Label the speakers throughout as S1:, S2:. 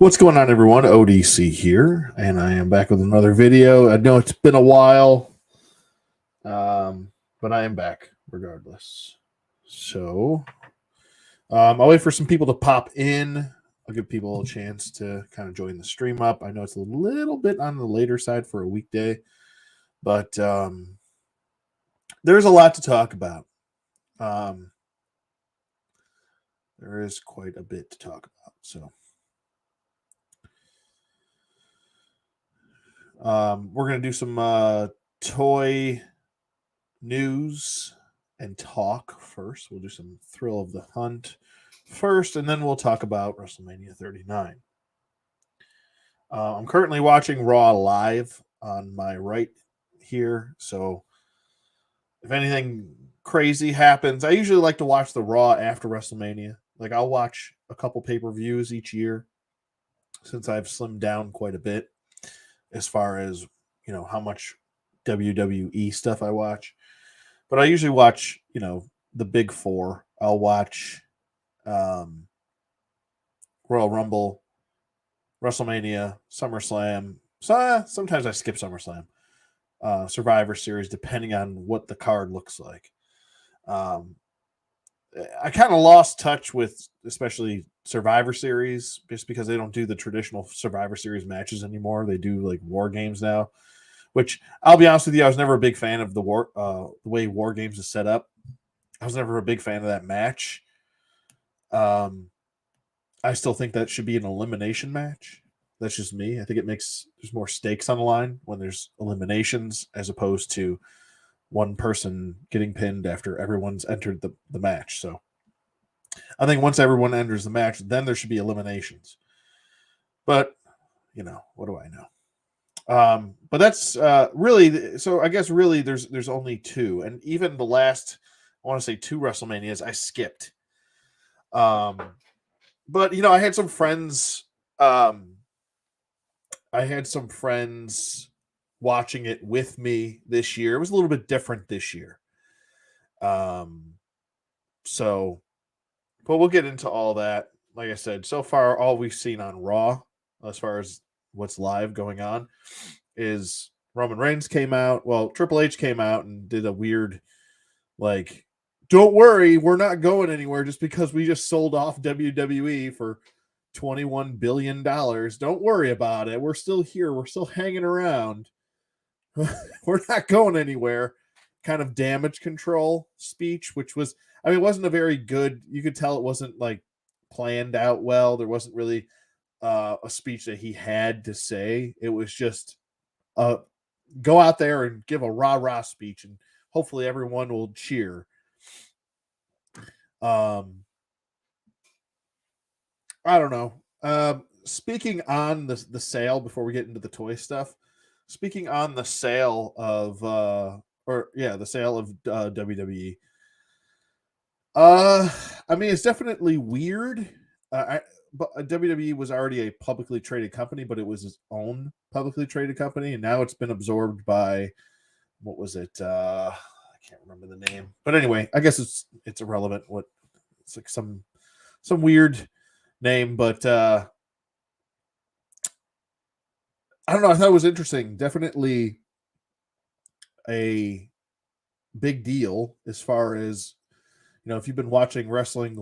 S1: What's going on, everyone? ODC here, and I am back with another video. I know it's been a while, but I am back regardless. So I'll wait for some people to pop in. I'll give people a chance to kind of join the stream up. I know it's a little bit on the later side for a weekday, but there's a lot to talk about. There is quite a bit to talk about. So we're going to do some toy news and talk first. We'll do some Thrill of the Hunt first, and then we'll talk about WrestleMania 39. I'm currently watching Raw live on my right here, so if anything crazy happens, I usually like to watch the Raw after WrestleMania. Like, I'll watch a couple pay-per-views each year since I've slimmed down quite a bit as far as, you know, how much WWE stuff I watch. But I usually watch, you know, the big four. I'll watch Royal Rumble, WrestleMania, SummerSlam. So, sometimes I skip SummerSlam. Survivor Series, depending on what the card looks like. I kind of lost touch with especially Survivor Series just because they don't do the traditional Survivor Series matches anymore. They do like War Games now, which I'll be honest with you, I was never a big fan of the way War Games is set up. I was never a big fan of that match. I still think that should be an elimination match. That's just me. I think there's more stakes on the line when there's eliminations as opposed to one person getting pinned after everyone's entered the match. So I think once everyone enters the match, then there should be eliminations. But, you know, what do I know? But that's really, so I guess really there's only two. And even the last, I want to say 2 WrestleManias, I skipped. But, you know, I had some friends watching it with me this year. It was a little bit different this year. So, but we'll get into all that. Like I said, so far, all we've seen on Raw, as far as what's live going on, is Roman Reigns came out. Well, Triple H came out and did a weird, like, don't worry, we're not going anywhere just because we just sold off WWE for $21 billion. Don't worry about it. We're still here. We're still hanging around. We're not going anywhere. Kind of damage control speech, which was, I mean, it wasn't a very good, you could tell it wasn't like planned out well. There wasn't really a speech that he had to say. It was just go out there and give a rah-rah speech and hopefully everyone will cheer. I don't know. Speaking on the sale, before we get into the toy stuff, speaking on the sale of the sale of WWE. I mean, it's definitely weird. But WWE was already a publicly traded company, but it was its own publicly traded company, and now it's been absorbed by, what was it? I can't remember the name, but anyway, I guess it's irrelevant. It's like some weird name, but I don't know. I thought it was interesting. Definitely a big deal as far as, you know, if you've been watching wrestling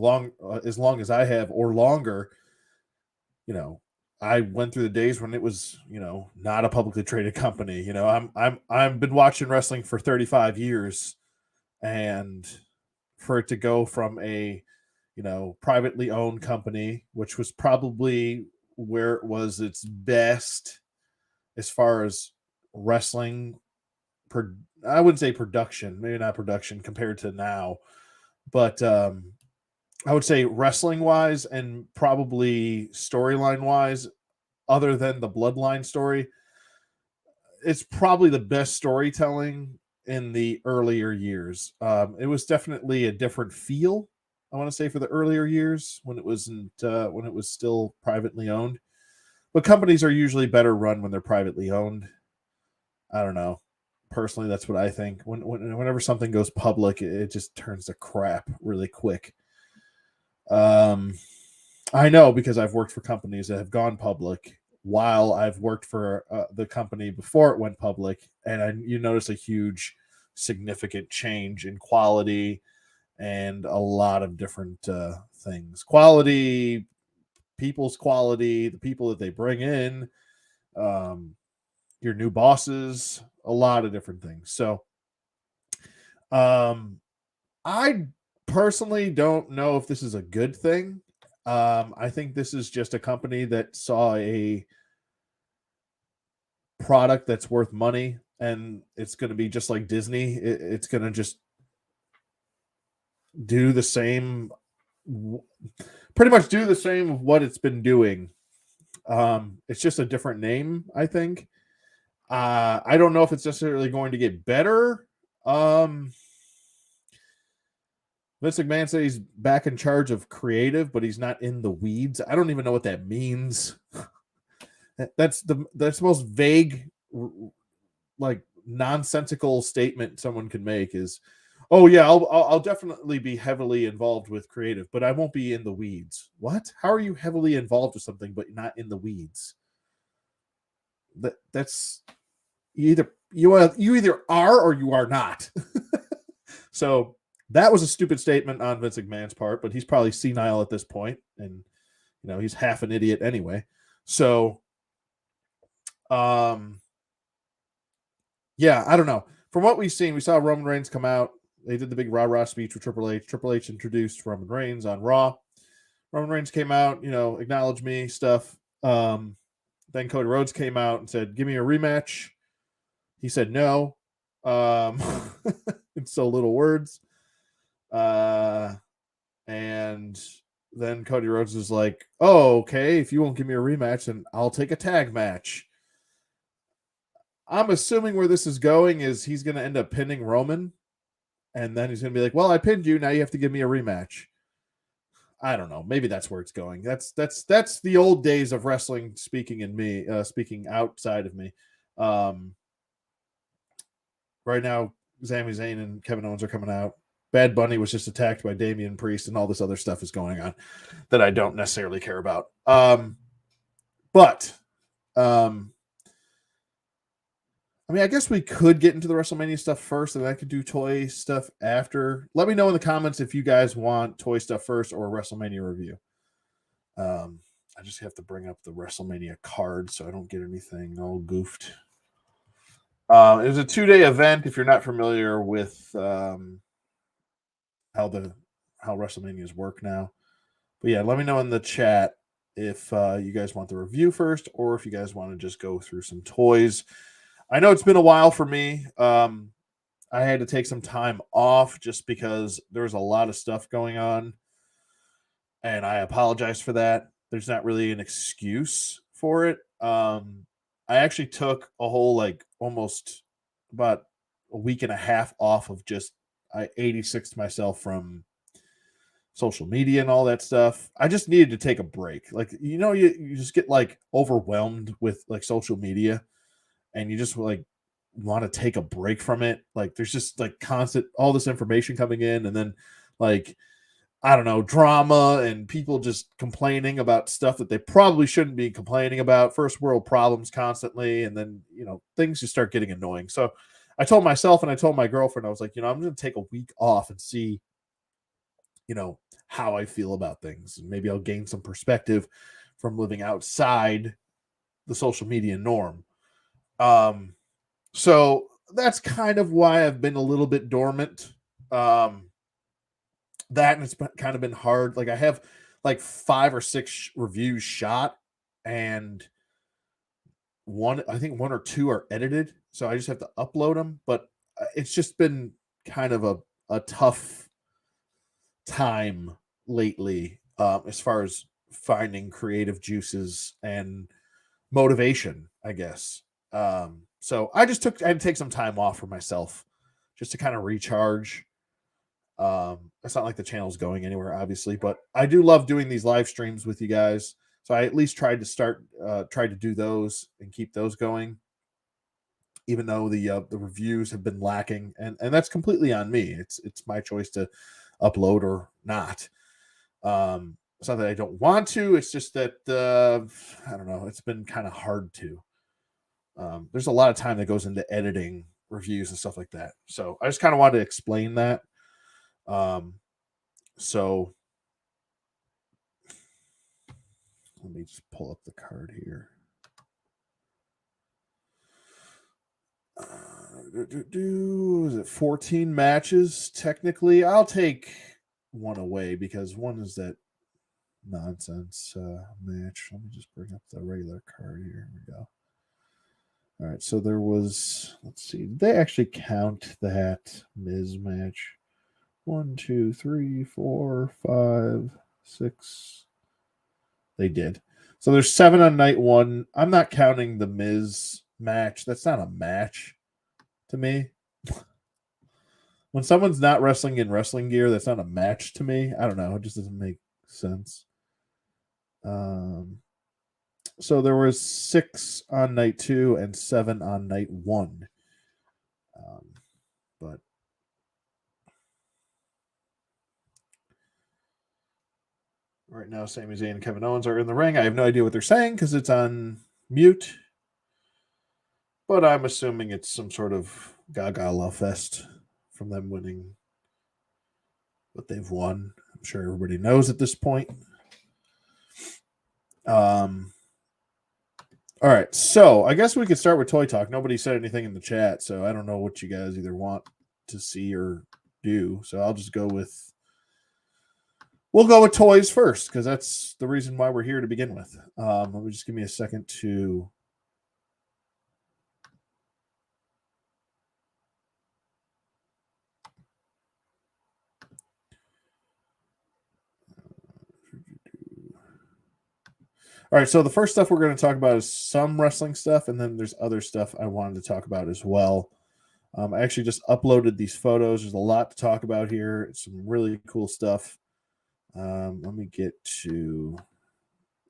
S1: as long as I have or longer, you know, I went through the days when it was, you know, not a publicly traded company. You know, I've been watching wrestling for 35 years, and for it to go from a, you know, privately owned company, which was probably where it was its best as far as wrestling, I wouldn't say production, maybe not production compared to now, but I would say wrestling wise and probably storyline wise, other than the bloodline story, it's probably the best storytelling in the earlier years. It was definitely a different feel, I want to say, for the earlier years when it wasn't when it was still privately owned. But companies are usually better run when they're privately owned. I don't know. Personally, that's what I think. Whenever something goes public, it just turns to crap really quick. I know because I've worked for companies that have gone public while I've worked for the company before it went public, and you notice a huge, significant change in quality and a lot of different things. Quality, people's quality, the people that they bring in, um, your new bosses, a lot of different things. So, um, I personally don't know if this is a good thing. I think this is just a company that saw a product that's worth money, and it's going to be just like Disney. It's going to just do the same, pretty much do the same of what it's been doing. It's just a different name, I think. I don't know if it's necessarily going to get better. Um, Vince McMahon said he's back in charge of creative, but he's not in the weeds. I don't even know what that means. That's the most vague, like nonsensical statement someone can make is, "Oh yeah, I'll definitely be heavily involved with creative, but I won't be in the weeds." What? How are you heavily involved with something but not in the weeds? That's you either are or you are not. So that was a stupid statement on Vince McMahon's part, but he's probably senile at this point, and he's half an idiot anyway. So, um, yeah, I don't know. From what we've seen, we saw Roman Reigns come out. They did the big rah rah speech with Triple H. Triple H introduced Roman Reigns on Raw. Roman Reigns came out, acknowledged me stuff. Then Cody Rhodes came out and said, "Give me a rematch." He said no, in so little words. And then Cody Rhodes is like, "Oh, okay. If you won't give me a rematch, then I'll take a tag match." I'm assuming where this is going is he's going to end up pinning Roman, and then he's going to be like, "Well, I pinned you. Now you have to give me a rematch." I don't know. Maybe that's where it's going. That's the old days of wrestling speaking in me, speaking outside of me. Um, right now, Sami Zayn and Kevin Owens are coming out. Bad Bunny was just attacked by Damian Priest, and all this other stuff is going on that I don't necessarily care about. But I mean, I guess we could get into the WrestleMania stuff first, and I could do toy stuff after. Let me know in the comments if you guys want toy stuff first or a WrestleMania review. I just have to bring up the WrestleMania card so I don't get anything all goofed. It was a 2-day event. If you're not familiar with how WrestleManias work now, but yeah, let me know in the chat if you guys want the review first or if you guys want to just go through some toys. I know it's been a while for me. I had to take some time off just because there was a lot of stuff going on, and I apologize for that. There's not really an excuse for it. I actually took a whole almost about a week and a half off of just I 86'd myself from social media and all that stuff. I just needed to take a break. You just get overwhelmed with social media, and you just want to take a break from it. There's just constant all this information coming in, and then I don't know, drama and people just complaining about stuff that they probably shouldn't be complaining about, first world problems constantly, and then things just start getting annoying. So I told myself and I told my girlfriend, I was like, I'm going to take a week off and see how I feel about things, and maybe I'll gain some perspective from living outside the social media norm. So that's kind of why I've been a little bit dormant. That, and it's kind of been hard. I have 5 or 6 reviews shot, and I think 1 or 2 are edited, so I just have to upload them. But it's just been kind of a tough time lately, as far as finding creative juices and motivation, I guess. So I had to take some time off for myself just to kind of recharge. It's not like the channel's going anywhere, obviously, but I do love doing these live streams with you guys. So I at least tried to do those and keep those going, even though the reviews have been lacking, and that's completely on me. It's my choice to upload or not. It's not that I don't want to. It's just that I don't know. It's been kind of hard to. There's a lot of time that goes into editing reviews and stuff like that. So I just kind of wanted to explain that. So let me just pull up the card here. Is it 14 matches? Technically, I'll take one away because one is that nonsense match. Let me just bring up the regular card here. Here we go. All right, so there was, let's see, did they actually count that Miz match? 1, 2, 3, 4, 5, 6. They did. So there's 7 on night 1. I'm not counting the Miz match. That's not a match to me. When someone's not wrestling in wrestling gear, that's not a match to me. I don't know. It just doesn't make sense. So there was 6 on night 2 and 7 on night 1. But right now, Sami Zayn and Kevin Owens are in the ring. I have no idea what they're saying because it's on mute. But I'm assuming it's some sort of Gaga love fest from them winning what they've won. I'm sure everybody knows at this point. All right, so I guess we could start with Toy Talk. Nobody said anything in the chat, so I don't know what you guys either want to see or do. So I'll just go with, we'll go with toys first because that's the reason why we're here to begin with. Let me just give me a second to. All right, so the first stuff we're going to talk about is some wrestling stuff, and then there's other stuff I wanted to talk about as well. I actually just uploaded these photos. There's a lot to talk about here. It's some really cool stuff. Let me get to,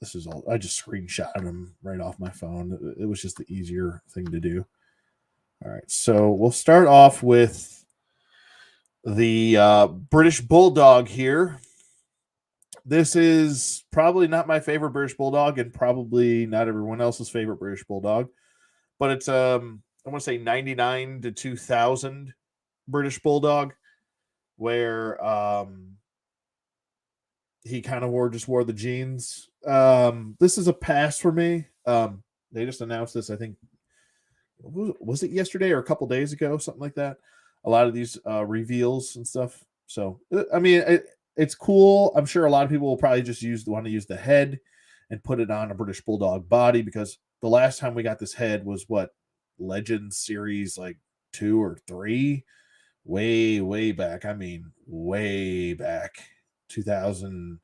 S1: this is all, I just screenshotted them right off my phone. It was just the easier thing to do. All right, so we'll start off with the British Bulldog here. This is probably not my favorite British Bulldog and probably not everyone else's favorite British Bulldog, but it's I want to say 99 to 2000 British Bulldog, where he kind of wore the jeans. This is a pass for me. They just announced this, I think, was it yesterday or a couple days ago, something like that. A lot of these reveals and stuff. So I mean, it's cool. I'm sure a lot of people will probably just want to use the head and put it on a British Bulldog body, because the last time we got this head was what, Legends series like 2 or 3, way back. I mean, way back, 2000.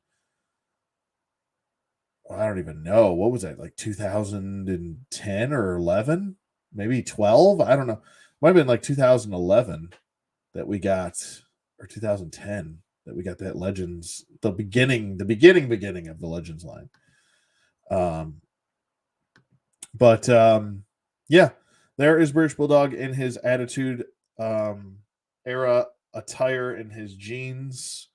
S1: I don't even know, what was that, like 2010 or 11, maybe 12. I don't know. Might have been like 2011 that we got, or 2010 that we got that Legends, the beginning of the Legends line. But yeah, there is British Bulldog in his Attitude Era attire, in his jeans.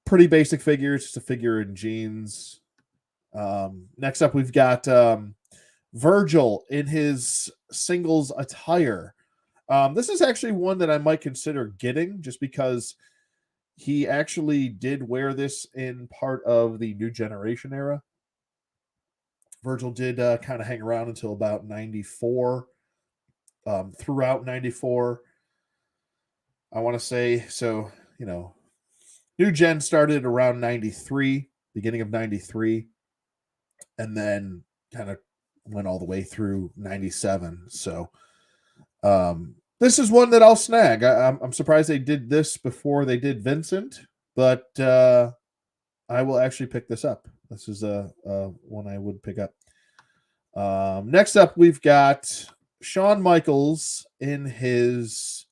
S1: Pretty basic figure. It's just a figure in jeans. Next up, we've got Virgil in his singles attire. This is actually one that I might consider getting, just because he actually did wear this in part of the New Generation era. Virgil did kind of hang around until about 94. Throughout 94, I want to say. So, New Gen started around 93, beginning of 93, and then kind of went all the way through 97. So, this is one that I'll snag. I'm surprised they did this before they did Vincent, but I will actually pick this up. This is a one I would pick up. Next up, we've got Shawn Michaels in his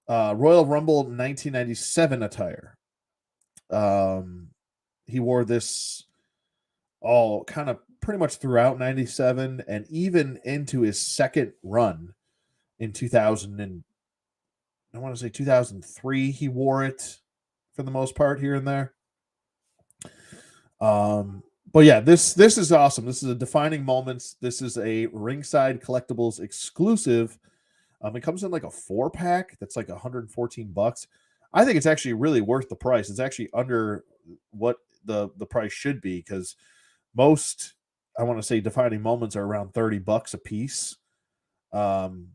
S1: Royal Rumble 1997 attire. He wore this all kind of pretty much throughout 97 and even into his second run in 2000, and I want to say 2003. He wore it for the most part here and there. But yeah, this is awesome. This is a defining moments. This is a Ringside Collectibles exclusive. It comes in like a 4-pack that's like $114. I think it's actually really worth the price. It's actually under what the price should be, because most, I want to say, defining moments are around $30 a piece. And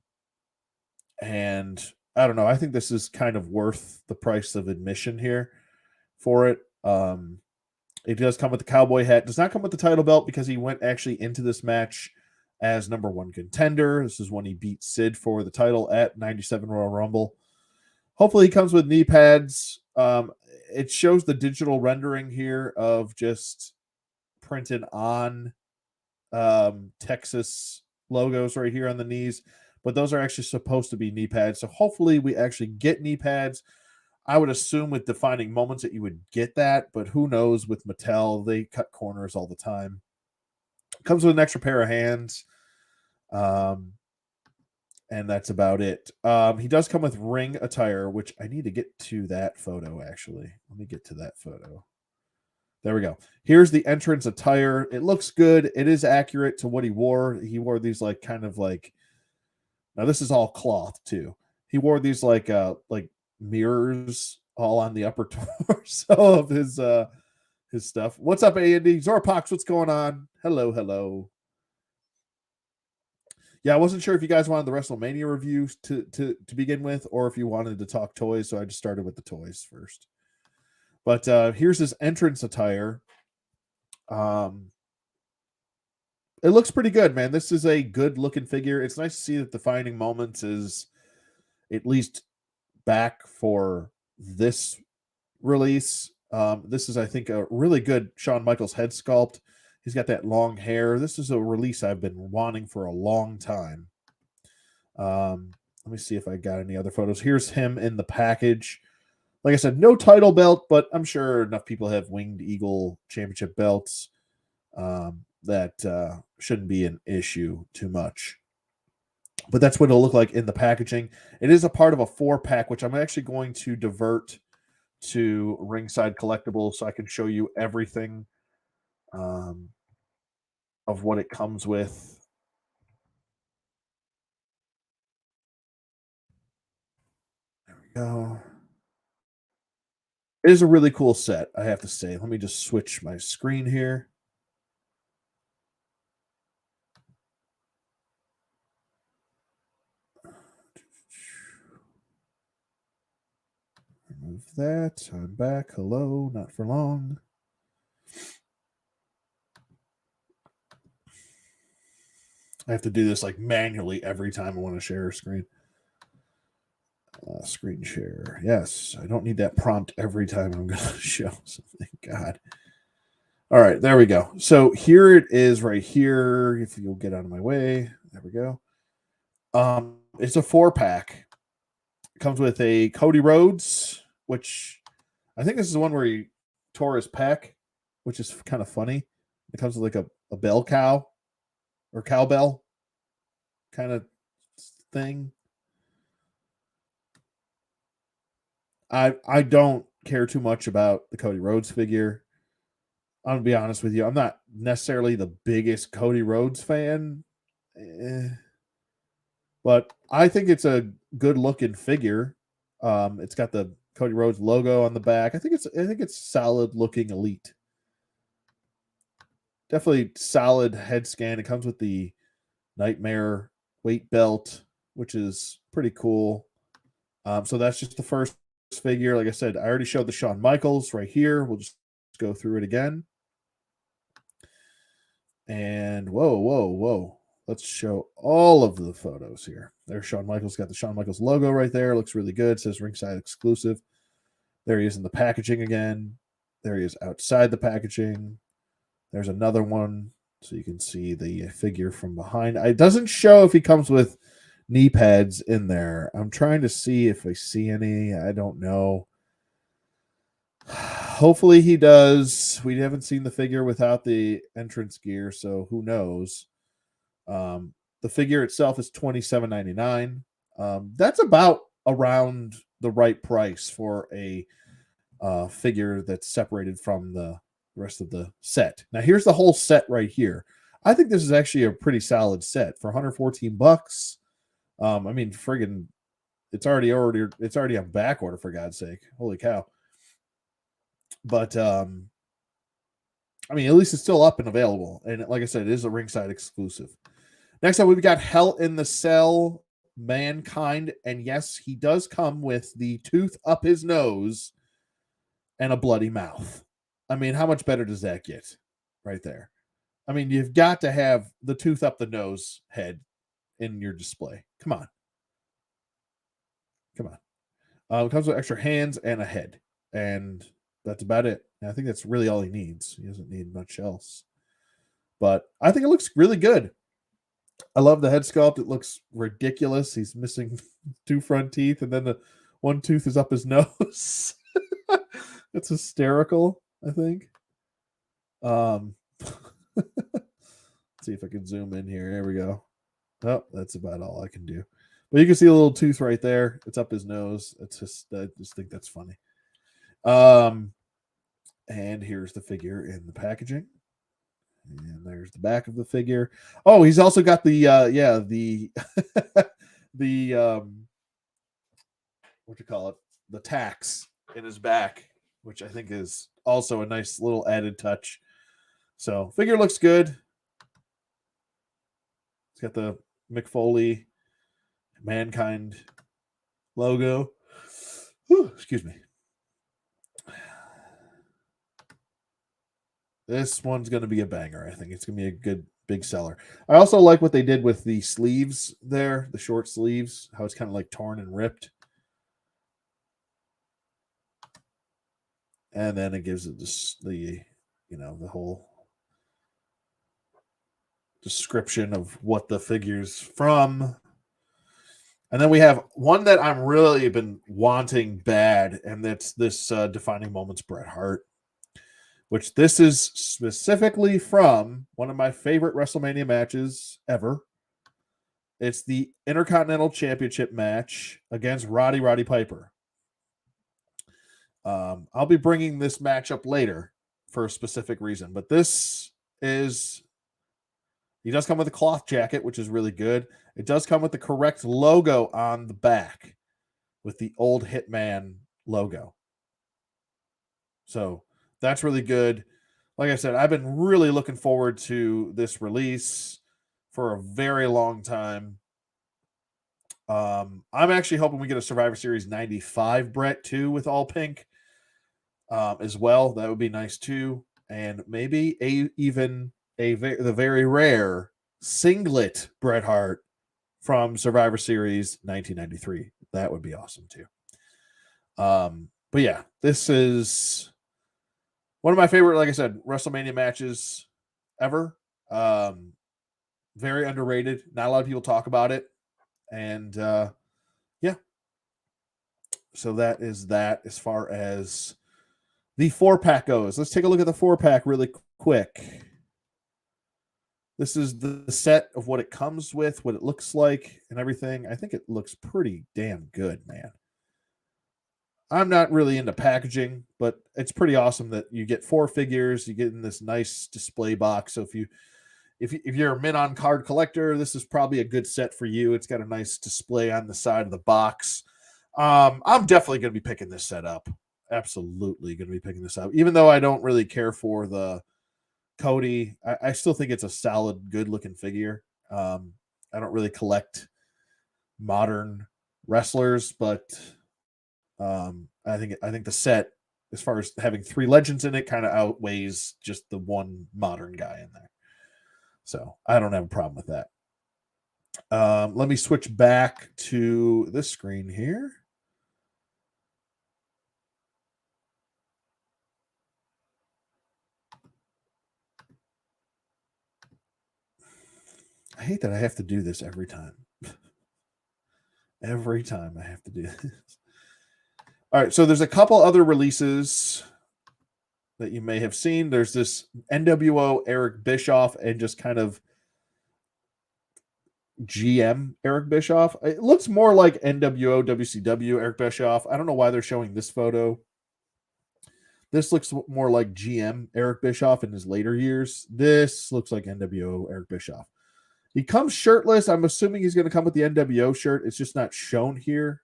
S1: I don't know. I think this is kind of worth the price of admission here for it. It does come with the cowboy hat. Does not come with the title belt because he went actually into this match as number one contender. This is when he beat Sid for the title at 97 Royal Rumble. Hopefully he comes with knee pads. It shows the digital rendering here of just printed on Texas logos right here on the knees, but those are actually supposed to be knee pads. So hopefully we actually get knee pads. I would assume with defining moments that you would get that, but who knows with Mattel, they cut corners all the time. Comes with an extra pair of hands. And that's about it. He does come with ring attire, which I need to get to that photo, actually. Let me get to that photo. There we go. Here's the entrance attire. It looks good. It is accurate to what he wore. He wore these like kind of like, now this is all cloth too. He wore these like mirrors all on the upper torso of his stuff. What's up, Andy? Zorpox, what's going on? Hello, hello. Yeah, I wasn't sure if you guys wanted the WrestleMania reviews to begin with, or if you wanted to talk toys, so I just started with the toys first. But here's his entrance attire. It looks pretty good, man. This is a good looking figure. It's nice to see that Defining Moments is at least back for this release. This is, I think, a really good Shawn Michaels head sculpt. He's got that long hair. This is a release I've been wanting for a long time. Let me see if I got any other photos. Here's him in the package. Like I said, no title belt, but I'm sure enough people have Winged Eagle Championship belts that shouldn't be an issue too much. But that's what it'll look like in the packaging. It is a part of a 4-pack, which I'm actually going to divert to Ringside Collectibles so I can show you everything of what it comes with. There we go. It is a really cool set, I have to say. Let me just switch my screen here. Remove that. I'm back. Hello. Not for long. I have to do this like manually every time I want to share a screen. Screen share. Yes, I don't need that prompt every time I'm going to show something. God. All right, there we go. So here it is right here. If you'll get out of my way. There we go. It's a 4-pack. It comes with a Cody Rhodes, which I think this is the one where he tore his pec, which is kind of funny. It comes with like a bell cow or cowbell kind of thing. I don't care too much about the Cody Rhodes figure. I'm gonna be honest with you. I'm not necessarily the biggest Cody Rhodes fan, but I think it's a good looking figure. It's got the Cody Rhodes logo on the back. I think it's solid looking elite. Definitely solid head scan. It comes with the Nightmare weight belt, which is pretty cool. So that's just the first figure. Like I said, I already showed the Shawn Michaels right here. We'll just go through it again. And whoa. Let's show all of the photos here. There's Shawn Michaels. Got the Shawn Michaels logo right there. Looks really good. It says Ringside Exclusive. There he is in the packaging again. There he is outside the packaging. There's another one. So you can see the figure from behind. It doesn't show if he comes with knee pads in there. I'm trying to see if I see any. I don't know. Hopefully he does. We haven't seen the figure without the entrance gear, so who knows? The figure itself is $27.99. That's about around the right price for a figure that's separated from the the rest of the set. Now here's the whole set right here. I think this is actually a pretty solid set for $114. I mean, friggin', it's already on back order, for God's sake. Holy cow. But I mean, at least it's still up and available. And like I said, it is a ringside exclusive. Next up, we've got Hell in the Cell, Mankind. And yes, he does come with the tooth up his nose and a bloody mouth. I mean, how much better does that get right there? I mean, you've got to have the tooth up the nose head in your display. Come on. It comes with extra hands and a head. And that's about it. And I think that's really all he needs. He doesn't need much else. But I think it looks really good. I love the head sculpt. It looks ridiculous. He's missing 2 front teeth, and then the one tooth is up his nose. It's hysterical, I think. Let's see if I can zoom in here. There we go. Oh, that's about all I can do. But you can see a little tooth right there. It's up his nose. I just think that's funny. And here's the figure in the packaging. And there's the back of the figure. Oh, he's also got the the what you call it? The tacks in his back, which I think is also a nice little added touch. So figure looks good. It's got the Mick Foley Mankind logo. Whew, excuse me. This one's going to be a banger. I think it's going to be a good big seller. I also like what they did with the sleeves there, the short sleeves, how it's kind of like torn and ripped. And then it gives it the whole description of what the figure's from. And then we have one that I'm really been wanting bad, and that's this Defining Moments Bret Hart, which this is specifically from one of my favorite WrestleMania matches ever. It's the Intercontinental Championship match against Roddy Piper. I'll be bringing this match up later for a specific reason, but this is... He does come with a cloth jacket, which is really good. It does come with the correct logo on the back with the old Hitman logo. So that's really good. Like I said, I've been really looking forward to this release for a very long time. I'm actually hoping we get a Survivor Series 95 Brett too with all pink as well. That would be nice too. And maybe the very rare singlet Bret Hart from Survivor Series 1993. That would be awesome too. But yeah, this is one of my favorite, like I said, WrestleMania matches ever. Very underrated. Not a lot of people talk about it. And yeah. So that is that as far as the 4-pack goes. Let's take a look at the 4-pack really quick. This is the set of what it comes with, what it looks like, and everything. I think it looks pretty damn good, man. I'm not really into packaging, but it's pretty awesome that you get 4 figures. You get in this nice display box. So if you're a mid-on card collector, this is probably a good set for you. It's got a nice display on the side of the box. I'm definitely going to be picking this set up. Absolutely going to be picking this up. Even though I don't really care for the Cody, I still think it's a solid, good-looking figure. I don't really collect modern wrestlers, but I think the set, as far as having 3 legends in it, kind of outweighs just the one modern guy in there. So I don't have a problem with that. Let me switch back to this screen here. I hate that I have to do this every time. Every time I have to do this. All right, so there's a couple other releases that you may have seen. There's this NWO Eric Bischoff and just kind of GM Eric Bischoff. It looks more like NWO WCW Eric Bischoff. I don't know why they're showing this photo. This looks more like GM Eric Bischoff in his later years. This looks like NWO Eric Bischoff. He comes shirtless. I'm assuming he's going to come with the NWO shirt. It's just not shown here.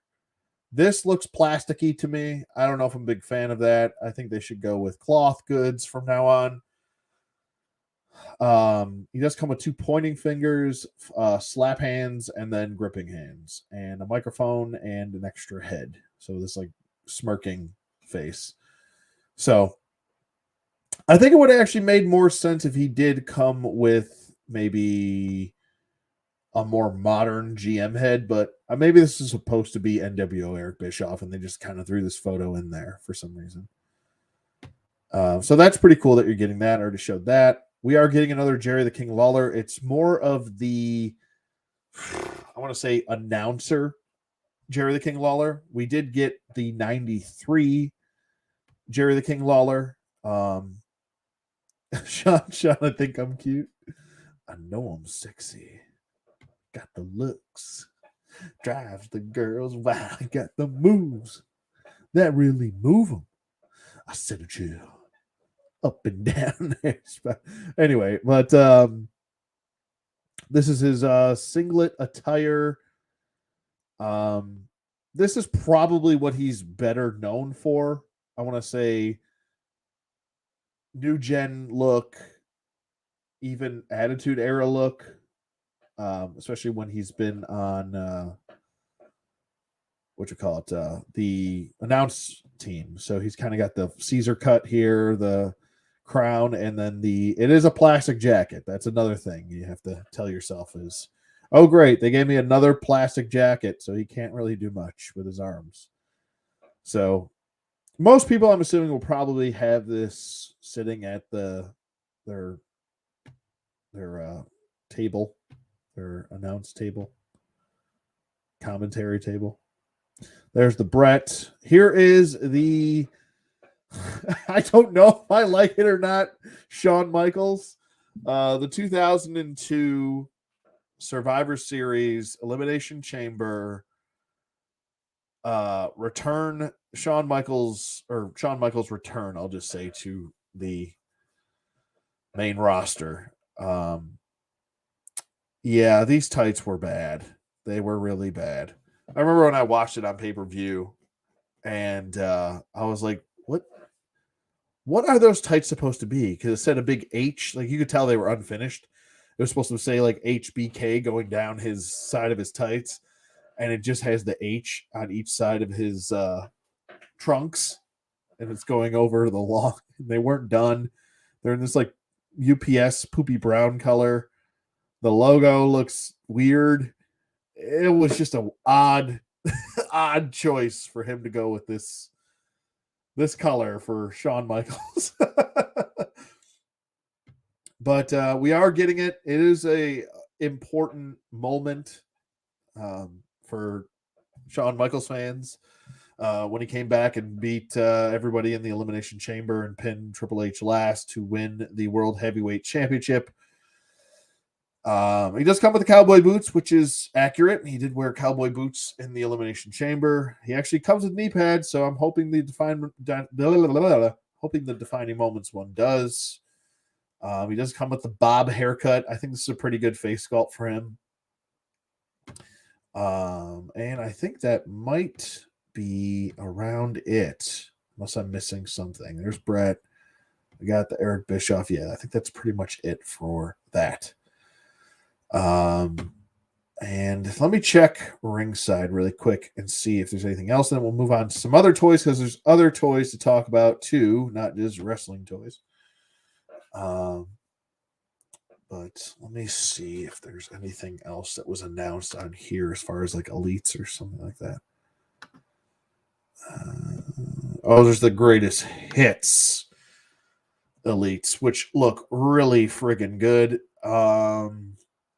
S1: This looks plasticky to me. I don't know if I'm a big fan of that. I think they should go with cloth goods from now on. He does come with 2 pointing fingers, slap hands, and then gripping hands, and a microphone and an extra head. So this like smirking face. So I think it would have actually made more sense if he did come with maybe a more modern GM head, but maybe this is supposed to be NWO Eric Bischoff, and they just kind of threw this photo in there for some reason. So that's pretty cool that you're getting that. I already showed that. We are getting another Jerry the King Lawler. It's more of the, I want to say, announcer Jerry the King Lawler. We did get the 93 Jerry the King Lawler. Sean, I think I'm cute. I know I'm sexy. Got the looks. Drives the girls wild. I got the moves that really move them. I said it, you up and down there. Anyway, but this is his singlet attire. This is probably what he's better known for. I want to say new gen look, even attitude era look, especially when he's been on the announce team. So he's kind of got the Caesar cut here, the crown, and then it is a plastic jacket. That's another thing you have to tell yourself is, oh great, they gave me another plastic jacket, so he can't really do much with his arms. So most people, I'm assuming, will probably have this sitting at their table, their announce table, commentary table. There's the Brett. Here is the I don't know if I like it or not, Shawn Michaels. The 2002 Survivor Series Elimination Chamber return, Shawn Michaels return, I'll just say, to the main roster. Yeah, these tights were bad. They were really bad. I remember when I watched it on pay-per-view, and I was like, what are those tights supposed to be? Because it said a big H. Like, you could tell they were unfinished. It was supposed to say, like, HBK going down his side of his tights, and it just has the H on each side of his trunks, and it's going over the long. They weren't done. They're in this, like, UPS poopy brown color. The logo looks weird. It was just an odd choice for him to go with this color for Shawn Michaels. But we are getting it. It is a important moment for Shawn Michaels fans when he came back and beat everybody in the Elimination Chamber and pinned Triple H last to win the World Heavyweight Championship. He does come with the cowboy boots, which is accurate. He did wear cowboy boots in the Elimination Chamber. He actually comes with knee pads, so I'm hoping the defining moments one does. He does come with the bob haircut. I think this is a pretty good face sculpt for him. And I think that might be around it, unless I'm missing something. There's Brett. I got the Eric Bischoff. Yeah, I think that's pretty much it for that. And let me check ringside really quick and see if there's anything else. Then we'll move on to some other toys, because there's other toys to talk about too, not just wrestling toys. But let me see if there's anything else that was announced on here as far as like elites or something like that. There's the greatest hits elites, which look really friggin' good.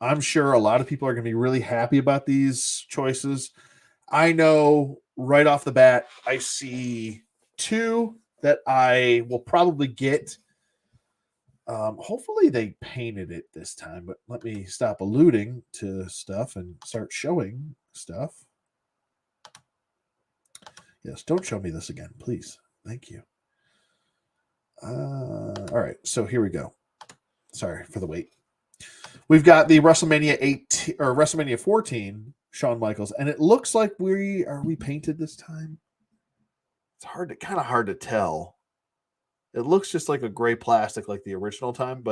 S1: I'm sure a lot of people are going to be really happy about these choices. I know right off the bat, I see 2 that I will probably get. Hopefully they painted it this time, but let me stop alluding to stuff and start showing stuff. Yes, don't show me this again, please. Thank you. All right, so here we go. Sorry for the wait. We've got the WrestleMania 18 or WrestleMania 14 Shawn Michaels, and it looks like we painted this time. It's kind of hard to tell. It looks just like a gray plastic, like the original time,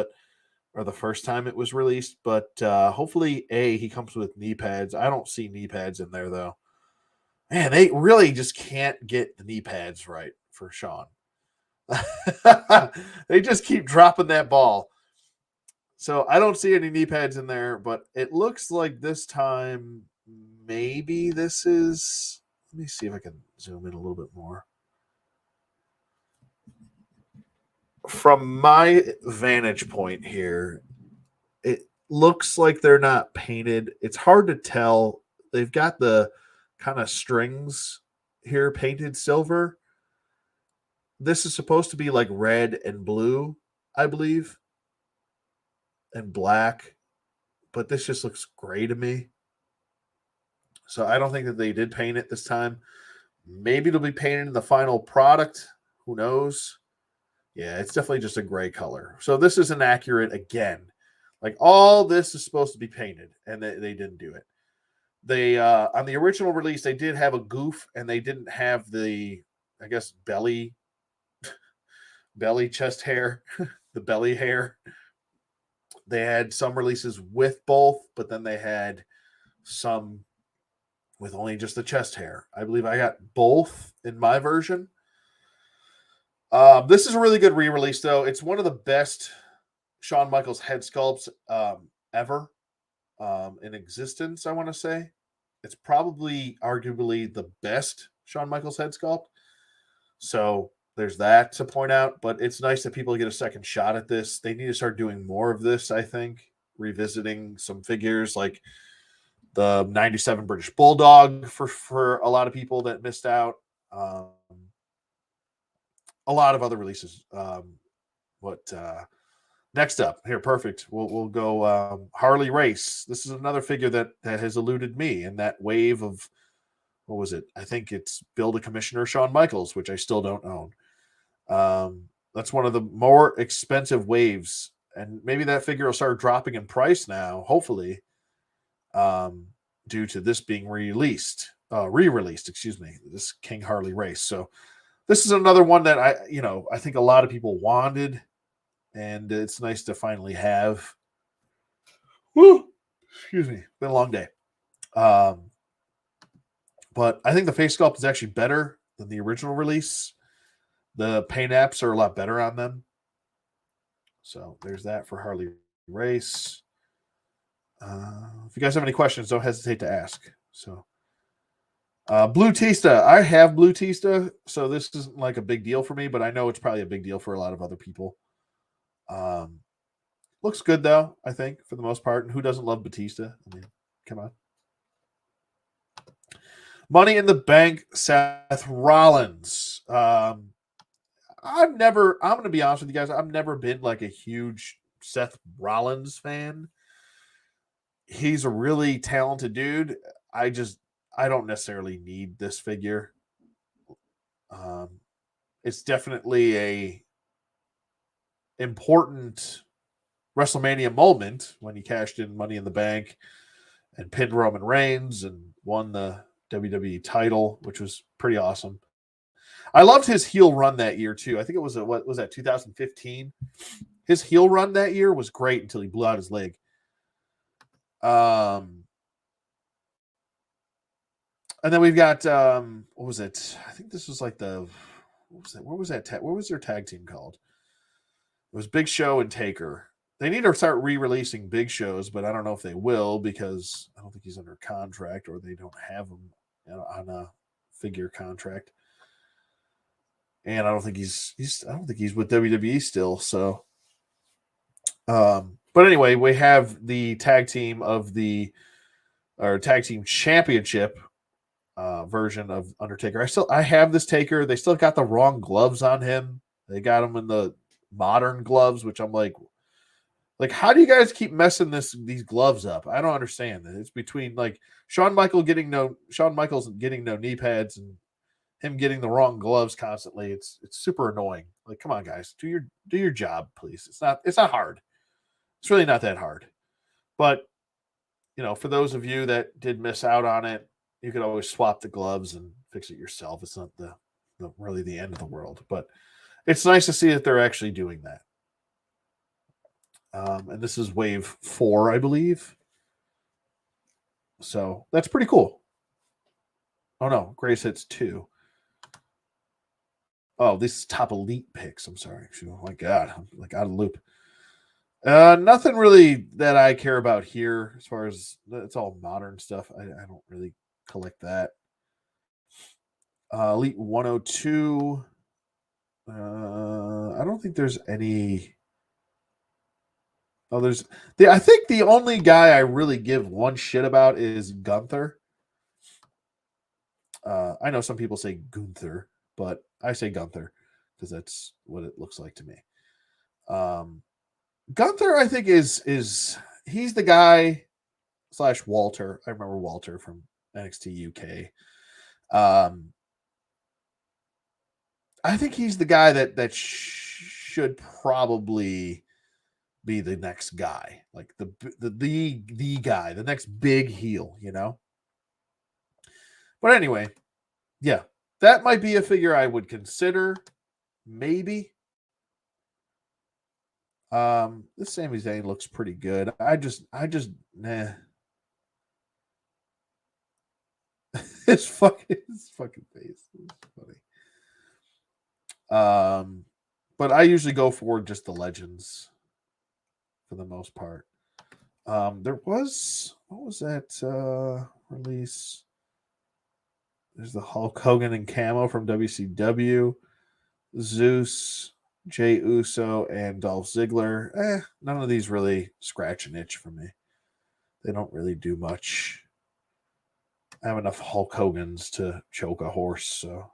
S1: or the first time it was released. But hopefully, he comes with knee pads. I don't see knee pads in there though. Man, they really just can't get the knee pads right for Shawn. They just keep dropping that ball. So I don't see any knee pads in there, but it looks like this time maybe this is. Let me see if I can zoom in a little bit more. From my vantage point here, it looks like they're not painted. It's hard to tell. They've got the kind of strings here painted silver. This is supposed to be like red and blue, I believe, and black, but this just looks gray to me. So I don't think that they did paint it this time. Maybe it'll be painted in the final product. Who knows? Yeah, it's definitely just a gray color. So this isn't accurate again. Like all this is supposed to be painted, and they didn't do it. They on the original release, they did have a goof, and they didn't have the, I guess, belly chest hair, the belly hair. They had some releases with both, but then they had some with only just the chest hair. I believe I got both in my version. This is a really good re-release, though. It's one of the best Shawn Michaels head sculpts ever in existence, I want to say. It's probably arguably the best Shawn Michaels head sculpt. So there's that to point out, but it's nice that people get a second shot at this. They need to start doing more of this, I think, revisiting some figures like the 97 British Bulldog for a lot of people that missed out. A lot of other releases. Next up here, perfect. We'll go Harley Race. This is another figure that has eluded me in that wave of, what was it? I think it's Build a Commissioner Shawn Michaels, which I still don't own. That's one of the more expensive waves, and maybe that figure will start dropping in price now, hopefully, due to this being re-released, excuse me, this King Harley Race. So this is another one that I think a lot of people wanted, and it's nice to finally have. Woo! Excuse me, been a long day. But I think the face sculpt is actually better than the original release. The paint apps are a lot better on them. So there's that for Harley Race. If you guys have any questions, don't hesitate to ask. So, Blue Tista. I have Blue Tista, so this isn't like a big deal for me, but I know it's probably a big deal for a lot of other people. Looks good, though, I think, for the most part. And who doesn't love Batista? I mean, come on. Money in the Bank, Seth Rollins. I'm going to be honest with you guys, I've never been like a huge Seth Rollins fan. He's a really talented dude. I don't necessarily need this figure. It's definitely a important WrestleMania moment when he cashed in Money in the Bank and pinned Roman Reigns and won the WWE title, which was pretty awesome. I loved his heel run that year too. I think it was what was that, 2015? His heel run that year was great until he blew out his leg. And then we've got what was it? I think this was like what was that? What was their tag team called? It was Big Show and Taker. They need to start re-releasing Big Shows, but I don't know if they will because I don't think he's under contract, or they don't have him on a figure contract. And I don't think he's with WWE still. So, but anyway, we have the tag team tag team championship version of Undertaker. I have this Taker. They still got the wrong gloves on him. They got him in the modern gloves, which I'm like, how do you guys keep messing these gloves up? I don't understand that. It's between like Shawn Michaels getting no knee pads, and him getting the wrong gloves constantly. It's super annoying. Like, come on, guys, do your job, please. It's not hard. It's really not that hard. But for those of you that did miss out on it, you could always swap the gloves and fix it yourself. It's not really the end of the world, but it's nice to see that they're actually doing that. And this is wave 4, I believe. So that's pretty cool. Oh no, Grace hits 2. Oh, this is top elite picks. I'm sorry. Oh my God, I'm like out of loop. Nothing really that I care about here as far as it's all modern stuff. I don't really collect that. Elite 102. I don't think there's any. Oh, I think the only guy I really give one shit about is Gunther. I know some people say Gunther, but I say Gunther because that's what it looks like to me. Gunther, I think is he's the guy / Walter. I remember Walter from NXT UK. I think he's the guy that should probably be the next guy, like the guy, the next big heel, But anyway, yeah, that might be a figure I would consider, maybe. This Sami Zayn looks pretty good. I just nah. his fucking face is funny. But I usually go for just the legends for the most part. There was what was that release? There's the Hulk Hogan and Camo from WCW, Zeus, Jey Uso, and Dolph Ziggler. None of these really scratch an itch for me. They don't really do much. I have enough Hulk Hogans to choke a horse, so.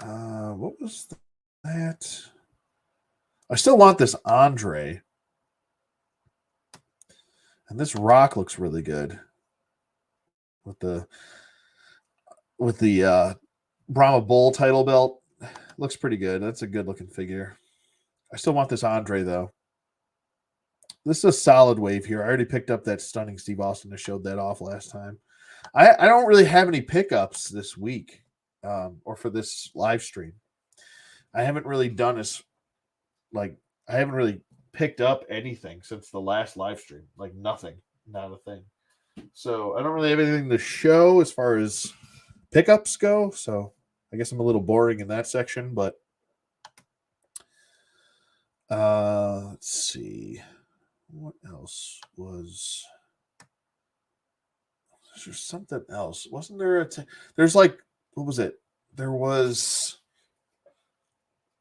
S1: What was that? I still want this Andre. And this Rock looks really good. With the Brahma Bull title belt. Looks pretty good. That's a good looking figure. I still want this Andre, though. This is a solid wave here. I already picked up that stunning Steve Austin. I showed that off last time. I don't really have any pickups this week or for this live stream. I haven't really I haven't really picked up anything since the last live stream. Like nothing, not a thing. So I don't really have anything to show as far as pickups go. So I guess I'm a little boring in that section, but let's see. What else was there's something else? Wasn't there there's like what was it? There was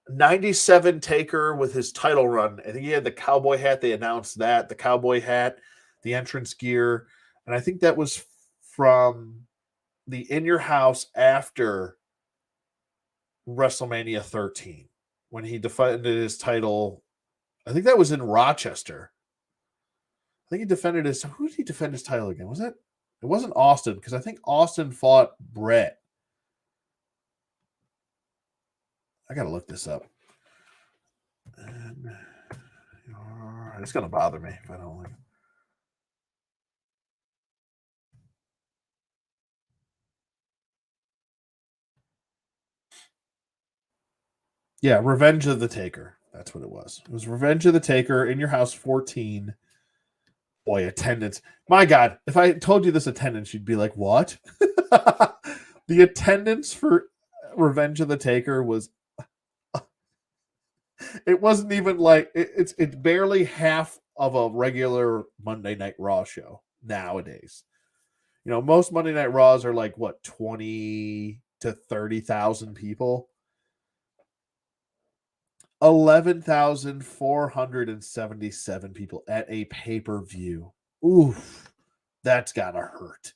S1: 97 Taker with his title run. I think he had the cowboy hat. They announced that the cowboy hat, the entrance gear, and I think that was from the In Your House after WrestleMania 13 when he defended his title. I think that was in Rochester. I think he defended his. Who did he defend his title again? Was it? It wasn't Austin because I think Austin fought Brett. I gotta look this up. And, it's gonna bother me if I don't like it. Yeah, Revenge of the Taker. That's what it was. It was Revenge of the Taker in Your House 14. Boy, attendance. My God, if I told you this attendance, you'd be like, what? The attendance for Revenge of the Taker was it wasn't even like it's barely half of a regular Monday Night Raw show nowadays. Most Monday Night Raws are like what 20 to 30,000 people. 11,477 people at a pay-per-view. Oof, that's gotta hurt.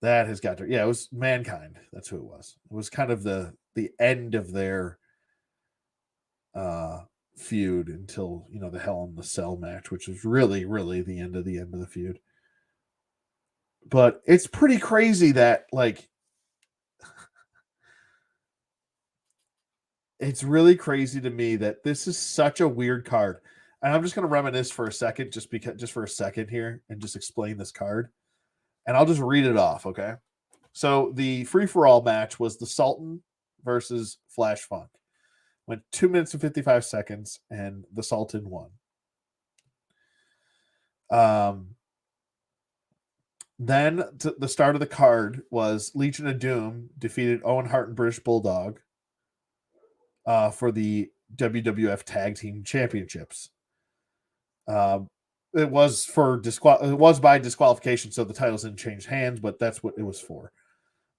S1: That has got to. Yeah, it was Mankind. That's who it was. It was kind of the end of their feud until the Hell in the Cell match, which was really, really the end of the feud. But it's pretty crazy that, like, it's really crazy to me that this is such a weird card. And I'm just going to reminisce for a second, just for a second here, and just explain this card. And I'll just read it off, okay? So the free for all match was the Sultan versus Flash Funk. Went 2 minutes and 55 seconds, and the Sultan won. Then the start of the card was Legion of Doom defeated Owen Hart and British Bulldog for the WWF Tag Team Championships. It was by disqualification, so the titles didn't change hands, but that's what it was for.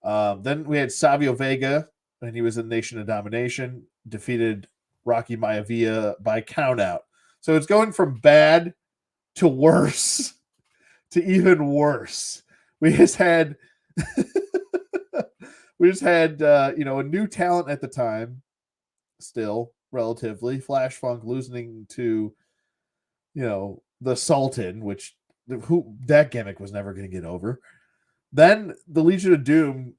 S1: Then we had Savio Vega, and he was in Nation of Domination, defeated Rocky Maivia by countout. So it's going from bad to worse to even worse. We just had a new talent at the time, still relatively. Flash Funk losing to the Sultan, which that gimmick was never going to get over. Then the Legion of Doom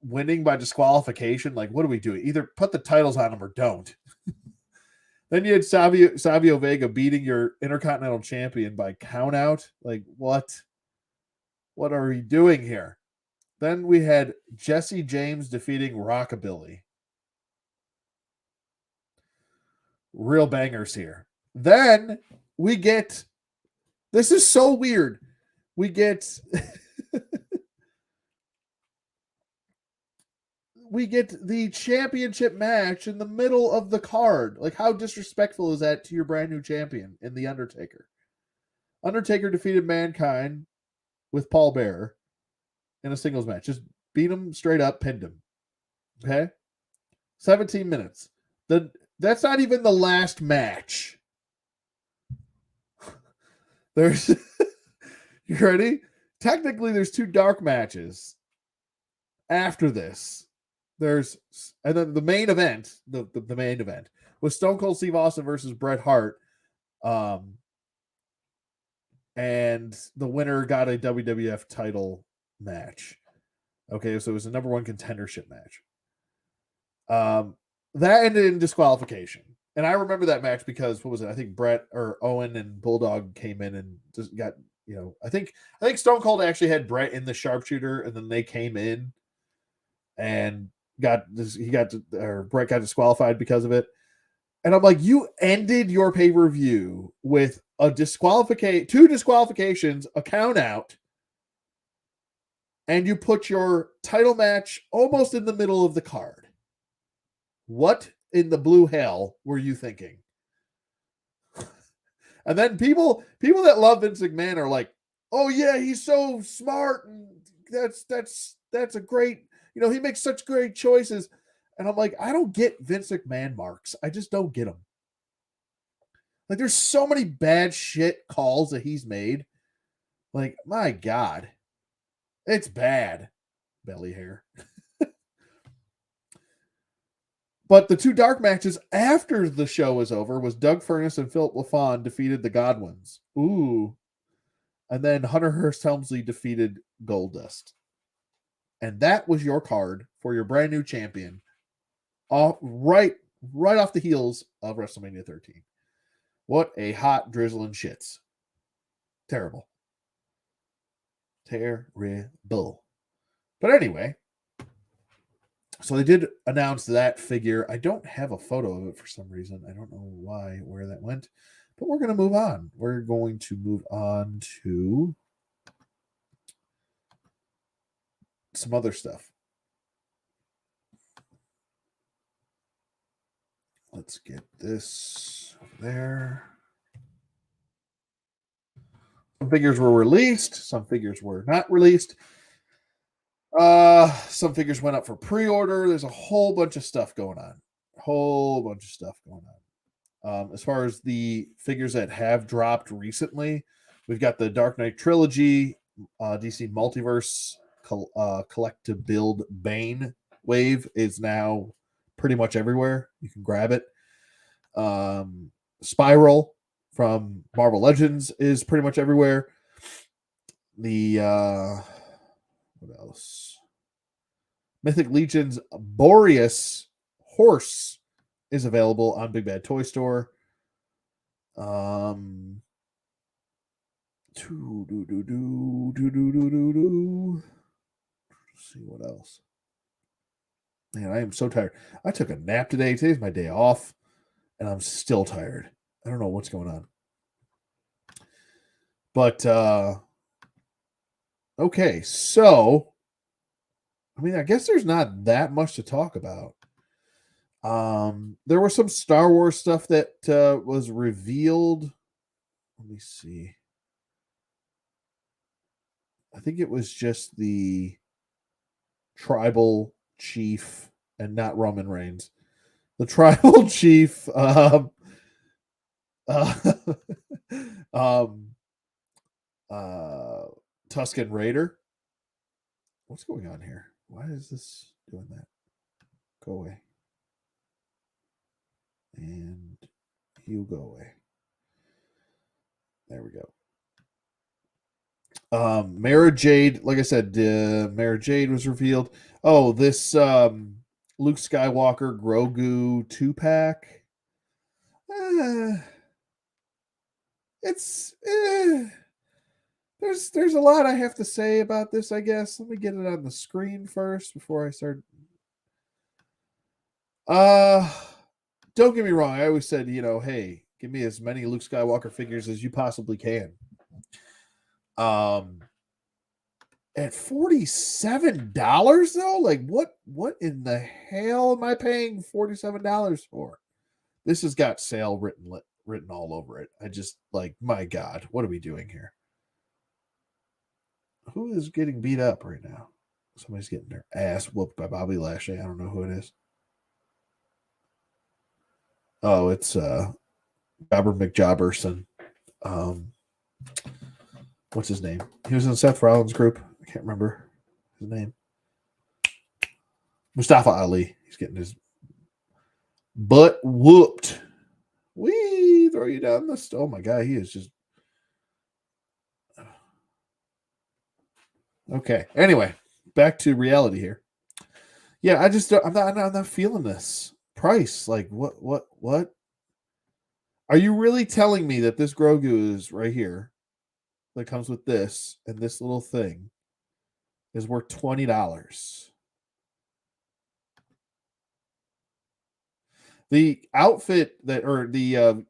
S1: winning by disqualification. Like, what are we doing? Either put the titles on them or don't. Then you had Savio Vega beating your Intercontinental Champion by countout. Like, what? What are we doing here? Then we had Jesse James defeating Rockabilly. Real bangers here. Then we get, this is so weird. We get the championship match in the middle of the card. Like, how disrespectful is that to your brand new champion in The Undertaker? Undertaker defeated Mankind with Paul Bearer in a singles match. Just beat him straight up, pinned him. Okay? 17 minutes. That's not even the last match. There's you ready? Technically, there's 2 dark matches after this. And then the main event, the main event was Stone Cold Steve Austin versus Bret Hart. And the winner got a WWF title match. Okay, so it was a number 1 contendership match. That ended in disqualification. And I remember that match because, what was it? I think Bret or Owen and Bulldog came in and just got, I think Stone Cold actually had Bret in the sharpshooter, and then they came in and Bret got disqualified because of it. And I'm like, you ended your pay-per-view with a 2 disqualifications, a count out, and you put your title match almost in the middle of the card. What in the blue hell were you thinking? And then people that love Vince McMahon are like, oh yeah, he's so smart, and that's a great, he makes such great choices. And I'm like, I don't get Vince McMahon marks. I just don't get them. Like, there's so many bad shit calls that he's made. Like, my God. It's bad. Belly hair. But the 2 dark matches after the show was over was Doug Furnas and Philip LaFon defeated the Godwins. Ooh. And then Hunter Hearst Helmsley defeated Goldust. And that was your card for your brand new champion. Right off the heels of WrestleMania 13. What a hot drizzling shits. Terrible. Terrible. But anyway, so they did announce that figure. I don't have a photo of it for some reason. I don't know where that went. But we're going to move on. We're going to move on to some other stuff. Let's get this there. Some figures were released. Some figures were not released. Some figures went up for pre-order. There's a whole bunch of stuff going on. As far as the figures that have dropped recently, we've got the Dark Knight Trilogy, DC Multiverse, Collective Build Bane wave is now pretty much everywhere. You can grab it. Spiral from Marvel Legends is pretty much everywhere. The what else? Mythic Legion's Boreas horse is available on Big Bad Toy Store. Let's see what else. Man, I am so tired. I took a nap today. Today's my day off, and I'm still tired. I don't know what's going on. But okay, so I mean, I guess there's not that much to talk about. There was some Star Wars stuff that was revealed. Let me see. I think it was just the tribal chief and not Roman Reigns. The tribal chief uh, um Tusken Raider. What's going on here? Why is this doing that? Go away. And you go away. There we go. Mara Jade, like I said, Mara Jade was revealed. Oh, this Luke Skywalker Grogu 2-pack. It's there's a lot I have to say about this, I guess. Let me get it on the screen first before I start. Don't get me wrong. I always said, hey, give me as many Luke Skywalker figures as you possibly can. At $47 though, like what in the hell am I paying $47 for? This has got sale written all over it. I just like, my God, what are we doing here? Who is getting beat up right now? Somebody's getting their ass whooped by Bobby Lashley. I don't know who it is. Oh, it's Jobber McJobberson. What's his name? He was in Seth Rollins' group. I can't remember his name. Mustafa Ali. He's getting his butt whooped. We throw you down the. Oh my God, he is just. Okay. Anyway, back to reality here. Yeah, I'm not feeling this price. Like what? Are you really telling me that this Grogu is right here, that comes with this and this little thing, is worth $20? The outfit that, or the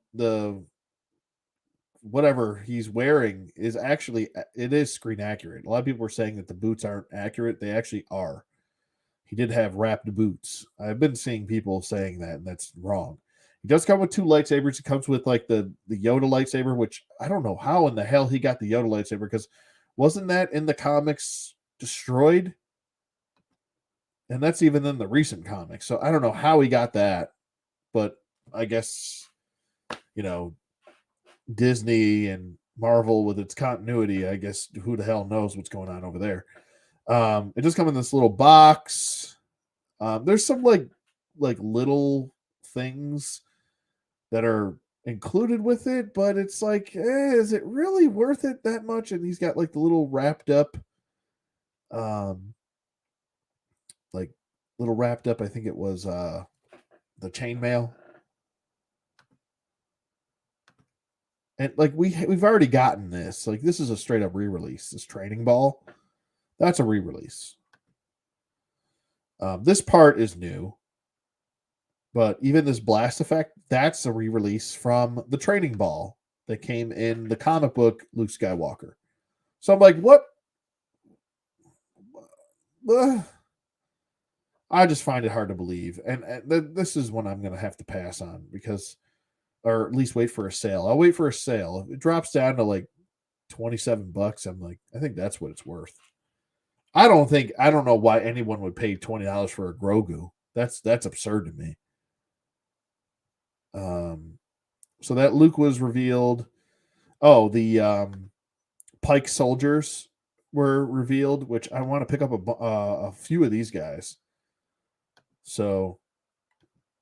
S1: whatever he's wearing is actually, it is screen accurate. A lot of people are saying that the boots aren't accurate. They actually are. He did have wrapped boots. I've been seeing people saying that, and that's wrong. He does come with 2 lightsabers. It comes with like the Yoda lightsaber, which I don't know how in the hell he got the Yoda lightsaber, because wasn't that in the comics destroyed? And that's even in the recent comics. So I don't know how he got that, but I guess, Disney and Marvel with its continuity, I guess who the hell knows what's going on over there. It does come in this little box. There's some like little things that are included with it, but it's like, is it really worth it that much? And he's got like the little wrapped up, I think it was the chainmail. And like we've already gotten this. Like this is a straight up re-release. This training ball, that's a re-release. This part is new, but even this blast effect, that's a re-release from the training ball that came in the comic book Luke Skywalker. So I'm like, what? I just find it hard to believe, and this is one I'm going to have to pass on, because, or at least wait for a sale. I'll wait for a sale. If it drops down to like $27, I'm like, I think that's what it's worth. I don't know why anyone would pay $20 for a Grogu. That's absurd to me. So that Luke was revealed. Oh, the Pike soldiers were revealed, which I want to pick up a few of these guys. So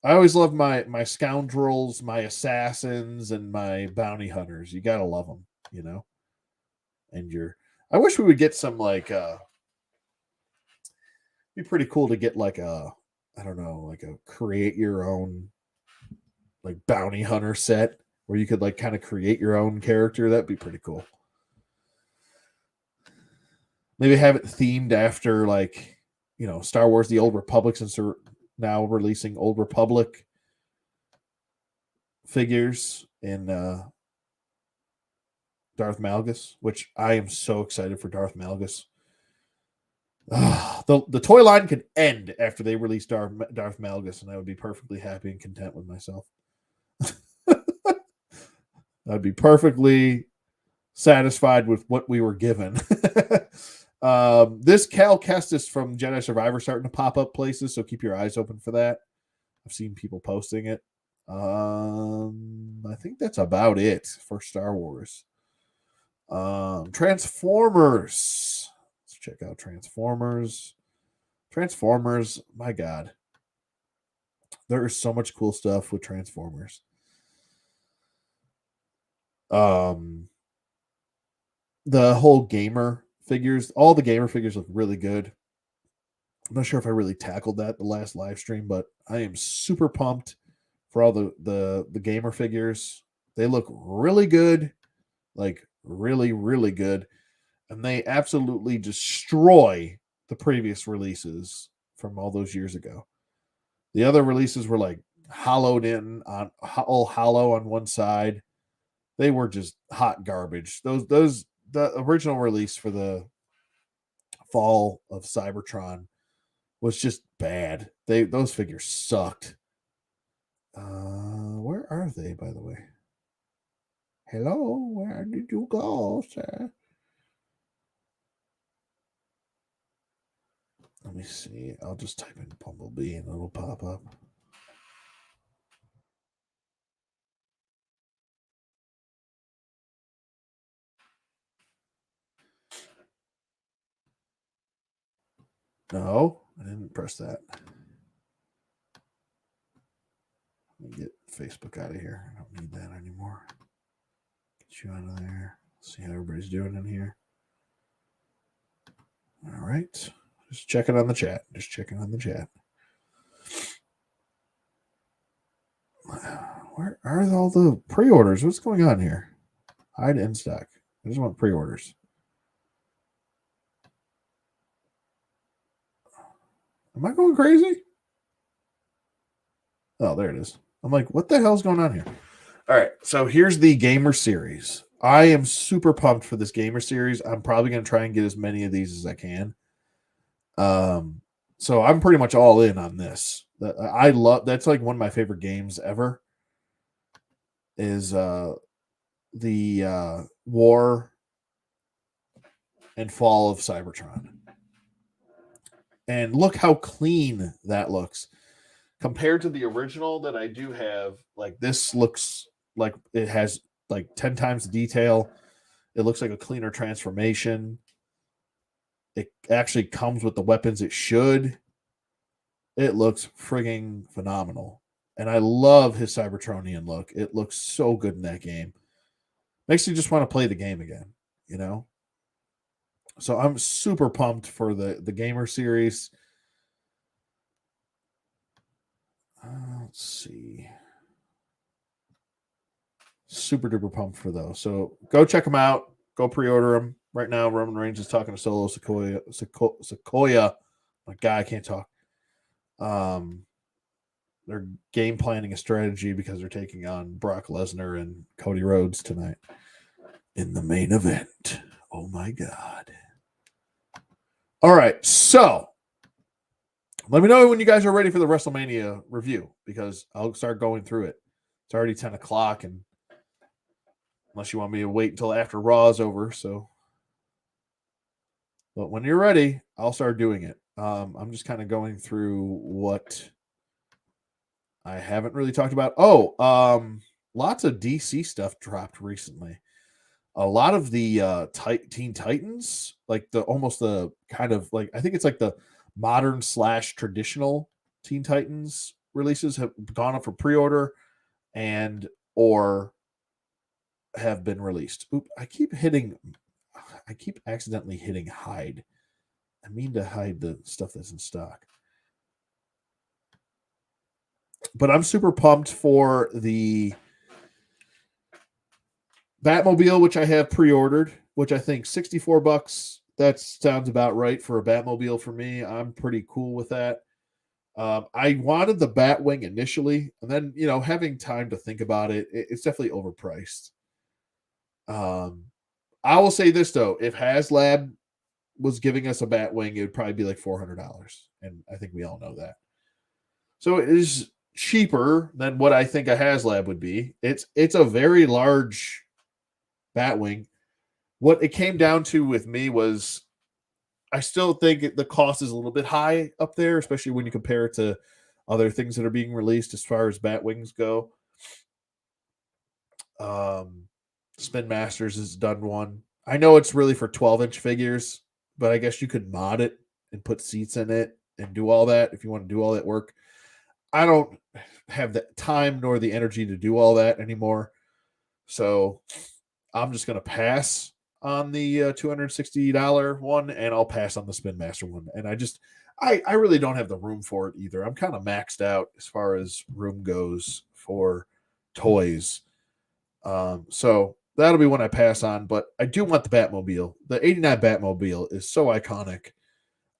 S1: I always love my scoundrels, my assassins, and my bounty hunters. You gotta love them, And I wish we would get some like be pretty cool to get like a, I don't know, like a create your own like bounty hunter set where you could like kind of create your own character. That'd be pretty cool. Maybe have it themed after like, you know, Star Wars The Old Republic, since they're now releasing Old Republic figures in Darth Malgus, which I am so excited for Darth Malgus. The toy line could end after they release Darth Malgus, and I would be perfectly happy and content with myself. I'd be perfectly satisfied with what we were given. This Cal Kestis from Jedi Survivor starting to pop up places, so keep your eyes open for that. I've seen people posting it. I think that's about it for Star Wars. Transformers. Let's check out Transformers. Transformers, my God. There is so much cool stuff with Transformers. The whole gamer figures, all the gamer figures look really good. I'm not sure if I really tackled that the last live stream, but I am super pumped for all the gamer figures. They look really good, like really, really good. And they absolutely destroy the previous releases from all those years ago. The other releases were like hollowed in on all hollow on one side. They were just hot garbage. The original release for the fall of Cybertron was just bad. Those figures sucked. Where are they, by the way? Hello, where did you go, sir? Let me see. I'll just type in Bumblebee and it'll pop up. No, I didn't press that. Let me get Facebook out of here. I don't need that anymore. Get you out of there. See how everybody's doing in here. All right. Just checking on the chat. Just checking on the chat. Where are all the pre-orders? What's going on here? Hide in stock. I just want pre-orders. Am I going crazy? Oh, there it is. I'm like, what the hell's going on here? All right. So here's the Gamer Series. I am super pumped for this Gamer Series. I'm probably going to try and get as many of these as I can. So I'm pretty much all in on this. I love, that's like one of my favorite games ever. Is the War and Fall of Cybertron. And look how clean that looks compared to the original that I do have. Like, this looks like it has like 10 times the detail. It looks like a cleaner transformation. It actually comes with the weapons it should. It looks frigging phenomenal. And I love his Cybertronian look. It looks so good in that game. Makes you just want to play the game again, you know? So I'm super pumped for the Gamer Series. Let's see. Super duper pumped for those. So go check them out. Go pre-order them. Right now, Roman Reigns is talking to Solo Sequoia. My guy, I can't talk. They're game planning a strategy because they're taking on Brock Lesnar and Cody Rhodes tonight in the main event. Oh my God. All right. So let me know when you guys are ready for the WrestleMania review, because I'll start going through it. It's already 10 o'clock, and unless you want me to wait until after Raw is over. So, but when you're ready, I'll start doing it. I'm just kind of going through what I haven't really talked about. Lots of DC stuff dropped recently. A lot of the Teen Titans, like the kind of like, I think it's like the modern / traditional Teen Titans releases have gone up for pre-order and or have been released. Oop, I keep hitting. I keep accidentally hitting hide. I mean to hide the stuff that's in stock. But I'm super pumped for the Batmobile, which I have pre-ordered, which I think $64. That sounds about right for a Batmobile for me. I'm pretty cool with that. I wanted the Batwing initially, and then having time to think about it, it's definitely overpriced. I will say this though: if HasLab was giving us a Batwing, it would probably be like $400, and I think we all know that. So it is cheaper than what I think a HasLab would be. It's a very large Batwing. What it came down to with me was I still think the cost is a little bit high up there, especially when you compare it to other things that are being released as far as Batwings go. Spin Masters has done one. I know it's really for 12-inch figures, but I guess you could mod it and put seats in it and do all that if you want to do all that work. I don't have the time nor the energy to do all that anymore. So I'm just going to pass on the $260 one, and I'll pass on the Spin Master one. And I really don't have the room for it either. I'm kind of maxed out as far as room goes for toys. So that'll be one I pass on, but I do want the Batmobile. The 89 Batmobile is so iconic.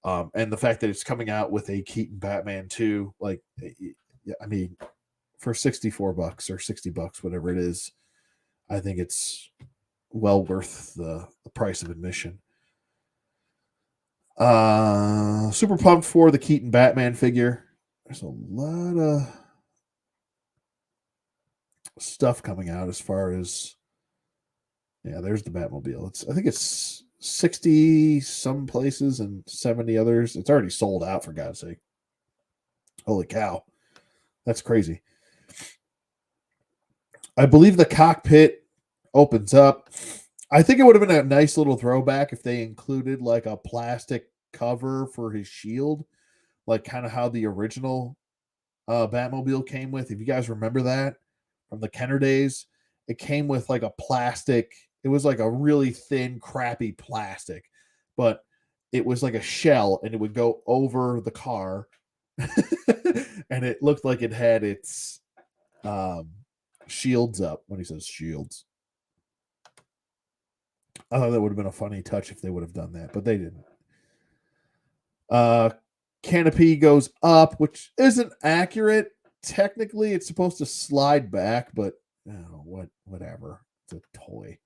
S1: And the fact that it's coming out with a Keaton Batman too, like, I mean, for $64 or $60, whatever it is, I think it's well worth the price of admission. Super pumped for the Keaton Batman figure. There's a lot of stuff coming out as far as there's the Batmobile. I think it's 60 some places and 70 others. It's already sold out, for God's sake. Holy cow. That's crazy. I believe the cockpit opens up. I think it would have been a nice little throwback if they included like a plastic cover for his shield, like kind of how the original Batmobile came with. If you guys remember that from the Kenner days, it came with like a plastic. It was like a really thin, crappy plastic, but it was like a shell and it would go over the car. And it looked like it had its shields up. When he says shields, I thought that would have been a funny touch if they would have done that, but they didn't. Canopy goes up, which isn't accurate. Technically, it's supposed to slide back, but whatever. It's a toy.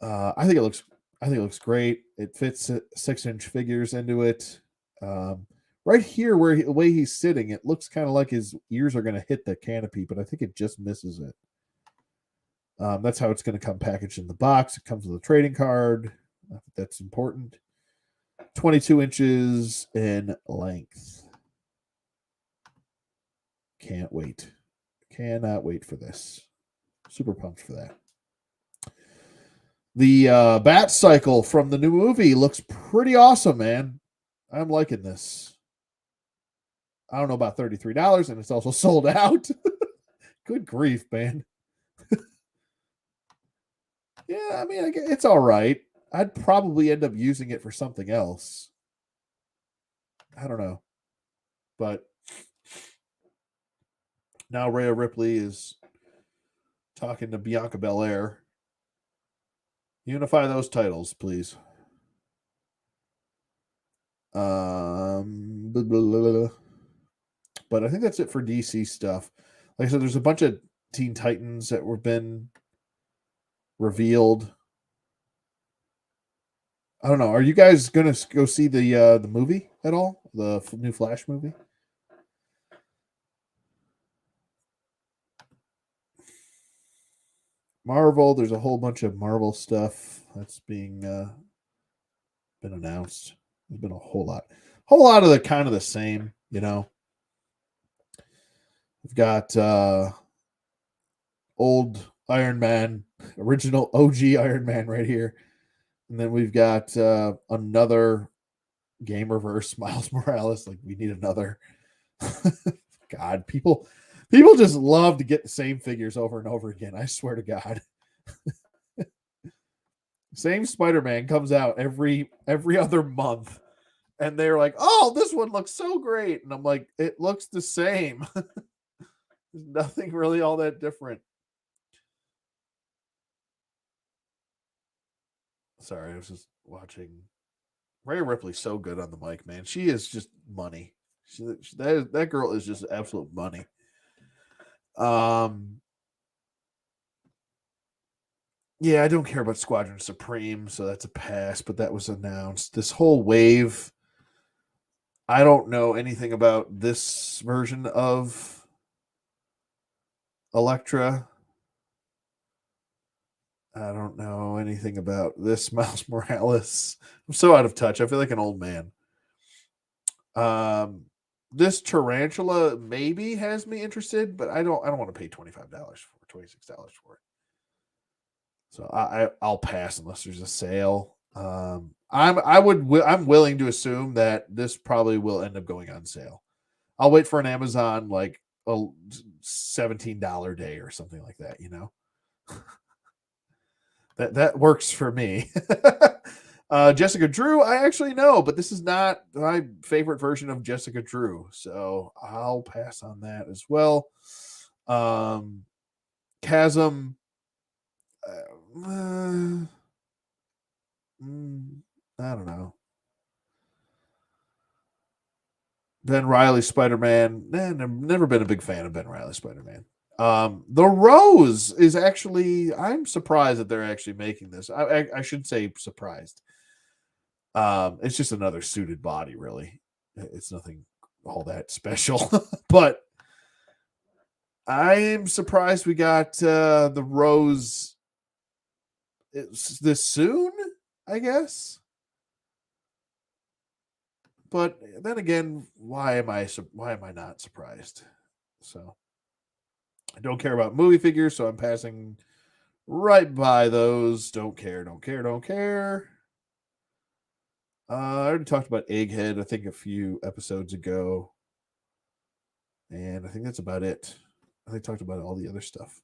S1: I think it looks great. It fits 6-inch figures into it. Right here, the way he's sitting, it looks kind of like his ears are going to hit the canopy, but I think it just misses it. That's how it's going to come packaged in the box. It comes with a trading card. That's important. 22 inches in length. Can't wait. Cannot wait for this. Super pumped for that. The Bat Cycle from the new movie looks pretty awesome, man. I'm liking this. I don't know about $33, and it's also sold out. Good grief, man. Yeah, I mean, it's all right. I'd probably end up using it for something else. I don't know. But now Rhea Ripley is talking to Bianca Belair. Unify those titles, please. Blah, blah, blah. But I think that's it for DC stuff. Like I said, there's a bunch of Teen Titans that were been revealed. I don't know. Are you guys gonna go see the movie at all? The new Flash movie? Marvel. There's a whole bunch of Marvel stuff that's being been announced. There's been a whole lot of the kind of the same. We've got old Iron Man, original OG Iron Man right here. And then we've got another Gamerverse Miles Morales. Like, we need another. God, people just love to get the same figures over and over again. I swear to God. Same Spider-Man comes out every other month, and they're like, "Oh, this one looks so great," and I'm like, "It looks the same. There's nothing really all that different." Sorry, I was just watching. Rhea Ripley's so good on the mic, man. She is just money. That girl is just absolute money. Um, yeah, I don't care about Squadron Supreme, so that's a pass. But that was announced. This whole wave, I don't know anything about this version of Elektra. I don't know anything about this Miles Morales. I'm so out of touch. I feel like an old man. Um, this tarantula maybe has me interested, but I don't want to pay $25 for $26 for it. So I'll pass unless there's a sale. I'm willing to assume that this probably will end up going on sale. I'll wait for an Amazon like a $17 day or something like that, you know. That works for me. Jessica Drew, I actually know, but this is not my favorite version of Jessica Drew, so I'll pass on that as well. Chasm, uh, I don't know. Ben Riley Spider Man. I've never been a big fan of Ben Riley Spider Man. The Rose is actually. I'm surprised that they're actually making this. I should say surprised. It's just another suited body, really. It's nothing all that special, but I'm surprised we got the Rose this soon. I guess. But then again, why am I not surprised? So I don't care about movie figures, so I'm passing right by those. Don't care, don't care, don't care. I already talked about Egghead, I think a few episodes ago. And I think that's about it. I talked about all the other stuff.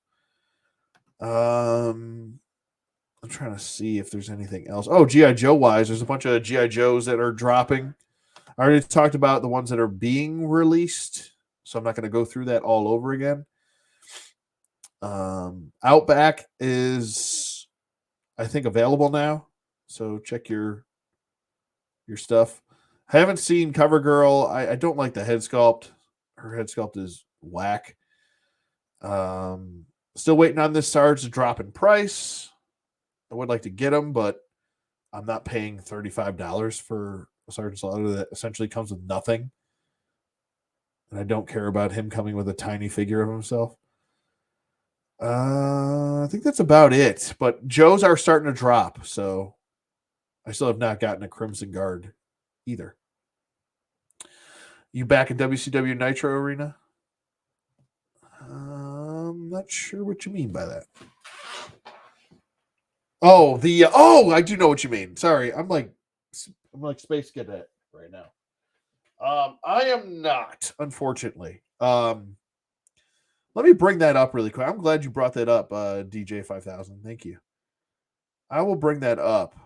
S1: I'm trying to see if there's anything else. Oh, G.I. Joe wise, there's a bunch of G.I. Joes that are dropping. I already talked about the ones that are being released, so I'm not going to go through that all over again. Outback is, I think, available now, so check your stuff. I haven't seen CoverGirl. I don't like the head sculpt. Her head sculpt is whack. Still waiting on this Sarge to drop in price. I would like to get them, but I'm not paying $35 for a Sergeant Slaughter that essentially comes with nothing. And I don't care about him coming with a tiny figure of himself. I think that's about it. But Joes are starting to drop, so I still have not gotten a Crimson Guard either. You back in WCW Nitro Arena? I'm not sure what you mean by that. Oh, I do know what you mean. Sorry, I'm like Space Cadet right now. I am not, unfortunately. Let me bring that up really quick. I'm glad you brought that up, DJ 5000. Thank you. I will bring that up.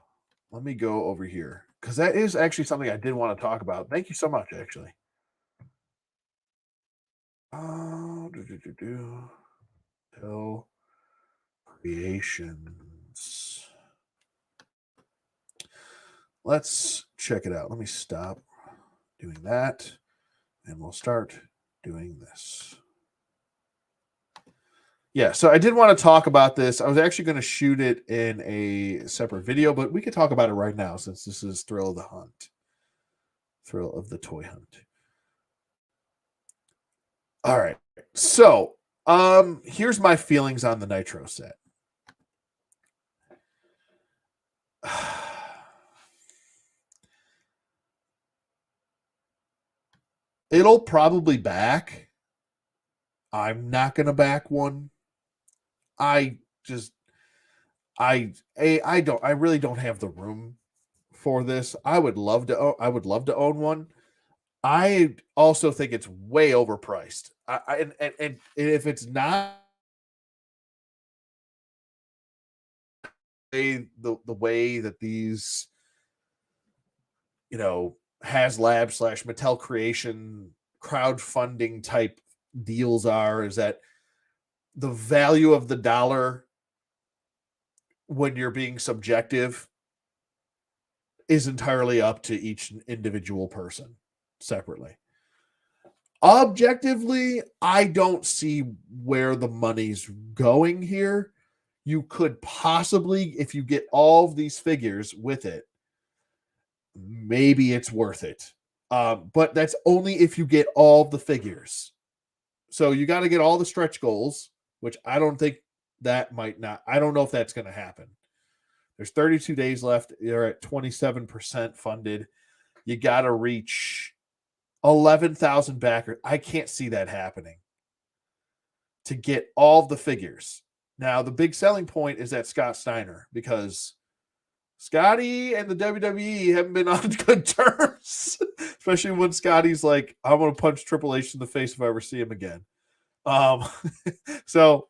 S1: Let me go over here because that is actually something I did want to talk about. Thank you so much, actually. Oh, Hill Creations. Let's check it out. Let me stop doing that, and we'll start doing this. Yeah, so I did want to talk about this. I was actually going to shoot it in a separate video, but we could talk about it right now since this is Thrill of the Hunt. Thrill of the Toy Hunt. All right. So, here's my feelings on the Nitro set. It'll probably back. I'm not going to back one. I really don't have the room for this. I would love to own one. I also think it's way overpriced. And if it's not the way that these, HasLab / Mattel Creation crowdfunding type deals are, is that the value of the dollar, when you're being subjective, is entirely up to each individual person separately. Objectively, I don't see where the money's going here. You could possibly, if you get all of these figures with it, maybe it's worth it. But that's only if you get all the figures. So you got to get all the stretch goals, which I don't think I don't know if that's going to happen. There's 32 days left. You're at 27% funded. You got to reach 11,000 backers. I can't see that happening to get all the figures. Now, the big selling point is that Scott Steiner, because Scotty and the WWE haven't been on good terms, especially when Scotty's like, I'm going to punch Triple H in the face if I ever see him again. So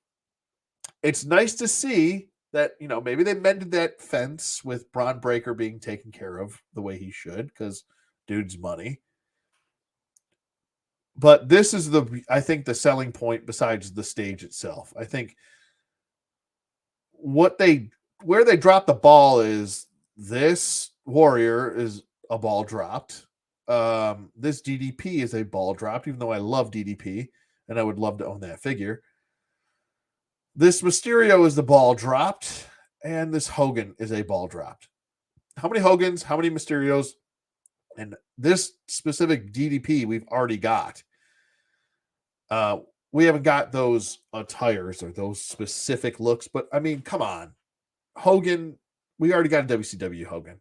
S1: it's nice to see that, maybe they mended that fence with Braun Breaker being taken care of the way he should, because dude's money. But this is I think the selling point besides the stage itself. I think where they drop the ball is this Warrior is a ball dropped. This DDP is a ball dropped, even though I love DDP and I would love to own that figure. This Mysterio is the ball dropped, and this Hogan is a ball dropped. How many Hogans, how many Mysterios, and this specific DDP we've already got. We haven't got those attires or those specific looks, but I mean, come on. Hogan, we already got a WCW Hogan.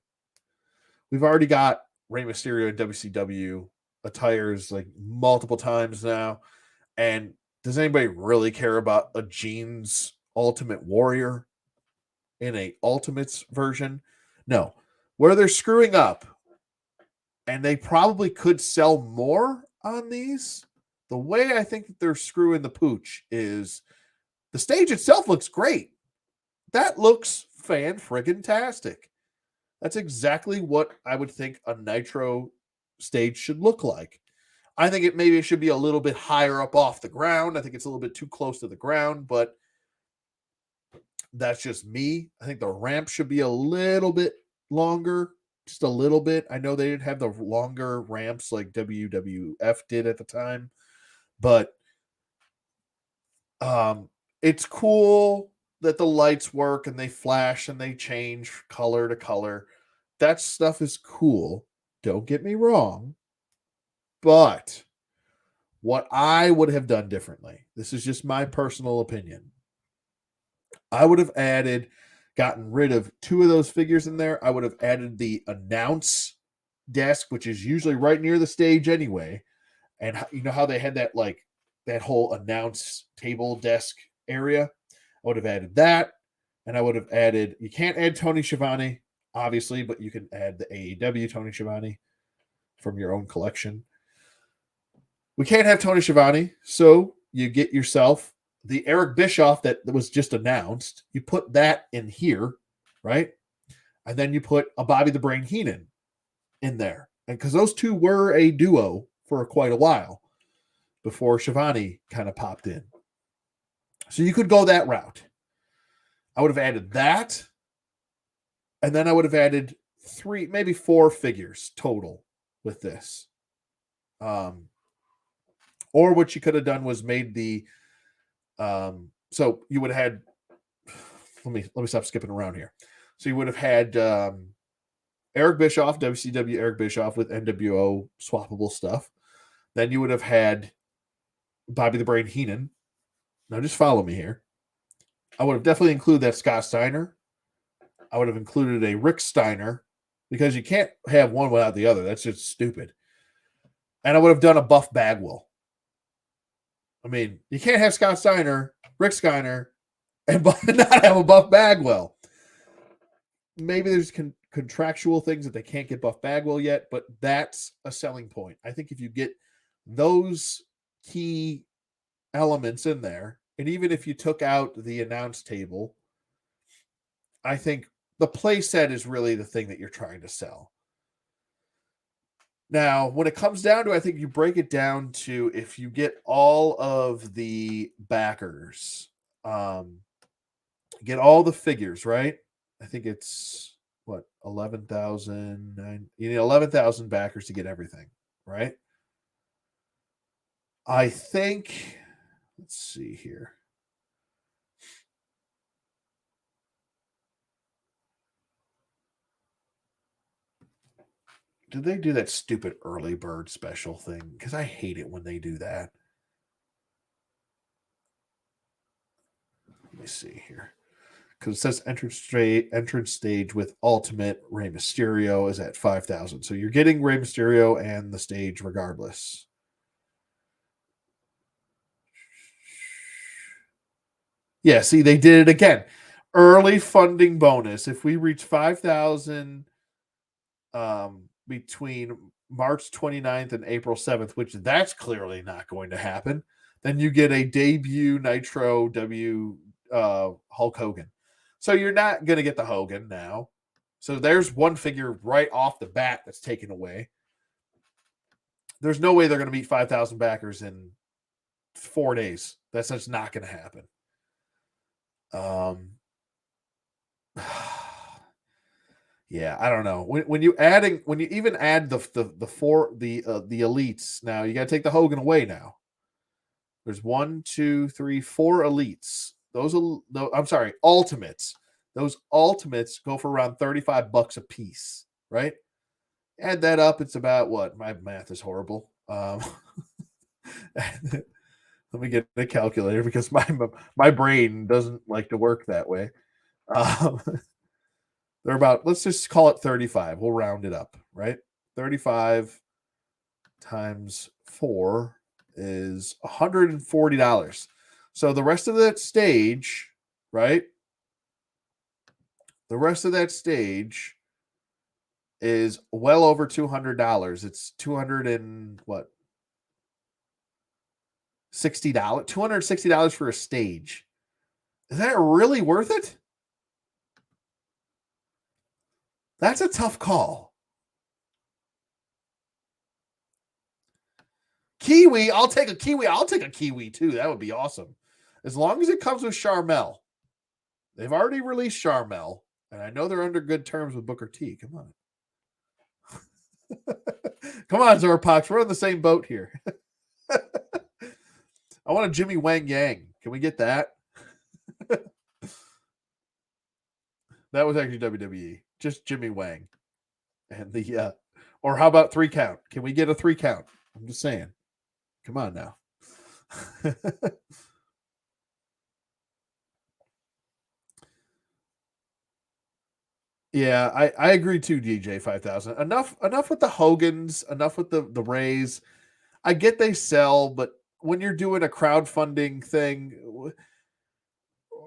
S1: We've already got Rey Mysterio and WCW attires like multiple times now. And does anybody really care about a jeans Ultimate Warrior in a Ultimates version? No. Where they're screwing up, and they probably could sell more on these, the way I think that they're screwing the pooch is the stage itself looks great. That looks fan-friggin-tastic. That's exactly what I would think a Nitro stage should look like. I think it should be a little bit higher up off the ground. I think it's a little bit too close to the ground, but that's just me. I think the ramp should be a little bit longer, just a little bit. I know they didn't have the longer ramps like WWF did at the time, but it's cool that the lights work and they flash and they change color to color. That stuff is cool. Don't get me wrong. But what I would have done differently, this is just my personal opinion. I would have gotten rid of 2 of those figures in there. I would have added the announce desk, which is usually right near the stage anyway. And you know how they had that whole announce table desk area? I would have added that. And I would have added, you can't add Tony Schiavone, obviously, but you can add the AEW Tony Schiavone from your own collection. We can't have Tony Schiavone, so you get yourself the Eric Bischoff that was just announced. You put that in here, right? And then you put a Bobby the Brain Heenan in there. And because those two were a duo for quite a while before Schiavone kind of popped in. So you could go that route. I would have added that. And then I would have added 3, maybe 4 figures total with this. Or what you could have done was made the so you would have had, let me stop skipping around here. So you would have had Eric Bischoff, WCW Eric Bischoff with NWO swappable stuff. Then you would have had Bobby the Brain Heenan. Now just follow me here. I would have definitely included that Scott Steiner. I would have included a Rick Steiner, because you can't have one without the other. That's just stupid. And I would have done a Buff Bagwell. I mean, you can't have Scott Steiner, Rick Steiner, and not have a Buff Bagwell. Maybe there's contractual things that they can't get Buff Bagwell yet, but that's a selling point. I think if you get those key elements in there, and even if you took out the announce table, I think the play set is really the thing that you're trying to sell. Now, when it comes down to, I think you break it down to if you get all of the backers, get all the figures, right? I think it's what 11,000. You need 11,000 backers to get everything, right? I think. Let's see here. Did they do that stupid early bird special thing? Because I hate it when they do that. Let me see here. Because it says entrance stage with Ultimate Rey Mysterio is at 5,000. So you're getting Rey Mysterio and the stage regardless. Yeah, see, they did it again. Early funding bonus. If we reach 5,000 between March 29th and April 7th, which that's clearly not going to happen, then you get a debut Nitro Hulk Hogan. So you're not going to get the Hogan now. So there's one figure right off the bat that's taken away. There's no way they're going to meet 5,000 backers in 4 days. That's just not going to happen. Yeah, I don't know. When you even add the elites, now you got to take the Hogan away now. There's 1, 2, 3, 4 elites. I'm sorry, ultimates. Those ultimates go for around $35 a piece, right? Add that up, it's about what? My math is horrible. Let me get a calculator because my brain doesn't like to work that way. They're about, let's just call it 35. We'll round it up, right? 35 times 4 is $140. So the rest of that stage, right? The rest of that stage is well over $200. It's 200 and what? $60. $260 for a stage. Is that really worth it? That's a tough call. Kiwi, I'll take a Kiwi. I'll take a Kiwi too. That would be awesome. As long as it comes with Charmel. They've already released Charmel, and I know they're under good terms with Booker T. Come on. Come on, Zorpox. We're on the same boat here. I want a Jimmy Wang Yang. Can we get that? That was actually WWE. Just Jimmy Wang. And the or how about 3 count? Can we get a 3 count? I'm just saying. Come on now. Yeah, I agree too, DJ 5000. Enough with the Hogans, enough with the Rays. I get they sell, but when you're doing a crowdfunding thing,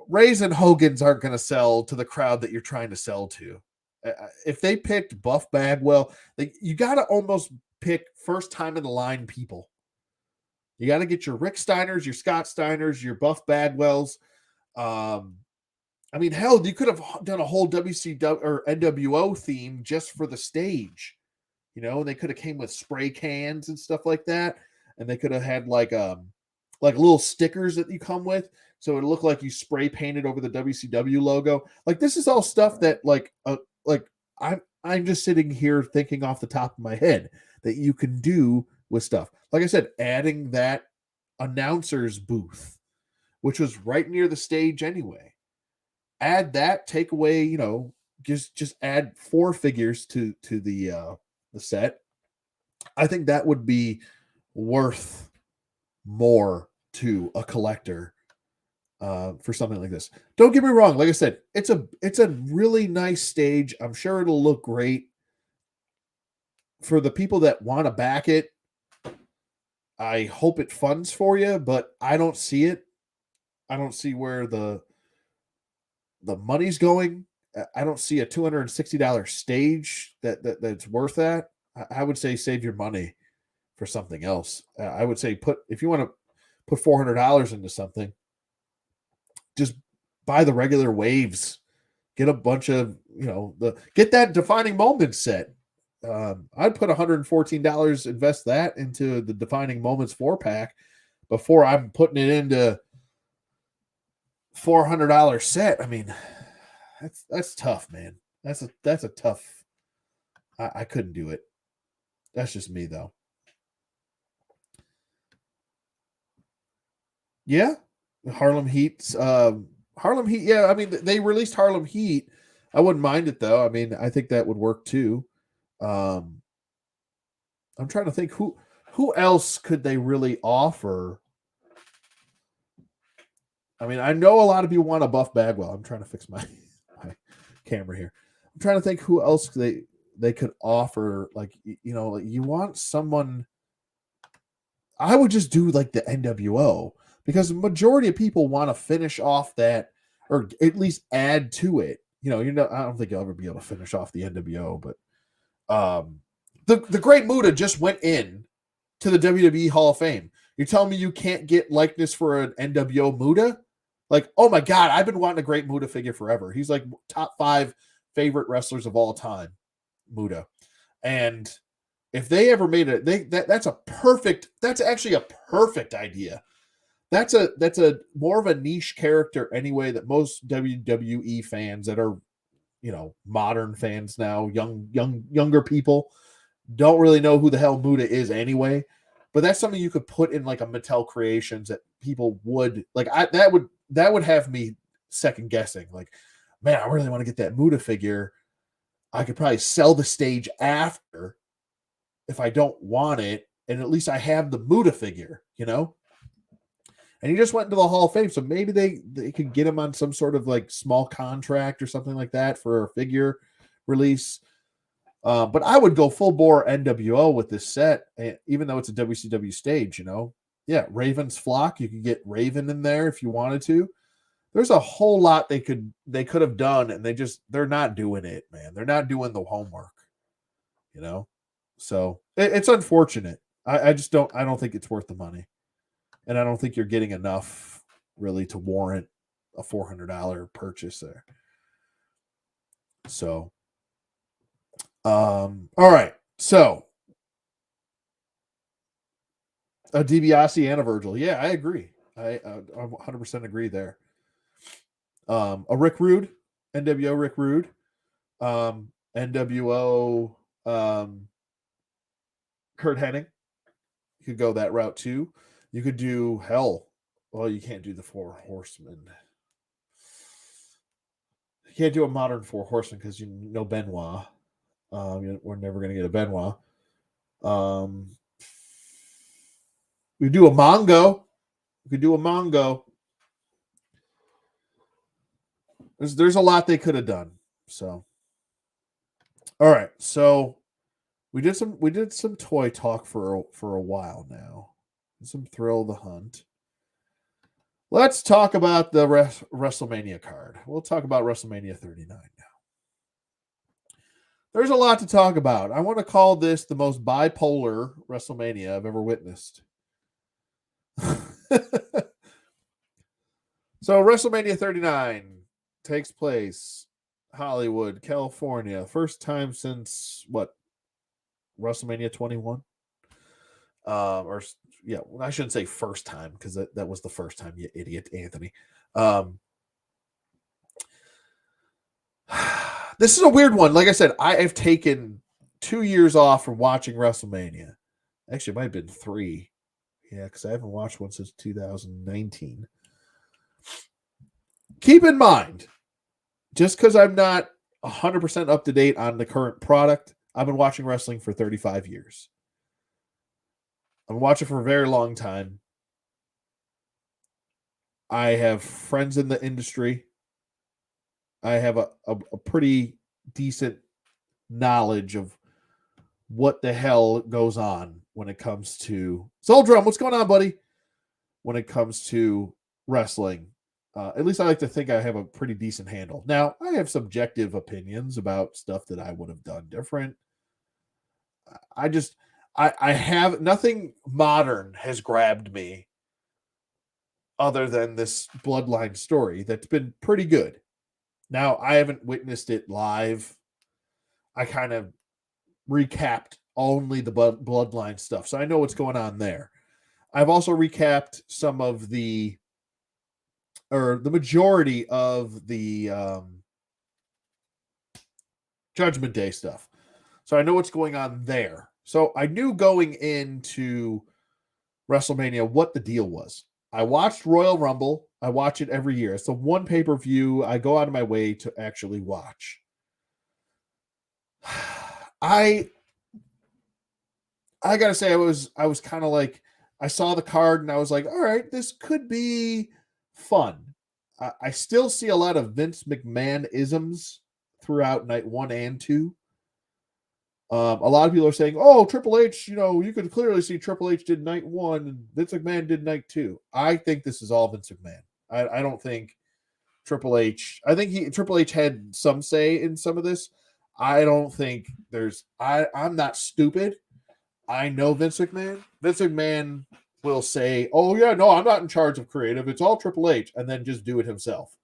S1: Rays and Hogans aren't going to sell to the crowd that you're trying to sell to. If they picked Buff Bagwell, you got to almost pick first time in the line people. You got to get your Rick Steiners, your Scott Steiners, your Buff Bagwells. I mean, hell, you could have done a whole WCW or NWO theme just for the stage. You know, they could have came with spray cans and stuff like that, and they could have had like little stickers that you come with, so it looked like you spray painted over the WCW logo. Like this is all stuff that I'm just sitting here thinking off the top of my head that you can do with stuff. Like I said, adding that announcer's booth, which was right near the stage anyway. Add that, take away, just add 4 figures to the set. I think that would be worth more to a collector for something like this. Don't get me wrong. Like I said, it's a really nice stage. I'm sure it'll look great for the people that want to back it. I hope it funds for you, but I don't see it. I don't see where the money's going. I don't see a $260 stage that's worth that. I would say save your money for something else. I would say if you want to put $400 into something, just buy the regular waves Get a bunch of, get that defining moments set. I'd put $114, invest that into the defining moments 4-pack before I'm putting it into $400 set. I mean, that's tough, man. That's a tough. I couldn't do it. That's just me, though. Yeah, Harlem Heat. Harlem Heat. Yeah, I mean they released Harlem Heat. I wouldn't mind it though. I mean, I think that would work too. Um, I'm trying to think who else could they really offer. I mean, I know a lot of people want a Buff Bagwell. I'm trying to fix my camera here. I'm trying to think who else they could offer. Like like you want someone. I would just do like the NWO because the majority of people want to finish off that or at least add to it. I don't think you'll ever be able to finish off the NWO, but the Great Muta just went in to the WWE Hall of Fame. You're telling me you can't get likeness for an NWO Muta? Like, oh my God, I've been wanting a Great Muta figure forever. He's like top 5 favorite wrestlers of all time, Muta. And if they ever made it, that's actually a perfect idea. That's a more of a niche character anyway that most WWE fans that are, modern fans now, younger people don't really know who the hell Muta is anyway. But that's something you could put in like a Mattel Creations that people would like. That would have me second guessing. Like, man, I really want to get that Muta figure. I could probably sell the stage after if I don't want it, and at least I have the Muta figure, And he just went into the Hall of Fame, so maybe they could get him on some sort of like small contract or something like that for a figure release. But I would go full bore NWO with this set, even though it's a WCW stage, Yeah, Raven's Flock. You could get Raven in there if you wanted to. There's a whole lot they could have done, and they're not doing it, man. They're not doing the homework, So it's unfortunate. I don't think it's worth the money, and I don't think you're getting enough really to warrant a $400 purchase there. So, all right. So, a DiBiase and a Virgil. Yeah, I agree. I 100% agree there. A Rick Rude, NWO Rick Rude, NWO Kurt Hennig. You could go that route too. You could do hell. Well, you can't do the 4 Horsemen. You can't do a modern 4 Horsemen because Benoit. We're never going to get a Benoit. We do a Mongo. We could do a Mongo. There's a lot they could have done. So, all right. So we did some toy talk for a while now. Some Thrill of the Hunt. Let's talk about the WrestleMania card. We'll talk about WrestleMania 39 now. There's a lot to talk about. I want to call this the most bipolar WrestleMania I've ever witnessed. So WrestleMania 39 takes place Hollywood, California. First time since WrestleMania 21? I shouldn't say first time because that was the first time, you idiot, Anthony. This is a weird one. Like I said, I have taken 2 years off from watching WrestleMania. Actually, it might have been 3. Yeah, because I haven't watched one since 2019. Keep in mind, just because I'm not 100% up to date on the current product, I've been watching wrestling for 35 years. I've been watching for a very long time. I have friends in the industry. I have a pretty decent knowledge of what the hell goes on when it comes to Soul Drum. What's going on, buddy? When it comes to wrestling, at least I like to think I have a pretty decent handle. Now, I have subjective opinions about stuff that I would have done different. I have nothing modern has grabbed me other than this Bloodline story that's been pretty good. Now, I haven't witnessed it live. I kind of recapped only the bloodline stuff, so I know what's going on there. I've also recapped some of the majority of the Judgment Day stuff. So I know what's going on there. So I knew going into WrestleMania what the deal was. I watched Royal Rumble. I watch it every year. It's the one pay-per-view I go out of my way to actually watch. I gotta say, I was kind of like, I saw the card and I was like, all right, this could be fun. I still see a lot of Vince McMahon isms throughout night 1 and 2. A lot of people are saying, "Oh, Triple H, you could clearly see Triple H did night 1 and Vince McMahon did night 2." I think this is all Vince McMahon. I don't think Triple H. I think Triple H had some say in some of this. I don't think I'm not stupid. I know Vince McMahon. Vince McMahon will say, "Oh yeah, no, I'm not in charge of creative. It's all Triple H," and then just do it himself.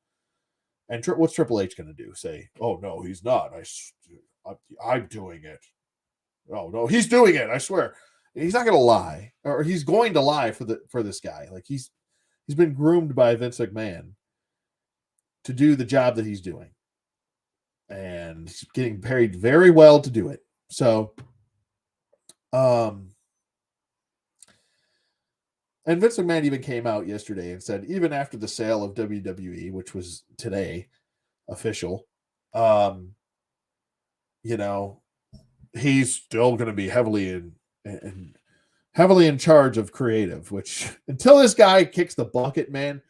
S1: And what's Triple H going to do? Say, "Oh no, he's not. I'm doing it." Oh no, he's doing it. I swear, he's not going to lie, or he's going to lie for this guy. Like he's been groomed by Vince McMahon to do the job that he's doing, and he's getting paid very well to do it. So, and Vince McMahon even came out yesterday and said, even after the sale of WWE, which was today official, he's still going to be heavily in charge of creative, which until this guy kicks the bucket, man,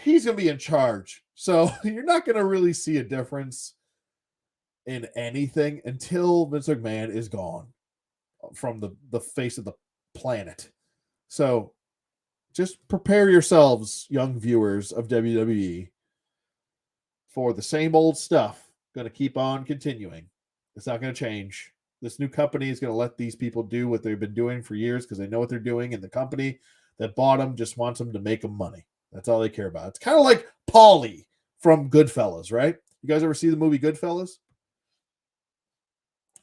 S1: he's going to be in charge. So you're not going to really see a difference in anything until Vince McMahon is gone from the face of the planet. So just prepare yourselves, young viewers of WWE, for the same old stuff. Going to keep on continuing. It's not going to change. This new company is going to let these people do what they've been doing for years because they know what they're doing, and the company that bought them just wants them to make them money. That's all they care about. It's kind of like Paulie from Goodfellas, right? You guys ever see the movie Goodfellas?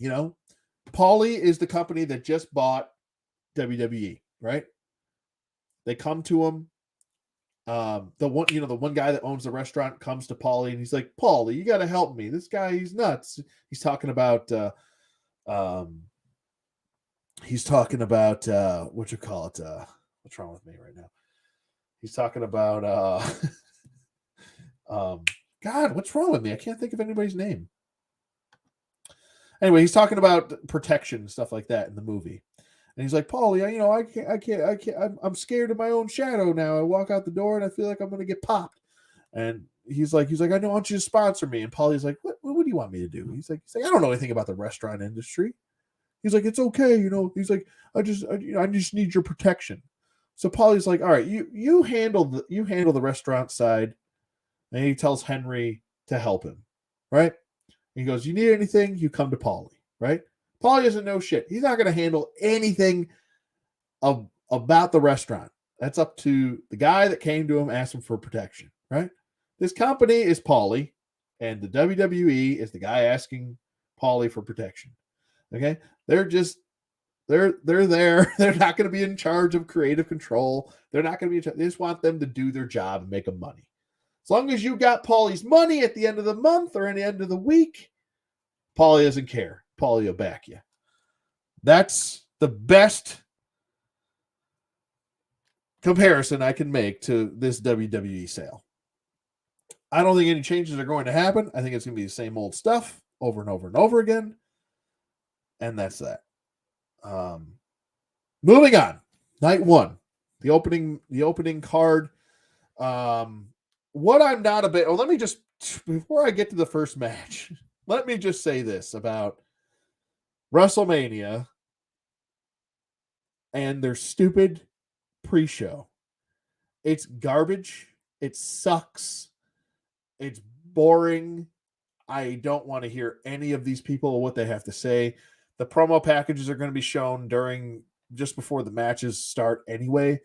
S1: Paulie is the company that just bought WWE, right? They come to him. The one guy that owns the restaurant comes to Paulie and he's like, "Paulie, you got to help me. This guy, he's nuts." He's talking about what you call it? What's wrong with me right now? He's talking about God, what's wrong with me? I can't think of anybody's name. Anyway, he's talking about protection and stuff like that in the movie. And he's like, "Paulie, I can't, I'm scared of my own shadow now. I walk out the door and I feel like I'm going to get popped." And he's like, "I don't want you to sponsor me." And Paulie's like, what do you want me to do? He's like, "I don't know anything about the restaurant industry." He's like, "It's okay. He's like, I just need your protection." So Paulie's like, "All right, you handle the restaurant side." And he tells Henry to help him. Right. And he goes, "You need anything, you come to Paulie." Right. Paulie doesn't know shit. He's not going to handle anything about the restaurant. That's up to the guy that came to him, asked him for protection, right? This company is Paulie, and the WWE is the guy asking Paulie for protection. Okay, they're there. They're not going to be in charge of creative control. They're not going to be. They just want them to do their job and make them money. As long as you got Paulie's money at the end of the month or at the end of the week, Paulie doesn't care. Paulie will back you. That's the best comparison I can make to this WWE sale. I don't think any changes are going to happen. I think it's going to be the same old stuff over and over and over again. And that's that. Moving on. Night 1. The opening card. What I'm not a bit. Let me just, before I get to the first match, let me just say this about WrestleMania and their stupid pre-show. It's garbage. It sucks. It's boring. I don't want to hear any of these people what they have to say. The promo packages are going to be shown just before the matches start anyway.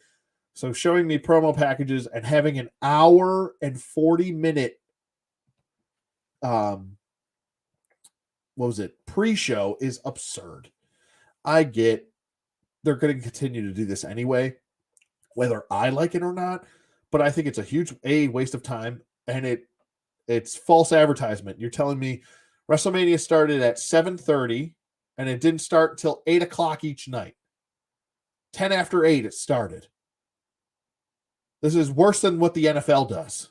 S1: So showing me promo packages and having an hour and 40-minute what was it? Pre-show is absurd. I get they're going to continue to do this anyway, whether I like it or not. But I think it's a huge waste of time, and it's false advertisement. You're telling me WrestleMania started at 7:30, and it didn't start until 8 o'clock each night. 10 after 8, it started. This is worse than what the NFL does.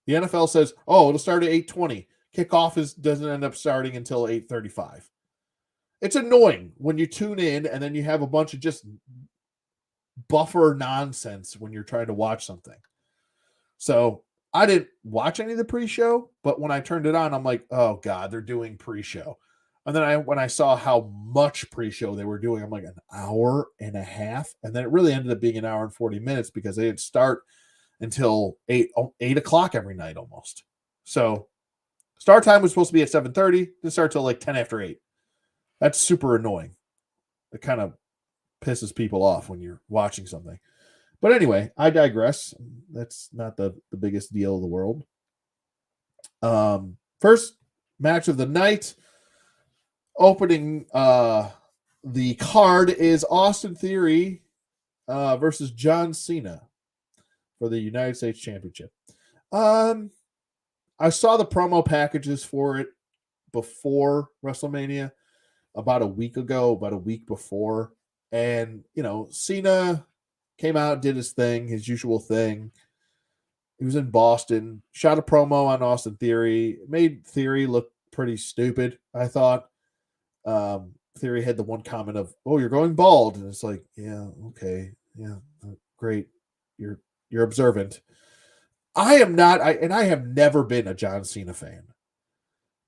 S1: The NFL says, "Oh, it'll start at 8:20." Kickoff doesn't end up starting until 8:35. It's annoying when you tune in and then you have a bunch of just buffer nonsense when you're trying to watch something. So I didn't watch any of the pre-show, but when I turned it on, I'm like, oh God, they're doing pre-show. And then when I saw how much pre-show they were doing, I'm like, an hour and a half. And then it really ended up being an hour and 40 minutes because they didn't start until 8 o'clock every night almost. So start time was supposed to be at 7:30, didn't start till like 10 after 8. That's super annoying. It kind of pisses people off when you're watching something. But anyway, I digress. That's not the biggest deal of the world. First match of the night, opening the card is Austin Theory versus John Cena for the United States Championship. I saw the promo packages for it before WrestleMania about a week before. And, Cena came out, did his thing, his usual thing. He was in Boston, shot a promo on Austin Theory, made Theory look pretty stupid, I thought. Theory had the one comment of, "Oh, you're going bald." And it's like, yeah, okay. Yeah, great. You're observant. I am not, and I have never been a John Cena fan.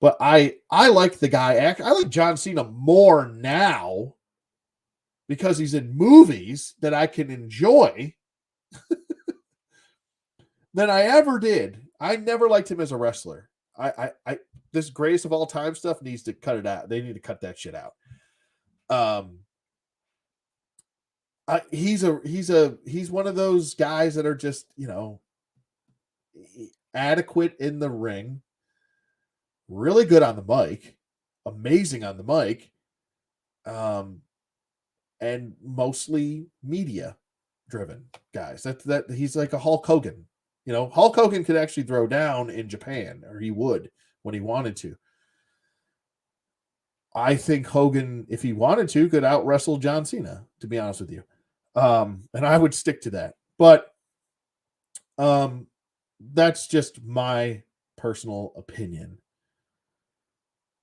S1: But I like the guy. I like John Cena more now because he's in movies that I can enjoy than I ever did. I never liked him as a wrestler. This greatest of all time stuff needs to cut it out. They need to cut that shit out. He's one of those guys that are just, adequate in the ring, really good on the mic, amazing on the mic, and mostly media driven guys. That he's like a Hulk Hogan. Hulk Hogan could actually throw down in Japan, or he would when he wanted to. I think Hogan, if he wanted to, could out wrestle John Cena, to be honest with you. And I would stick to that. But that's just my personal opinion.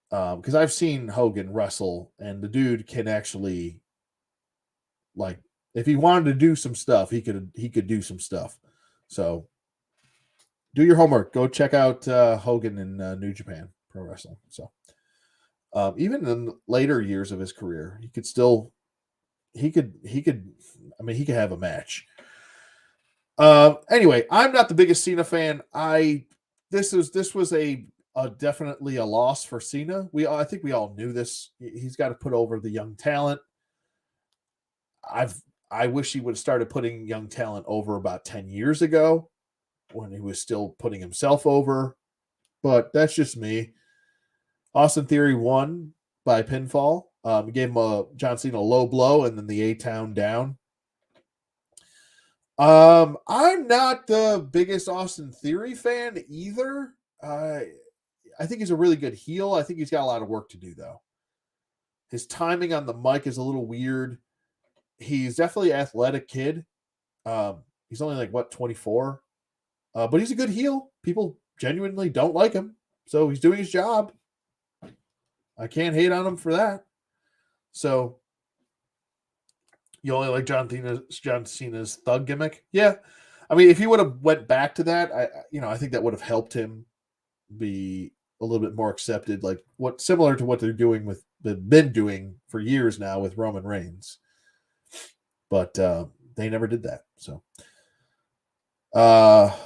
S1: Because I've seen Hogan wrestle, and the dude can actually, like, if he wanted to do some stuff, he could do some stuff. So do your homework. Go check out Hogan in New Japan Pro Wrestling. So even in later years of his career, he could have a match. Anyway, I'm not the biggest Cena fan. This was a definitely a loss for Cena. I think we all knew this. He's got to put over the young talent. I wish he would have started putting young talent over about 10 years ago when he was still putting himself over. But that's just me. Austin Theory won by pinfall. He gave him John Cena a low blow and then the A-Town down. I'm not the biggest Austin Theory fan either. I think he's a really good heel. I think he's got a lot of work to do, though. His timing on the mic is a little weird. He's definitely an athletic kid. He's only 24? But he's a good heel. People genuinely don't like him. So he's doing his job. I can't hate on him for that. So you only like John Cena's thug gimmick? Yeah. I mean, if he would have went back to that, I think that would have helped him be a little bit more accepted, similar to what they've been doing for years now with Roman Reigns. But they never did that. So, but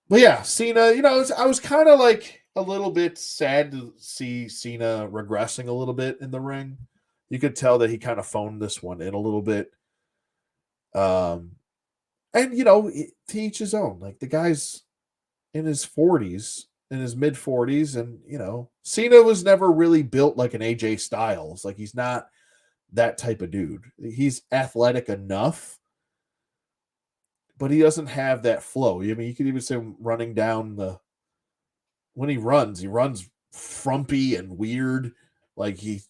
S1: yeah, Cena. I was kind of a little bit sad to see Cena regressing a little bit in the ring. You could tell that he kind of phoned this one in a little bit. And to each his own. The guy's in his 40s, in his mid 40s, and Cena was never really built like an AJ Styles. Like, he's not that type of dude. He's athletic enough, but he doesn't have that flow. I mean, you could even say him running down when he runs frumpy and weird. Like, he,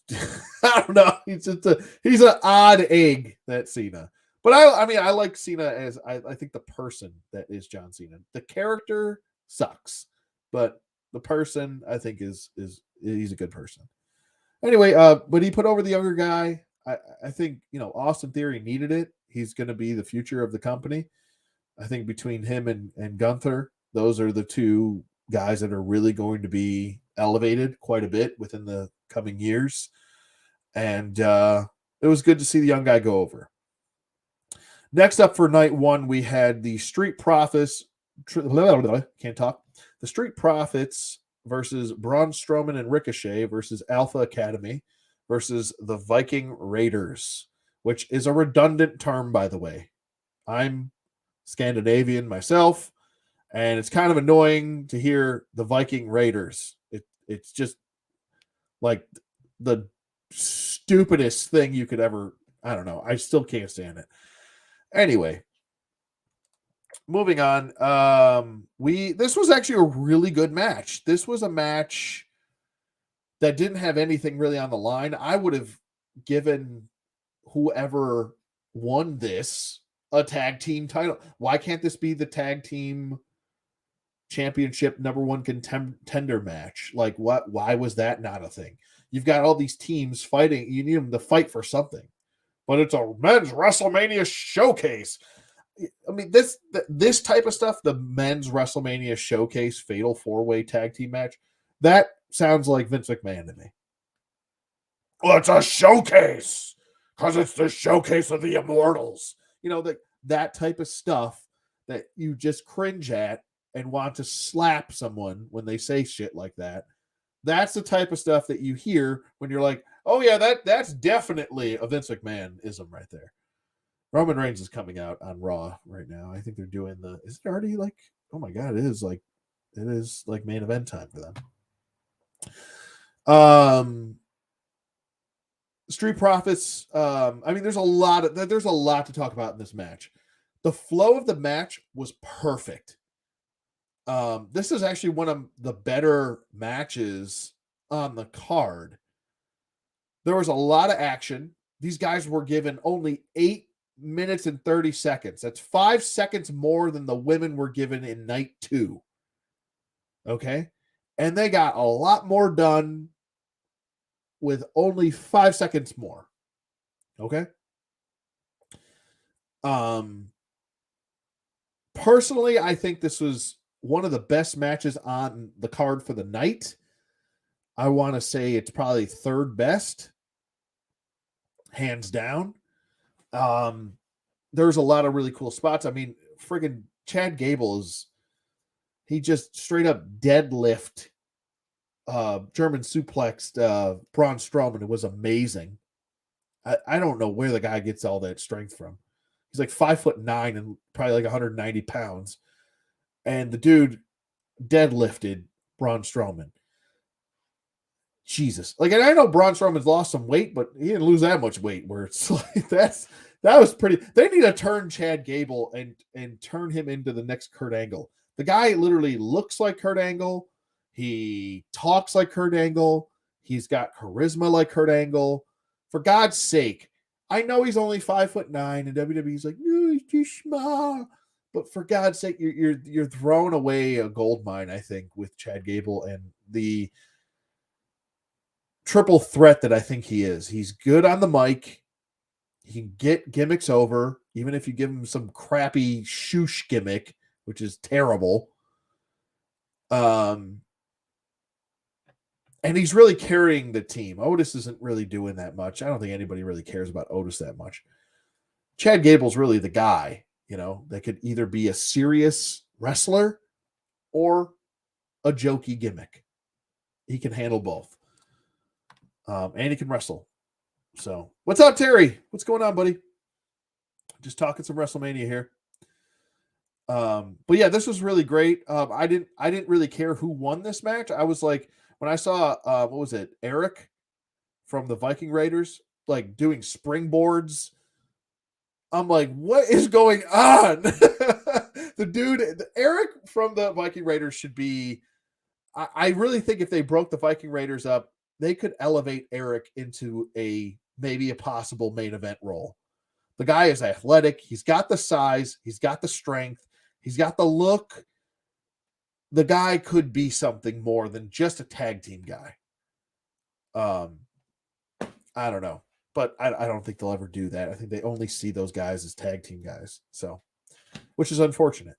S1: I don't know. He's an odd egg, that Cena. But I mean, I like Cena as I think the person that is John Cena. The character sucks, but the person, I think, is he's a good person. Anyway, but he put over the younger guy. I think Austin Theory needed it. He's going to be the future of the company. I think between him and Gunther, those are the two guys that are really going to be elevated quite a bit within the coming years. And it was good to see the young guy go over. Next up for night one, we had the Street Profits. Can't talk. The Street Profits versus Braun Strowman and Ricochet versus Alpha Academy versus the Viking Raiders, which is a redundant term, by the way. I'm Scandinavian myself, and it's kind of annoying to hear the Viking Raiders. It's just like the stupidest thing you could ever. I don't know. I still can't stand it. Anyway, moving on. This was actually a really good match. This was a match that didn't have anything really on the line. I would have given whoever won this a tag team title. Why can't this be the tag team championship number one contender match? Like, what? Why was that not a thing? You've got all these teams fighting. You need them to fight for something. But it's a men's WrestleMania showcase. I mean, this type of stuff, the men's WrestleMania showcase fatal 4-way tag team match, that sounds like Vince McMahon to me. Well, it's a showcase because it's the showcase of the immortals. That type of stuff that you just cringe at and want to slap someone when they say shit like that. That's the type of stuff that you hear when you're like, oh yeah, that's definitely a Vince McMahon-ism right there. Roman Reigns is coming out on Raw right now. I think they're doing is it already like, oh my God, it is like main event time for them. Street Profits. I mean, there's a lot to talk about in this match. The flow of the match was perfect. This is actually one of the better matches on the card. There was a lot of action. These guys were given only 8 minutes and 30 seconds. That's 5 seconds more than the women were given in night 2. Okay? And they got a lot more done with only 5 seconds more. Okay? Personally, I think this was one of the best matches on the card for the night. I want to say it's probably third best, hands down. There's a lot of really cool spots. I mean, friggin' Chad Gable he just straight up deadlift German suplexed Braun Strowman. It was amazing. I don't know where the guy gets all that strength from. He's like 5'9" and probably like 190 pounds. And the dude deadlifted Braun Strowman. Jesus. Like, and I know Braun Strowman's lost some weight, but he didn't lose that much weight where it's like that was pretty. They need to turn Chad Gable and turn him into the next Kurt Angle. The guy literally looks like Kurt Angle. He talks like Kurt Angle. He's got charisma like Kurt Angle. For God's sake, I know he's only 5'9", and WWE's like, no, he's too small. But for God's sake, you're throwing away a gold mine, I think, with Chad Gable and the triple threat that I think he is. He's good on the mic. He can get gimmicks over, even if you give him some crappy shoosh gimmick, which is terrible. And he's really carrying the team. Otis isn't really doing that much. I don't think anybody really cares about Otis that much. Chad Gable's really the guy, that could either be a serious wrestler or a jokey gimmick. He can handle both. And he can wrestle. So, what's up, Terry? What's going on, buddy? Just talking some WrestleMania here. But yeah, this was really great. I didn't really care who won this match. I was like, when I saw what was it, Eric from the Viking Raiders, like doing springboards, I'm like, what is going on? Eric from the Viking Raiders should be. I really think if they broke the Viking Raiders up, they could elevate Eric into maybe a possible main event role. The guy is athletic. He's got the size. He's got the strength. He's got the look. The guy could be something more than just a tag team guy. I don't know, but I don't think they'll ever do that. I think they only see those guys as tag team guys, so which is unfortunate.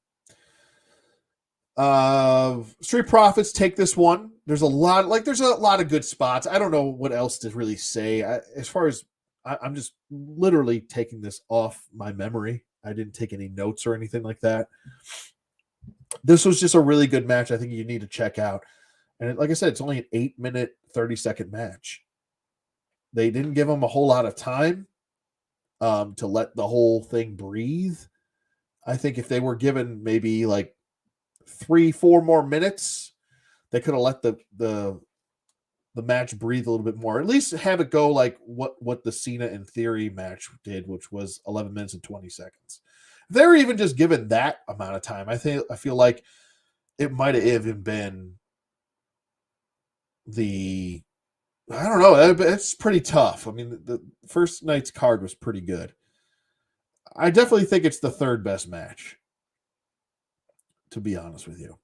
S1: Street Profits take this one. There's a lot of good spots. I don't know what else to really say. As far as I'm just literally taking this off my memory. I didn't take any notes or anything like that. This was just a really good match. I think you need to check out. And like I said, it's only an 8-minute, 30-second match. They didn't give them a whole lot of time to let the whole thing breathe. I think if they were given maybe like 3-4 more minutes, they could have let the match breathe a little bit more. At least have it go like what the Cena and Theory match did, which was 11 minutes and 20 seconds. If they were even just given that amount of time, I feel like it might have even been I don't know. It's pretty tough. I mean, the first night's card was pretty good. I definitely think it's the third best match, to be honest with you.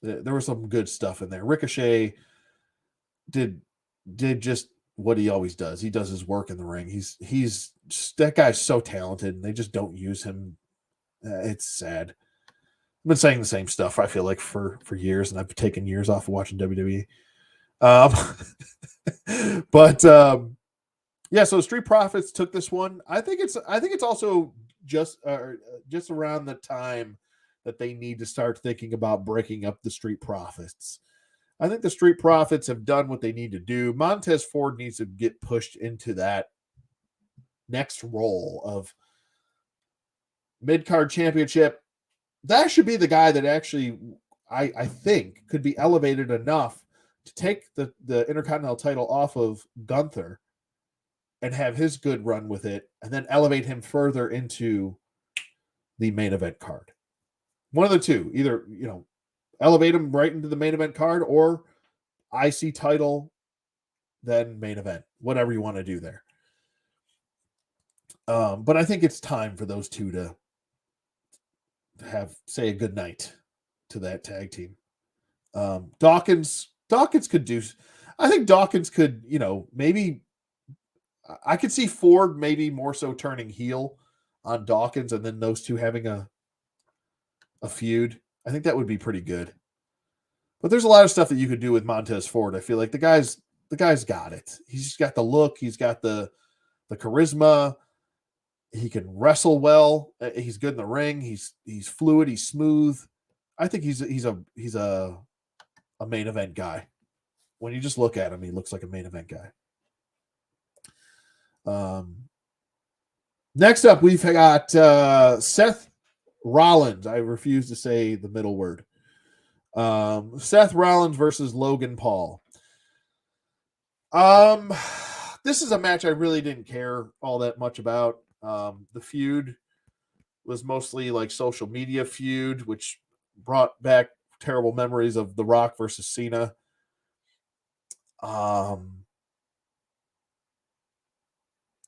S1: There was some good stuff in there. Ricochet did just what he always does. He does his work in the ring. He's just, that guy's so talented, and they just don't use him. It's sad. I've been saying the same stuff, I feel like, for years, and I've taken years off of watching WWE. But yeah, so Street Profits took this one. I think it's also just around the time that they need to start thinking about breaking up the Street Profits. I think the Street Profits have done what they need to do. Montez Ford needs to get pushed into that next role of mid-card championship. That should be the guy that actually I think could be elevated enough to take the Intercontinental title off of Gunther and have his good run with it, and then elevate him further into the main event card. One of the two, either, elevate him right into the main event card, or IC title, then main event, whatever you want to do there. But I think it's time for those two to say a good night to that tag team. Dawkins could do. I think Dawkins could, maybe. I could see Ford maybe more so turning heel on Dawkins, and then those two having a feud. I think that would be pretty good. But there's a lot of stuff that you could do with Montez Ford. I feel like the guy's got it. He's got the look. He's got the charisma. He can wrestle well. He's good in the ring. He's fluid. He's smooth. I think he's a main event guy. When you just look at him, he looks like a main event guy. Next up, we've got Seth Rollins. I refuse to say the middle word. Seth Rollins versus Logan Paul. This is a match I really didn't care all that much about. The feud was mostly like social media feud, which brought back terrible memories of The Rock versus Cena.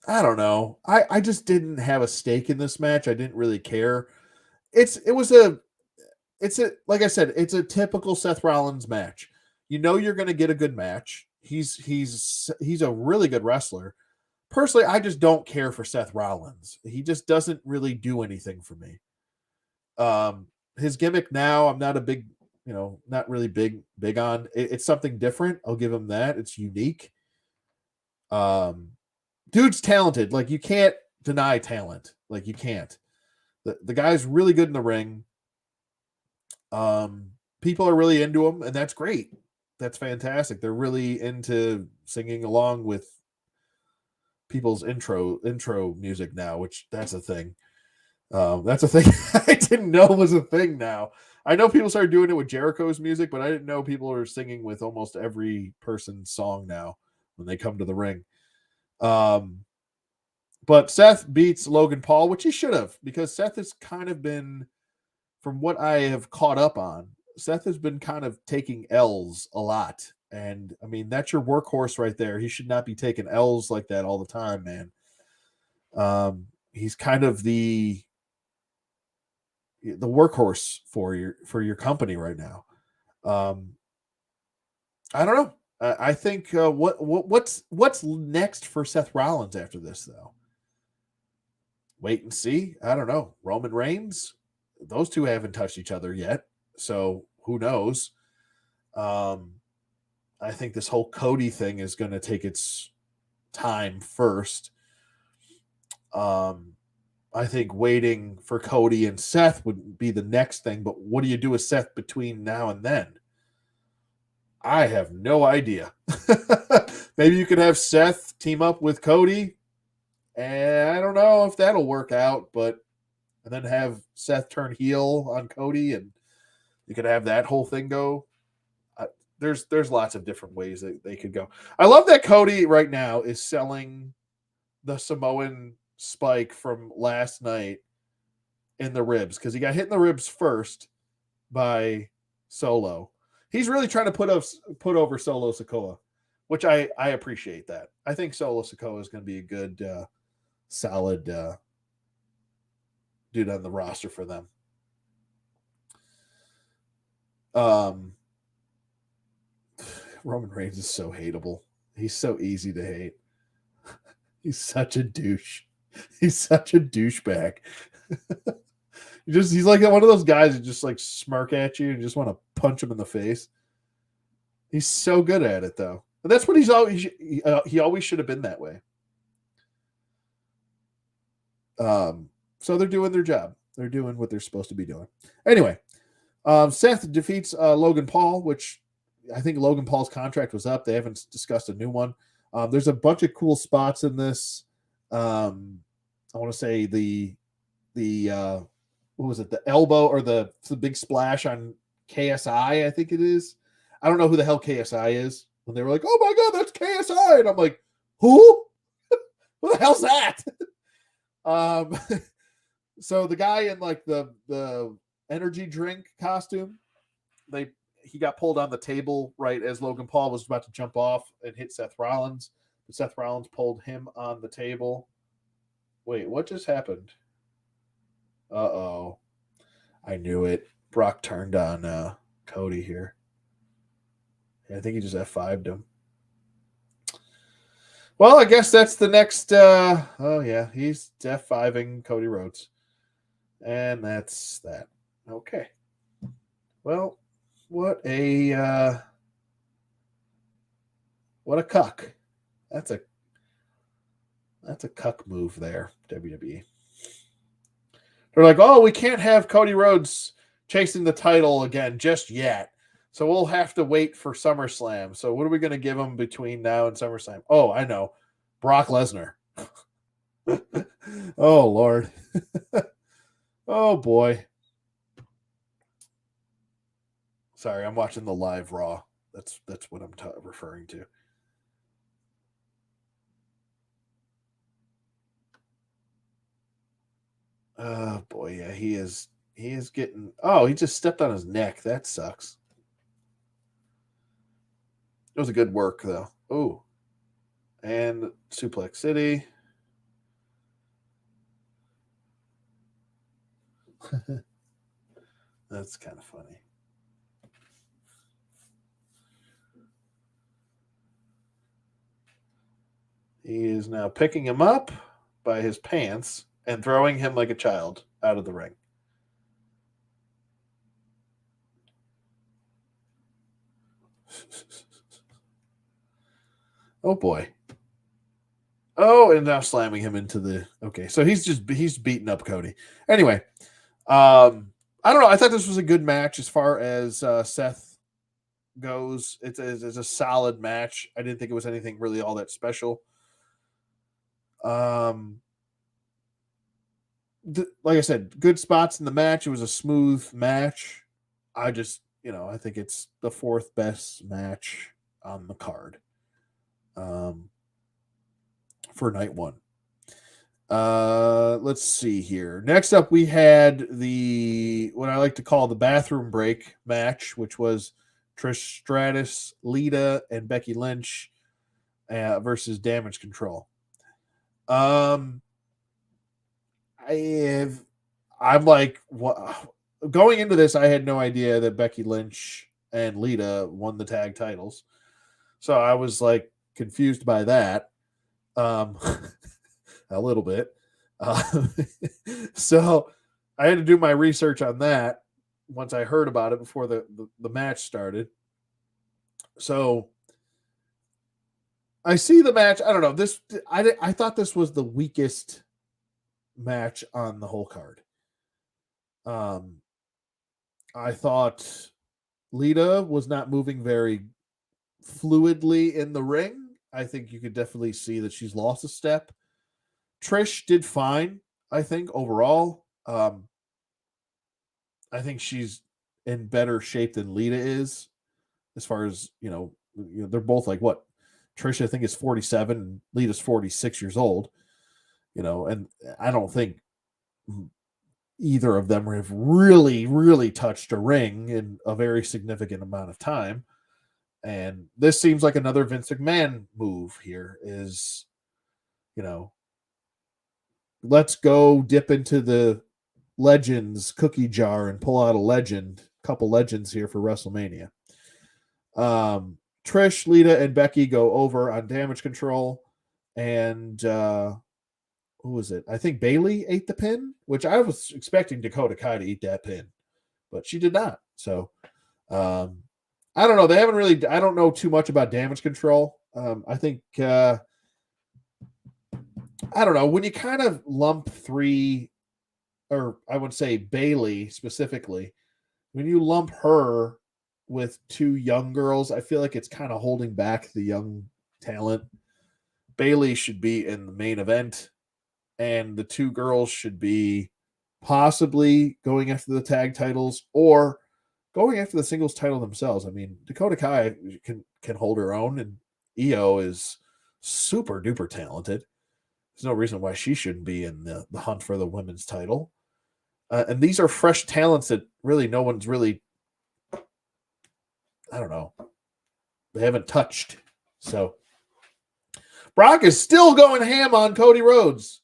S1: I don't know. I just didn't have a stake in this match. I didn't really care. It's like I said, it's a typical Seth Rollins match. You're going to get a good match. He's a really good wrestler. Personally, I just don't care for Seth Rollins. He just doesn't really do anything for me. His gimmick now, I'm not a big, not really big on. It's something different. I'll give him that. It's unique. Dude's talented. Like, you can't deny talent. Like, you can't. The guy's really good in the ring. People are really into him, and that's great. That's fantastic. They're really into singing along with people's intro music now, which that's a thing. That's a thing I didn't know was a thing now. I know people started doing it with Jericho's music, but I didn't know people are singing with almost every person's song now when they come to the ring. But Seth beats Logan Paul, which he should have, because Seth has kind of been, from what I have caught up on, Seth has been kind of taking L's a lot. And I mean, that's your workhorse right there. He should not be taking L's like that all the time, man. He's kind of the workhorse for your company right now. I don't know. I think what's next for Seth Rollins after this though? Wait and see. I don't know. Roman Reigns, those two haven't touched each other yet, so who knows? I think this whole Cody thing is going to take its time first. I think waiting for Cody and Seth would be the next thing, but what do you do with Seth between now and then? I have no idea. Maybe you could have Seth team up with Cody, and I don't know if that'll work out, but and then have Seth turn heel on Cody, and you could have that whole thing go. There's lots of different ways that they could go. I love that Cody right now is selling the Samoan spike from last night in the ribs because he got hit in the ribs first by Solo. He's really trying to put over Solo Sikoa, which I appreciate that. I think Solo Sikoa is going to be a good, solid dude on the roster for them. Roman Reigns is so hateable. He's so easy to hate. He's such a douche. He's such a douchebag. He's like one of those guys that just like smirk at you and just want to punch him in the face. He's so good at it though. And that's what he always should have been that way. So they're doing their job. They're doing what they're supposed to be doing. Anyway, Seth defeats Logan Paul, which I think Logan Paul's contract was up. They haven't discussed a new one. There's a bunch of cool spots in this. I want to say the what was it? The elbow or the big splash on KSI, I think it is. I don't know who the hell KSI is. When they were like, "Oh my god, that's KSI," and I'm like, "Who? Who the hell's that?" So the guy in like the energy drink costume, he got pulled on the table right as Logan Paul was about to jump off and hit Seth Rollins. But Seth Rollins pulled him on the table. Wait, what just happened? Uh-oh. I knew it. Brock turned on Cody here. I think he just F5'd him. Well, I guess that's the next. Oh, yeah. He's F5ing Cody Rhodes. And that's that. Okay. Well, what a cuck. That's a cuck move there, WWE. They're like, oh, we can't have Cody Rhodes chasing the title again just yet. So we'll have to wait for SummerSlam. So what are we going to give him between now and SummerSlam? Oh, I know. Brock Lesnar. Oh, Lord. Oh, boy. Sorry, I'm watching the live Raw. That's what I'm referring to. Oh boy, yeah, he is getting. Oh, he just stepped on his neck. That sucks. It was a good work though. Oh, and Suplex City. That's kind of funny. He is now picking him up by his pants and throwing him like a child out of the ring. Oh boy. Oh, and now slamming him into the. Okay, so he's beating up Cody. Anyway, I don't know. I thought this was a good match as far as Seth goes. It's a solid match. I didn't think it was anything really all that special. like I said, good spots in the match. It was a smooth match. I just, I think it's the fourth best match on the card um, for night one. Let's see here. Next up, we had the what I like to call the bathroom break match, which was Trish Stratus, Lita, and Becky Lynch versus Damage Control. Um, I'm like, what? Going into this, I had no idea that Becky Lynch and Lita won the tag titles, so I was like confused by that, um, a little bit. Uh, so I had to do my research on that once I heard about it before the match started. So I see the match. I don't know this. I thought this was the weakest match on the whole card. Um, I thought Lita was not moving very fluidly in the ring. I think you could definitely see that she's lost a step. Trish did fine, I think, overall. I think she's in better shape than Lita is, as far as, they're both like what? Trish, I think, is 47 and Lita's 46 years old, and I don't think either of them have really, really touched a ring in a very significant amount of time. And this seems like another Vince McMahon move here is, let's go dip into the legends cookie jar and pull out a couple legends here for WrestleMania. Trish, Lita, and Becky go over on Damage Control, and who was it? I think Bayley ate the pin, which I was expecting Dakota Kai to eat that pin, but she did not. So I don't know. They haven't really. I don't know too much about Damage Control. I think I don't know when you kind of lump three, or I would say Bayley specifically. When you lump her with two young girls, I feel like it's kind of holding back the young talent. Bayley should be in the main event, and the two girls should be possibly going after the tag titles or going after the singles title themselves. I mean, Dakota Kai can hold her own, and Io is super duper talented. There's no reason why she shouldn't be in the hunt for the women's title. And these are fresh talents that really no one's really, I don't know, they haven't touched. So Brock is still going ham on Cody Rhodes.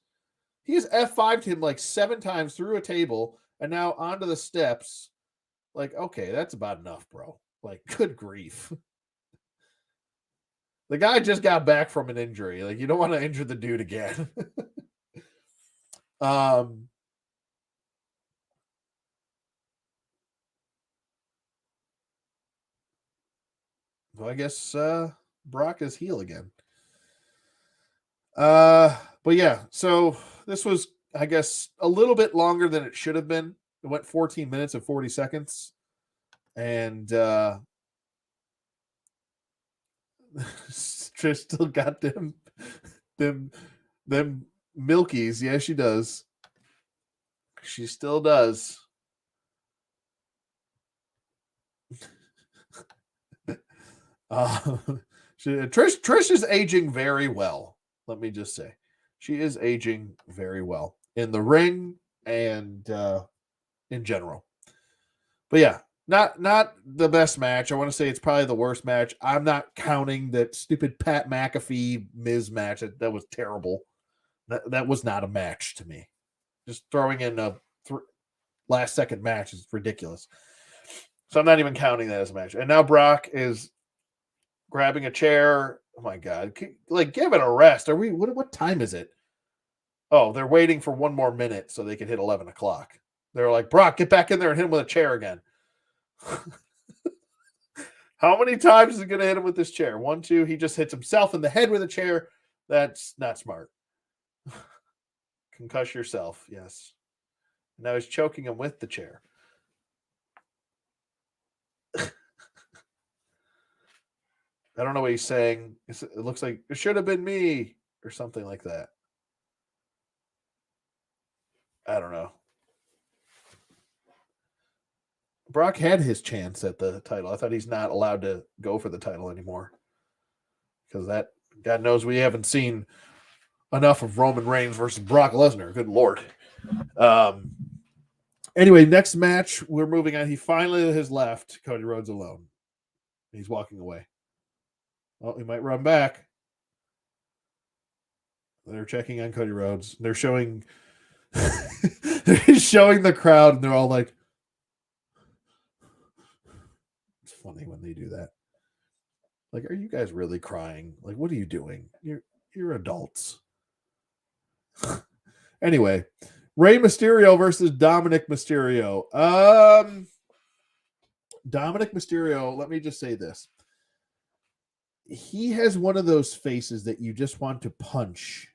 S1: He has F5'd him like 7 times through a table and now onto the steps. Like, okay, that's about enough, bro. Like, good grief. The guy just got back from an injury. Like, you don't want to injure the dude again. um, well, I guess Brock is heel again. But yeah, so this was, I guess, a little bit longer than it should have been. It went 14 minutes and 40 seconds. And Trish still got them them milkies. Yeah, she does. She still does. Trish is aging very well. Let me just say, she is aging very well in the ring and in general. But yeah, not the best match. I want to say it's probably the worst match. I'm not counting that stupid Pat McAfee Miz match. That was terrible. That was not a match to me. Just throwing in a last second match is ridiculous. So I'm not even counting that as a match. And now Brock is grabbing a chair. Oh my god! Like, give it a rest. Are we? What time is it? Oh, they're waiting for one more minute so they can hit 11 o'clock. They're like, Brock, get back in there and hit him with a chair again. How many times is he going to hit him with this chair? 1, 2. He just hits himself in the head with a chair. That's not smart. Concuss yourself. Yes. Now he's choking him with the chair. I don't know what he's saying. It looks like it should have been me or something like that. I don't know. Brock had his chance at the title. I thought he's not allowed to go for the title anymore because that God knows we haven't seen enough of Roman Reigns versus Brock Lesnar. Good Lord. Um, anyway, next match, we're moving on. He finally has left Cody Rhodes alone. He's walking away. Well, he might run back. They're checking on Cody Rhodes. They're showing they're showing the crowd, and they're all like, it's funny when they do that. Like, are you guys really crying? Like, what are you doing? You're adults. Anyway, Rey Mysterio versus Dominic Mysterio. Dominic Mysterio, let me just say this. He has one of those faces that you just want to punch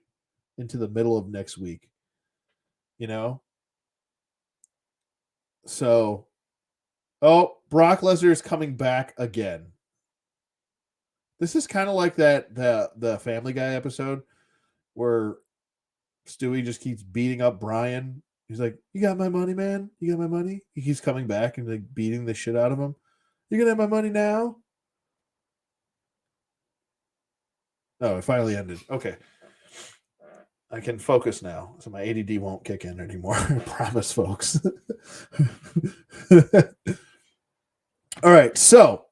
S1: into the middle of next week. You know? So, Brock Lesnar is coming back again. This is kind of like the Family Guy episode where Stewie just keeps beating up Brian. He's like, "You got my money, man? You got my money?" He keeps coming back and like beating the shit out of him. You gonna have my money now? Oh, it finally ended. Okay. I can focus now, so my ADD won't kick in anymore. I promise, folks. All right, so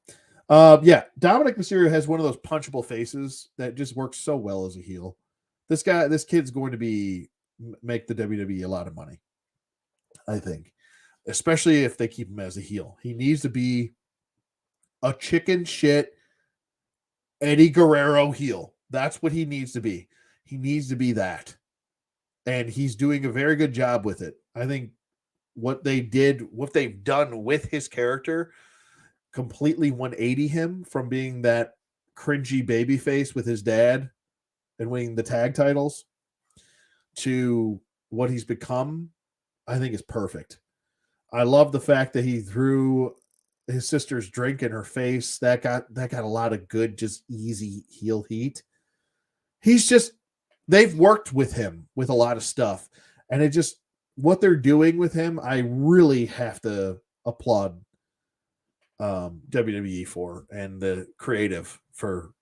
S1: Dominic Mysterio has one of those punchable faces that just works so well as a heel. This kid's going to make the WWE a lot of money, I think, especially if they keep him as a heel. He needs to be a chicken shit Eddie Guerrero heel. That's what he needs to be. He needs to be that. And he's doing a very good job with it. I think what they've done with his character completely 180 him from being that cringy babyface with his dad and winning the tag titles to what he's become. I think is perfect. I love the fact that he threw his sister's drink in her face. That got a lot of good, just easy heel heat. They've worked with him with a lot of stuff, and it just what they're doing with him. I really have to applaud WWE for and the creative for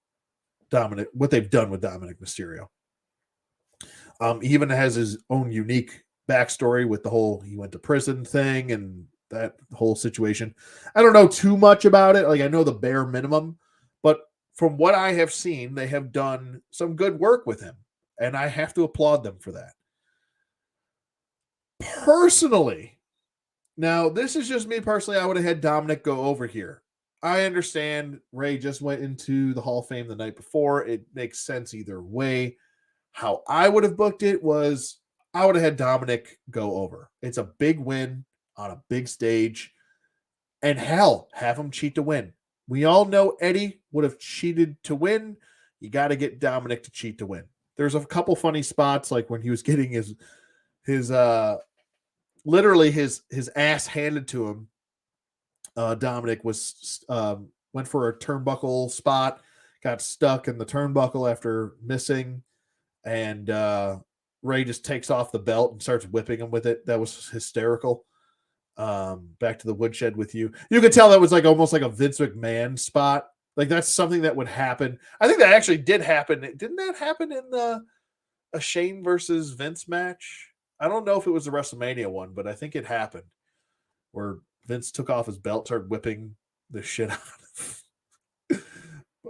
S1: Dominic, what they've done with Dominic Mysterio. He even has his own unique backstory with the whole he went to prison thing and that whole situation. I don't know too much about it. Like I know the bare minimum, but from what I have seen, they have done some good work with him, and I have to applaud them for that. Personally, now this is just me personally. I would have had Dominic go over here. I understand Ray just went into the Hall of Fame the night before. It makes sense either way. How I would have booked it was I would have had Dominic go over. It's a big win on a big stage. And hell, have him cheat to win. We all know Eddie would have cheated to win. You got to get Dominic to cheat to win. There's a couple funny spots like when he was getting his literally his ass handed to him. Dominic was went for a turnbuckle spot, got stuck in the turnbuckle after missing, and Ray just takes off the belt and starts whipping him with it. That was hysterical. Back to the woodshed with you. You could tell that was like almost like a Vince McMahon spot. Like that's something that would happen. I think that actually did happen. Didn't that happen in a Shane versus Vince match? I don't know if it was the WrestleMania one, but I think it happened where Vince took off his belt, started whipping the shit out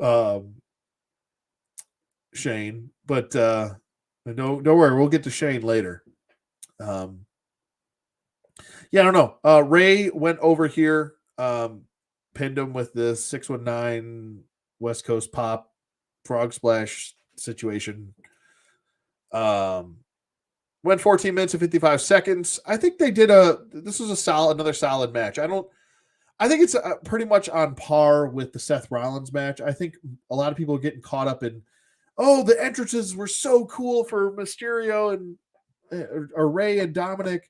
S1: of Shane. But don't worry, we'll get to Shane later. Yeah, I don't know. Ray went over here, pinned him with the 619 West Coast pop frog splash situation. Went 14 minutes and 55 seconds. I think they did this was another solid match. I think it's pretty much on par with the Seth Rollins match. I think a lot of people are getting caught up in, the entrances were so cool for Mysterio and or Ray and Dominic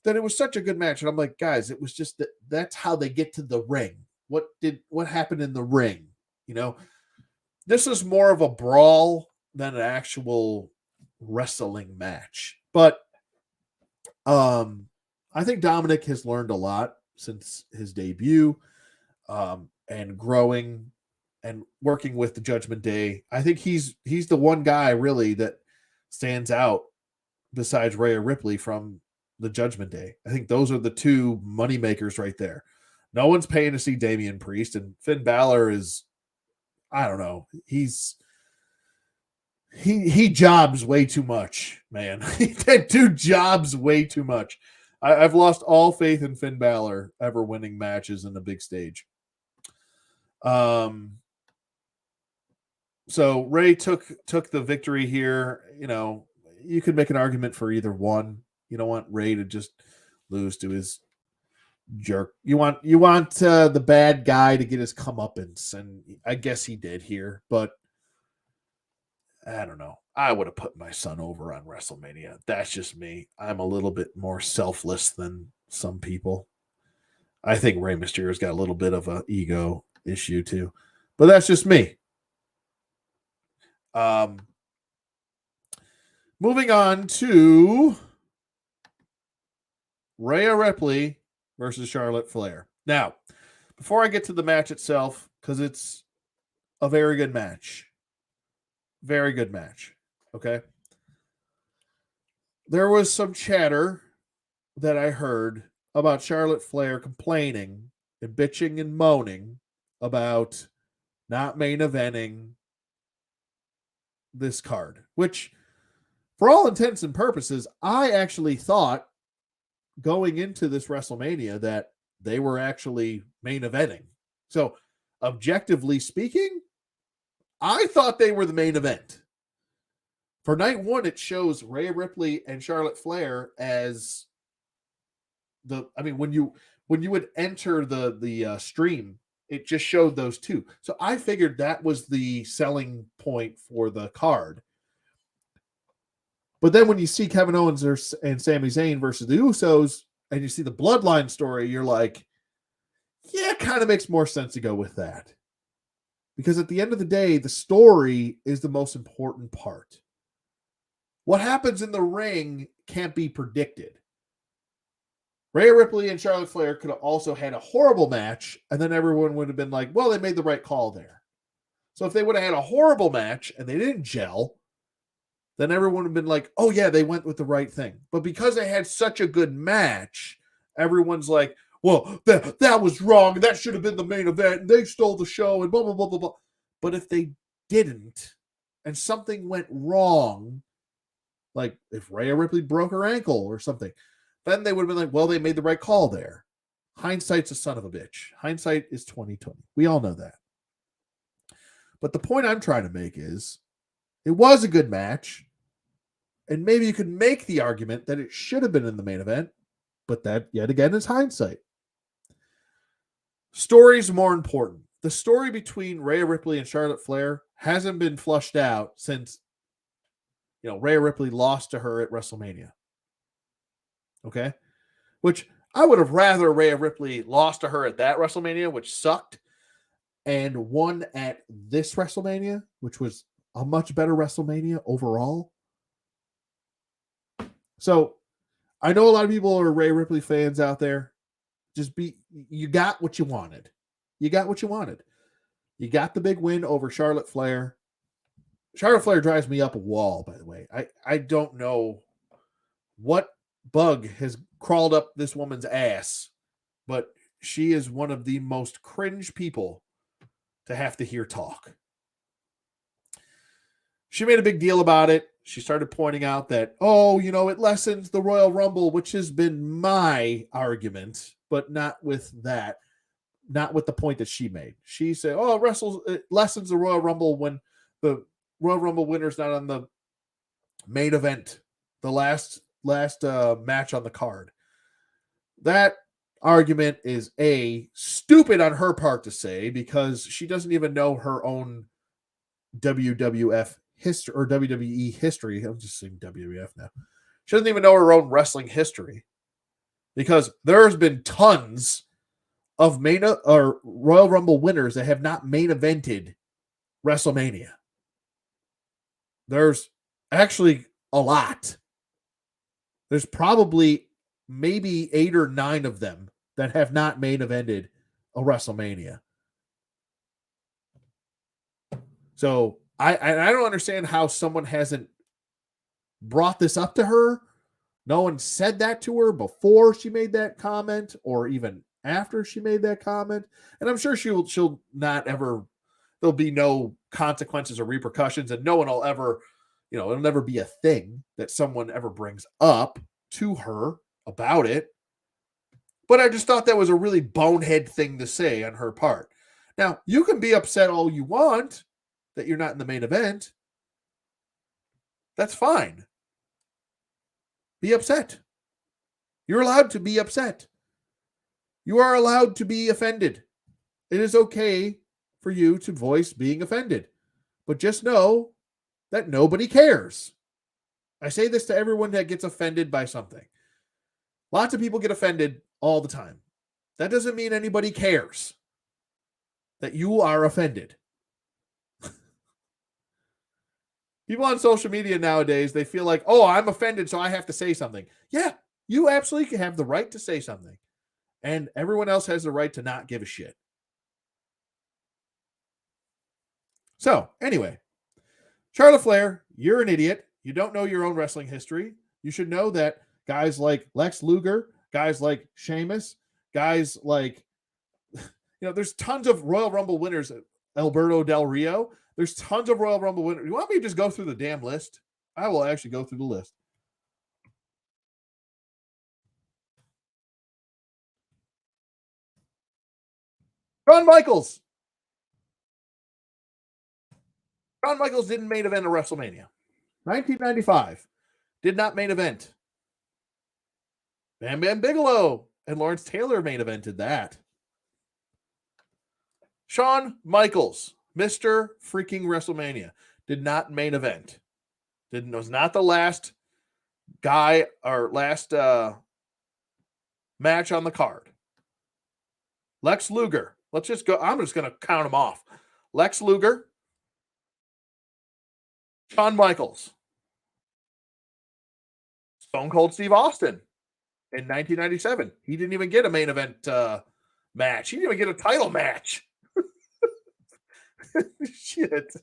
S1: that it was such a good match. And I'm like, guys, it was just that's how they get to the ring. What happened in the ring? This is more of a brawl than an actual wrestling match. But I think Dominic has learned a lot since his debut, and growing and working with the Judgment Day. I think he's the one guy really that stands out besides Rhea Ripley from the Judgment Day. I think those are the two money makers right there. No one's paying to see Damian Priest, and Finn Balor is, I don't know, he jobs way too much, man. That dude jobs way too much. I've lost all faith in Finn Balor ever winning matches in a big stage. So Ray took the victory here. You know, you could make an argument for either one. You don't want Ray to just lose to his jerk. You want the bad guy to get his comeuppance, and I guess he did here, but I don't know. I would have put my son over on WrestleMania. That's just me. I'm a little bit more selfless than some people. I think Rey Mysterio's got a little bit of an ego issue too, but that's just me. Moving on to Rhea Ripley versus Charlotte Flair. Now, before I get to the match itself, because it's a very good match. Very good match. Okay. There was some chatter that I heard about Charlotte Flair complaining and bitching and moaning about not main eventing this card, which, for all intents and purposes, I actually thought going into this WrestleMania that they were actually main eventing. So, objectively speaking, I thought they were the main event. For night one, it shows Rhea Ripley and Charlotte Flair as when you would enter the stream, it just showed those two. So I figured that was the selling point for the card. But then when you see Kevin Owens and Sami Zayn versus the Usos, and you see the Bloodline story, you're like, yeah, it kind of makes more sense to go with that. Because at the end of the day, the story is the most important part. What happens in the ring can't be predicted. Rhea Ripley and Charlotte Flair could have also had a horrible match, and then everyone would have been like, well, they made the right call there. So if they would have had a horrible match and they didn't gel, then everyone would have been like, oh, yeah, they went with the right thing. But because they had such a good match, everyone's like, well, that was wrong. That should have been the main event. And they stole the show and blah, blah, blah, blah, blah. But if they didn't and something went wrong, like if Rhea Ripley broke her ankle or something, then they would have been like, well, they made the right call there. Hindsight's a son of a bitch. Hindsight is 2020. We all know that. But the point I'm trying to make is it was a good match. And maybe you could make the argument that it should have been in the main event. But that, yet again, is hindsight. Story's more important. The story between Rhea Ripley and Charlotte Flair hasn't been flushed out since, Rhea Ripley lost to her at WrestleMania. Okay? Which I would have rather Rhea Ripley lost to her at that WrestleMania, which sucked, and won at this WrestleMania, which was a much better WrestleMania overall. So I know a lot of people are Rhea Ripley fans out there. You got what you wanted. You got what you wanted. You got the big win over Charlotte Flair. Charlotte Flair drives me up a wall, by the way. I don't know what bug has crawled up this woman's ass, but she is one of the most cringe people to have to hear talk. She made a big deal about it. She started pointing out that, it lessens the Royal Rumble, which has been my argument, but not with that. Not with the point that she made. She said, it lessens the Royal Rumble when the Royal Rumble winner's not on the main event, the last match on the card. That argument is stupid on her part to say, because she doesn't even know her own WWF history or WWE history. I'm just saying WWF now. She doesn't even know her own wrestling history, because there's been tons of Royal Rumble winners that have not main evented WrestleMania. There's actually a lot. There's probably maybe 8 or 9 of them that have not main evented a WrestleMania. So I don't understand how someone hasn't brought this up to her. No one said that to her before she made that comment or even after she made that comment. And I'm sure she'll not ever, there'll be no consequences or repercussions, and no one will ever, it'll never be a thing that someone ever brings up to her about it. But I just thought that was a really bonehead thing to say on her part. Now, you can be upset all you want that you're not in the main event. That's fine. Be upset. You're allowed to be upset. You are allowed to be offended. It is okay for you to voice being offended. But just know that nobody cares. I say this to everyone that gets offended by something. Lots of people get offended all the time. That doesn't mean anybody cares that you are offended. People on social media nowadays, they feel like, oh, I'm offended, so I have to say something. Yeah, you absolutely have the right to say something. And everyone else has the right to not give a shit. So, anyway, Charlotte Flair, you're an idiot. You don't know your own wrestling history. You should know that guys like Lex Luger, guys like Sheamus, guys like, there's tons of Royal Rumble winners. Alberto Del Rio. There's tons of Royal Rumble winners. You want me to just go through the damn list? I will actually go through the list. Shawn Michaels. Shawn Michaels didn't main event a WrestleMania. 1995. Did not main event. Bam Bam Bigelow and Lawrence Taylor main evented that. Shawn Michaels, Mr. freaking WrestleMania, did not main event. Was not the last guy or last match on the card. Lex Luger. Let's just go. I'm just going to count them off. Lex Luger. Shawn Michaels. Stone Cold Steve Austin in 1997. He didn't even get a main event match. He didn't even get a title match. Shit.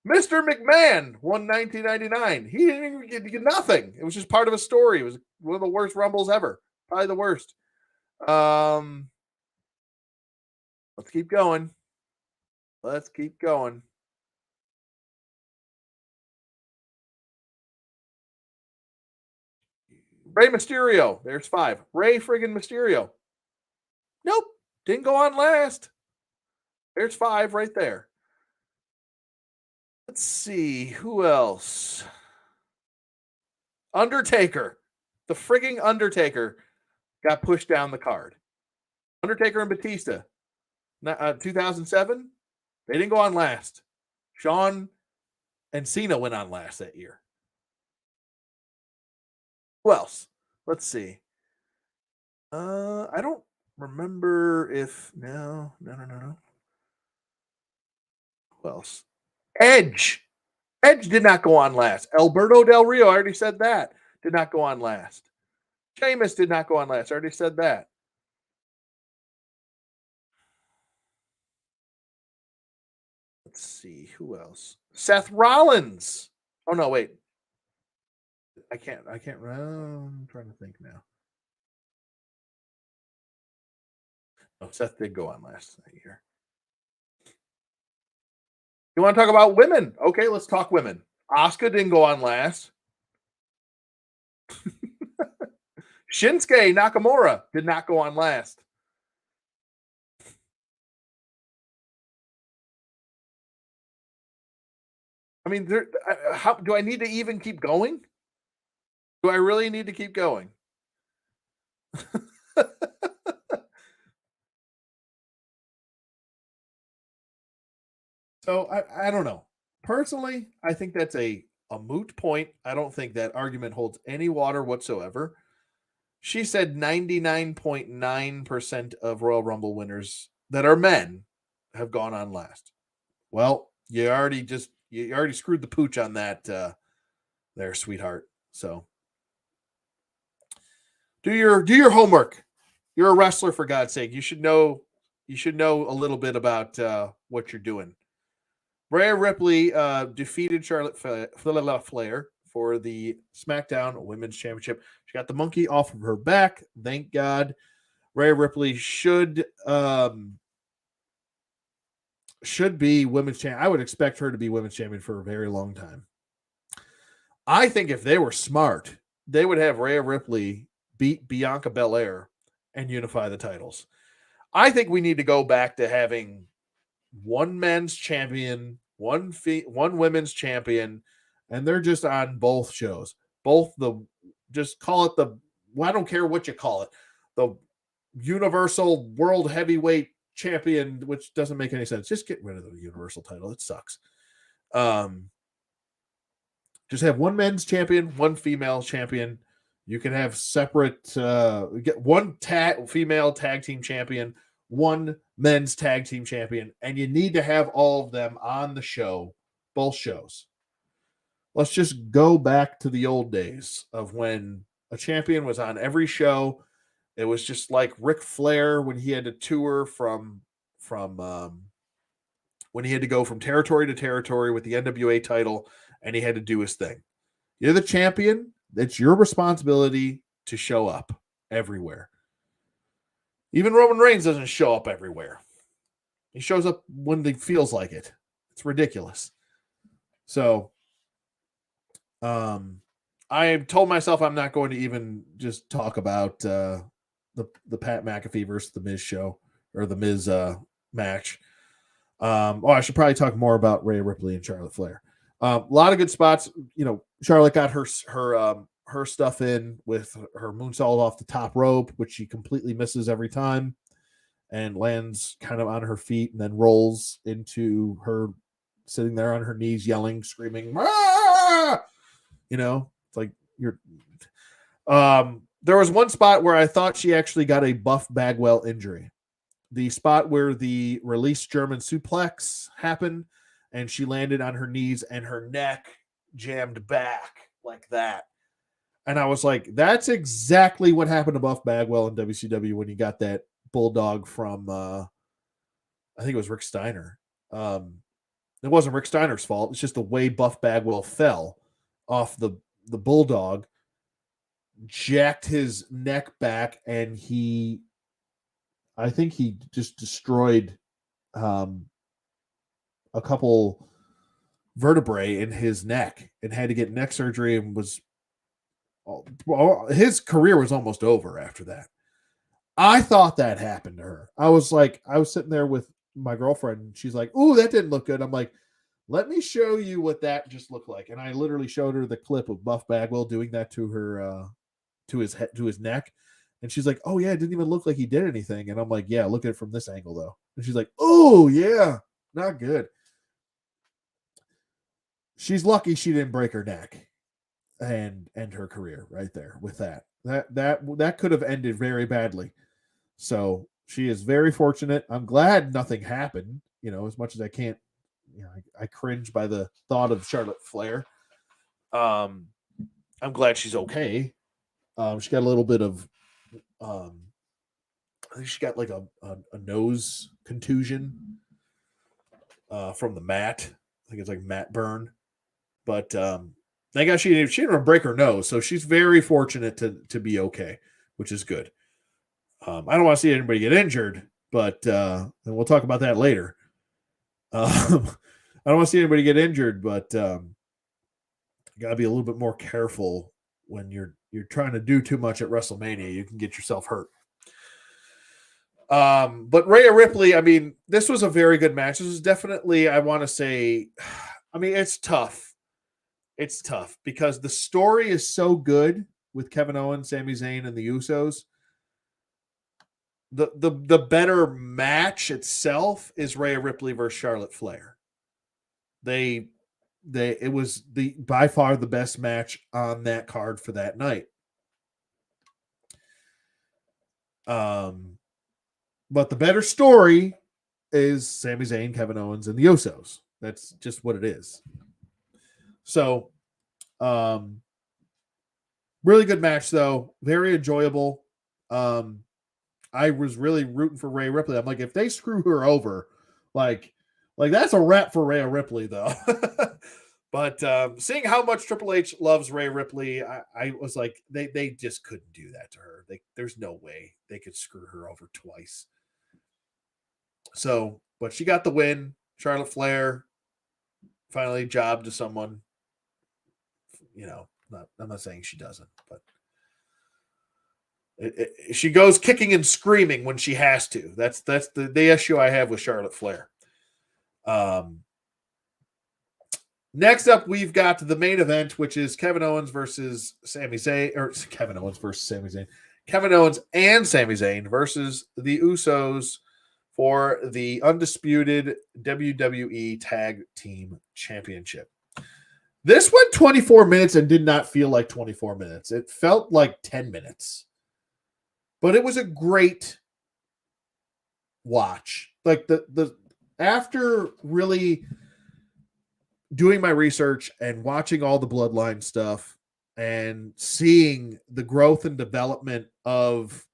S1: Mr. McMahon won 1999. He didn't even get nothing. It was just part of a story. It was one of the worst Rumbles ever. Probably the worst. Let's keep going. Let's keep going. Rey Mysterio. There's 5. Rey friggin' Mysterio. Nope. Didn't go on last. There's 5 right there. Let's see. Who else? Undertaker. The frigging Undertaker got pushed down the card. Undertaker and Batista. 2007. They didn't go on last. Shawn and Cena went on last that year. Who else? Let's see. I don't remember if no. Who else? Edge. Edge did not go on last. Alberto Del Rio, I already said that. Did not go on last. Sheamus did not go on last. I already said that. Let's see. Who else? Seth Rollins. Oh, no, wait. I can't. I'm trying to think now. Oh, Seth did go on last year. You want to talk about women? Okay, let's talk women. Asuka didn't go on last. Shinsuke Nakamura did not go on last. I mean, how do I need to even keep going? Do I really need to keep going? So I don't know. Personally, I think that's a moot point. I don't think that argument holds any water whatsoever. She said 99.9% of Royal Rumble winners that are men have gone on last. Well, you already screwed the pooch on that there, sweetheart. So Do your homework. You're a wrestler, for God's sake. You should know a little bit about what you're doing. Rhea Ripley defeated Charlotte Flair for the SmackDown Women's Championship. She got the monkey off of her back. Thank God. Rhea Ripley should be women's champion. I would expect her to be women's champion for a very long time. I think if they were smart, they would have Rhea Ripley beat Bianca Belair and unify the titles. I think we need to go back to having one men's champion, one women's champion, and they're just on both shows. Just call it I don't care what you call it, the Universal World Heavyweight Champion, which doesn't make any sense. Just get rid of the Universal title. It sucks. Just have one men's champion, one female champion. You can have separate, get one female tag team champion, one men's tag team champion, and you need to have all of them on the show, both shows. Let's just go back to the old days of when a champion was on every show. It was just like Ric Flair when he had to tour from when he had to go from territory to territory with the NWA title, and he had to do his thing. You're the champion. It's your responsibility to show up everywhere. Even Roman Reigns doesn't show up everywhere. He shows up when he feels like it. It's ridiculous. So, I told myself I'm not going to even just talk about the Pat McAfee versus the Miz show or the Miz match. I should probably talk more about Rhea Ripley and Charlotte Flair. A lot of good spots. Charlotte got her stuff in with her moonsault off the top rope, which she completely misses every time, and lands kind of on her feet, and then rolls into her sitting there on her knees, yelling, screaming. Ah! It's like you're. There was one spot where I thought she actually got a Buff Bagwell injury. The spot where the released German suplex happened, and she landed on her knees and her neck jammed back like that. And I was like, that's exactly what happened to Buff Bagwell in WCW when he got that bulldog from, I think it was Rick Steiner. It wasn't Rick Steiner's fault. It's just the way Buff Bagwell fell off the bulldog, jacked his neck back, and I think he just destroyed a couple vertebrae in his neck and had to get neck surgery, and his career was almost over after that. I thought that happened to her. I was sitting there with my girlfriend, and she's like, "Ooh, that didn't look good." I'm like, "Let me show you what that just looked like." And I literally showed her the clip of Buff Bagwell doing that to her, to his neck. And she's like, "Oh yeah, it didn't even look like he did anything." And I'm like, "Yeah, look at it from this angle though." And she's like, "Oh yeah, not good." She's lucky she didn't break her neck and end her career right there with that. That could have ended very badly. So she is very fortunate. I'm glad nothing happened. As much as I can't, I cringe by the thought of Charlotte Flair. I'm glad she's okay. She got a little bit of, I think she got like a nose contusion from the mat. I think it's like mat burn. But thank God she didn't break her nose, so she's very fortunate to be okay, which is good. I don't want to see anybody get injured, but and we'll talk about that later. I don't want to see anybody get injured, but you got to be a little bit more careful when you're trying to do too much at WrestleMania. You can get yourself hurt. But Rhea Ripley, I mean, this was a very good match. This was definitely, I want to say, I mean, it's tough. It's tough because the story is so good with Kevin Owens, Sami Zayn, and the Usos. The better match itself is Rhea Ripley versus Charlotte Flair. It was by far the best match on that card for that night. But the better story is Sami Zayn, Kevin Owens, and the Usos. That's just what it is. So, Really good match though. Very enjoyable. I was really rooting for Rhea Ripley. I'm like, if they screw her over, like, like that's a wrap for Rhea Ripley though. But seeing how much Triple H loves Rhea Ripley, I was like, they just couldn't do that to her. There's no way they could screw her over twice. So, but she got the win. Charlotte Flair finally jobbed to someone. You know, I'm not saying she doesn't, but she goes kicking and screaming when she has to. That's the issue I have with Charlotte Flair. Next up, we've got the main event, which is Kevin Owens versus Sami Zayn, or Kevin Owens versus Sami Zayn. Kevin Owens and Sami Zayn versus the Usos for the undisputed WWE Tag Team Championship. This went 24 minutes and did not feel like 24 minutes. It felt like 10 minutes. But it was a great watch. Like the after really doing my research and watching all the bloodline stuff and seeing the growth and development of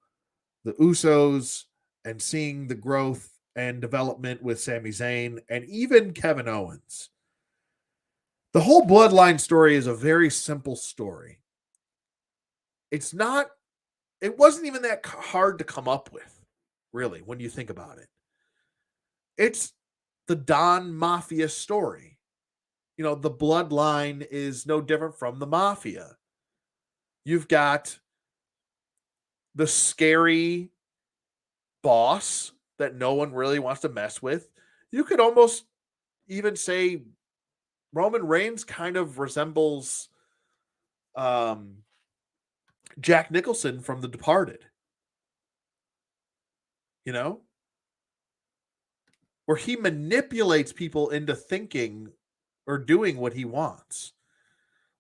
S1: the Usos and seeing the growth and development with Sami Zayn and even Kevin Owens. The whole bloodline story is a very simple story. It wasn't even that hard to come up with, really, when you think about it. It's the Don Mafia story. You know, the bloodline is no different from the mafia. You've got the scary boss that no one really wants to mess with. You could almost even say Roman Reigns kind of resembles Jack Nicholson from The Departed. You know? Where he manipulates people into thinking or doing what he wants.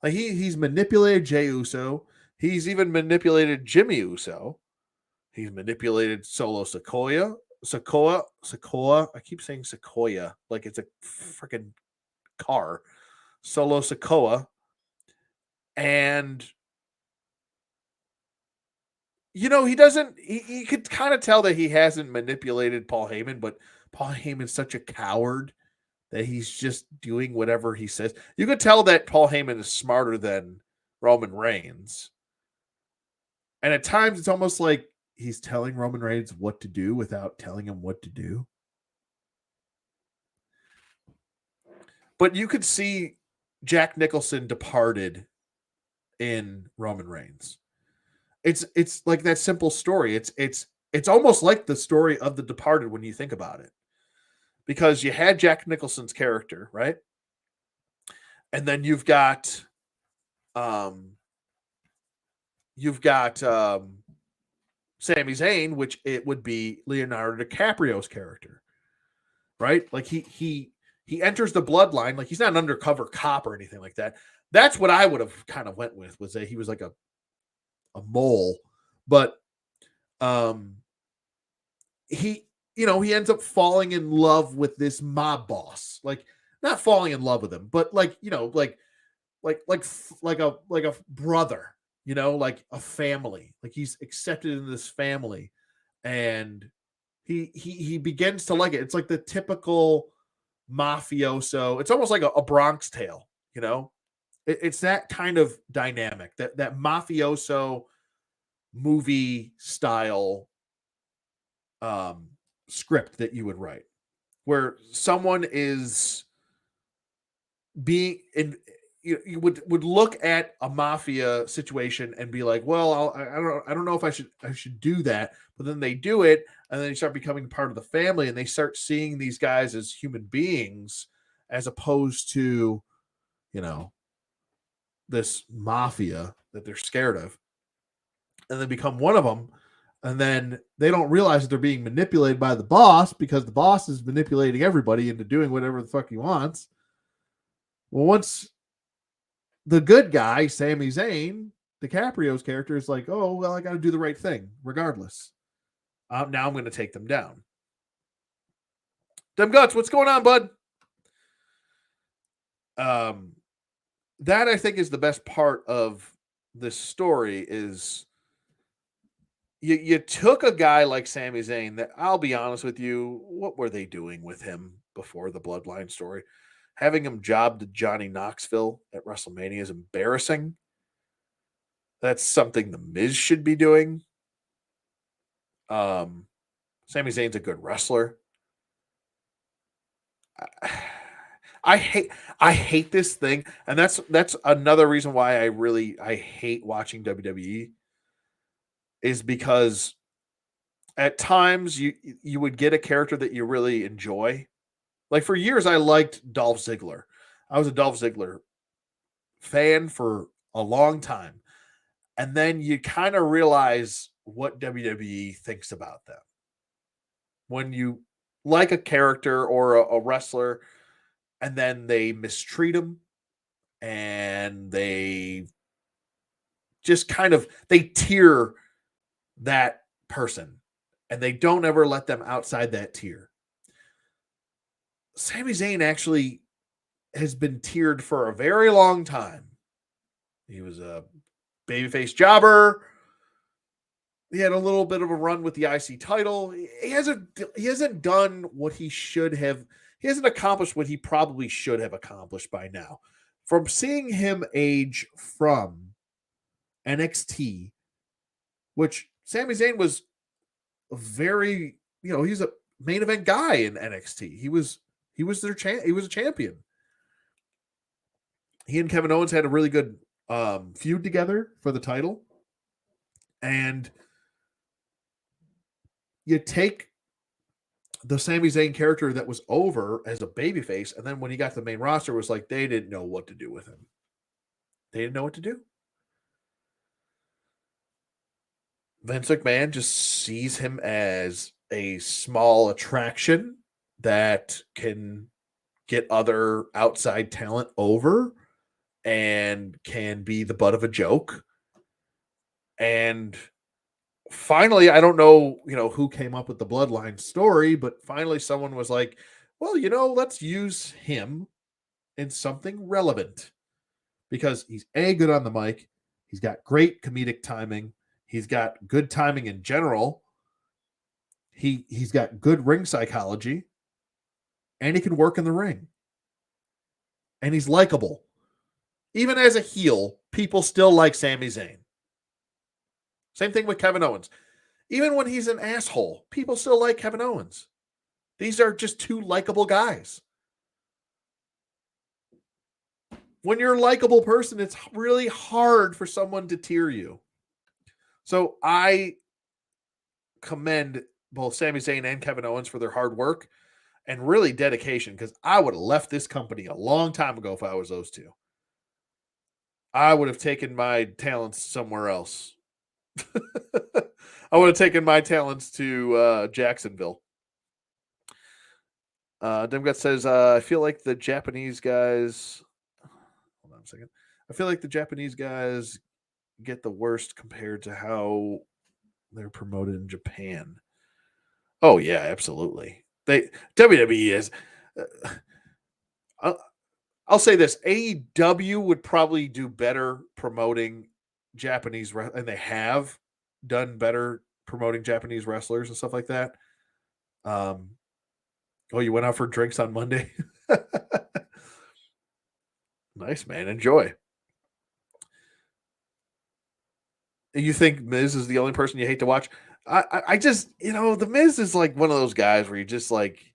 S1: Like he's manipulated Jey Uso. He's even manipulated Jimmy Uso. He's manipulated Solo Sikoa. I keep saying Sequoia like it's a freaking car. Solo Sikoa. And you know, he could kind of tell that he hasn't manipulated Paul Heyman, but Paul Heyman's such a coward that he's just doing whatever he says. You could tell that Paul Heyman is smarter than Roman Reigns. And at times it's almost like he's telling Roman Reigns what to do without telling him what to do. But you could see Jack Nicholson departed in Roman Reigns. It's like that simple story. It's almost like the story of The Departed when you think about it. Because you had Jack Nicholson's character, right? And then you've got Sami Zayn, which it would be Leonardo DiCaprio's character, right? Like he enters the bloodline, like he's not an undercover cop or anything like that. That's what I would have kind of went with, was that he was like a mole, but he ends up falling in love with this mob boss, like not falling in love with him, but like like a brother, like a family, like he's accepted in this family, and he begins to like it. It's like the typical mafioso. It's almost like a Bronx Tale, it's that kind of dynamic, that mafioso movie style script that you would write, where someone is being in. You would look at a mafia situation and be like, well, I don't know if I should do that, but then they do it, and then they start becoming part of the family, and they start seeing these guys as human beings as opposed to, this mafia that they're scared of, and then become one of them. And then they don't realize that they're being manipulated by the boss, because the boss is manipulating everybody into doing whatever the fuck he wants. Well, once the good guy, Sami Zayn, DiCaprio's character, is like, oh, well, I got to do the right thing regardless. Now I'm going to take them down. Dem Guts, what's going on, bud? That I think is the best part of this story is you took a guy like Sami Zayn that, I'll be honest with you, what were they doing with him before the Bloodline story? Having him job to Johnny Knoxville at WrestleMania is embarrassing. That's something the Miz should be doing. Sami Zayn's a good wrestler. I hate this thing, and that's another reason why I hate watching WWE, is because at times you would get a character that you really enjoy. Like for years, I liked Dolph Ziggler. I was a Dolph Ziggler fan for a long time, and then you kind of realize what WWE thinks about them when you like a character or a wrestler, and then they mistreat them and they just kind of they tier that person and they don't ever let them outside that tier. Sami Zayn actually has been tiered for a very long time. He was a babyface jobber. He had a little bit of a run with the IC title. He hasn't done what he should have. He hasn't accomplished what he probably should have accomplished by now. From seeing him age from NXT, which Sami Zayn was a very, he's a main event guy in NXT. He was he was a champion. He and Kevin Owens had a really good feud together for the title. And you take the Sami Zayn character that was over as a babyface, and then when he got to the main roster, it was like they didn't know what to do with him. They didn't know what to do. Vince McMahon just sees him as a small attraction that can get other outside talent over and can be the butt of a joke. And finally, I don't know, who came up with the Bloodline story, but finally someone was like, well, let's use him in something relevant, because he's good on the mic. He's got great comedic timing. He's got good timing in general. He's got good ring psychology, and he can work in the ring. And he's likable. Even as a heel, people still like Sami Zayn. Same thing with Kevin Owens. Even when he's an asshole, people still like Kevin Owens. These are just two likable guys. When you're a likable person, it's really hard for someone to tier you. So I commend both Sami Zayn and Kevin Owens for their hard work and really dedication, because I would have left this company a long time ago if I was those two. I would have taken my talents somewhere else. I would have taken my talents to Jacksonville. Demgut says, I feel like the Japanese guys... Hold on a second. I feel like the Japanese guys get the worst compared to how they're promoted in Japan. Oh, yeah, absolutely. WWE is... I'll say this. AEW would probably do better promoting Japanese, and they have done better promoting Japanese wrestlers and stuff like that. Oh, you went out for drinks on Monday? Nice, man. Enjoy. You think Miz is the only person you hate to watch? I just, the Miz is like one of those guys where you just like...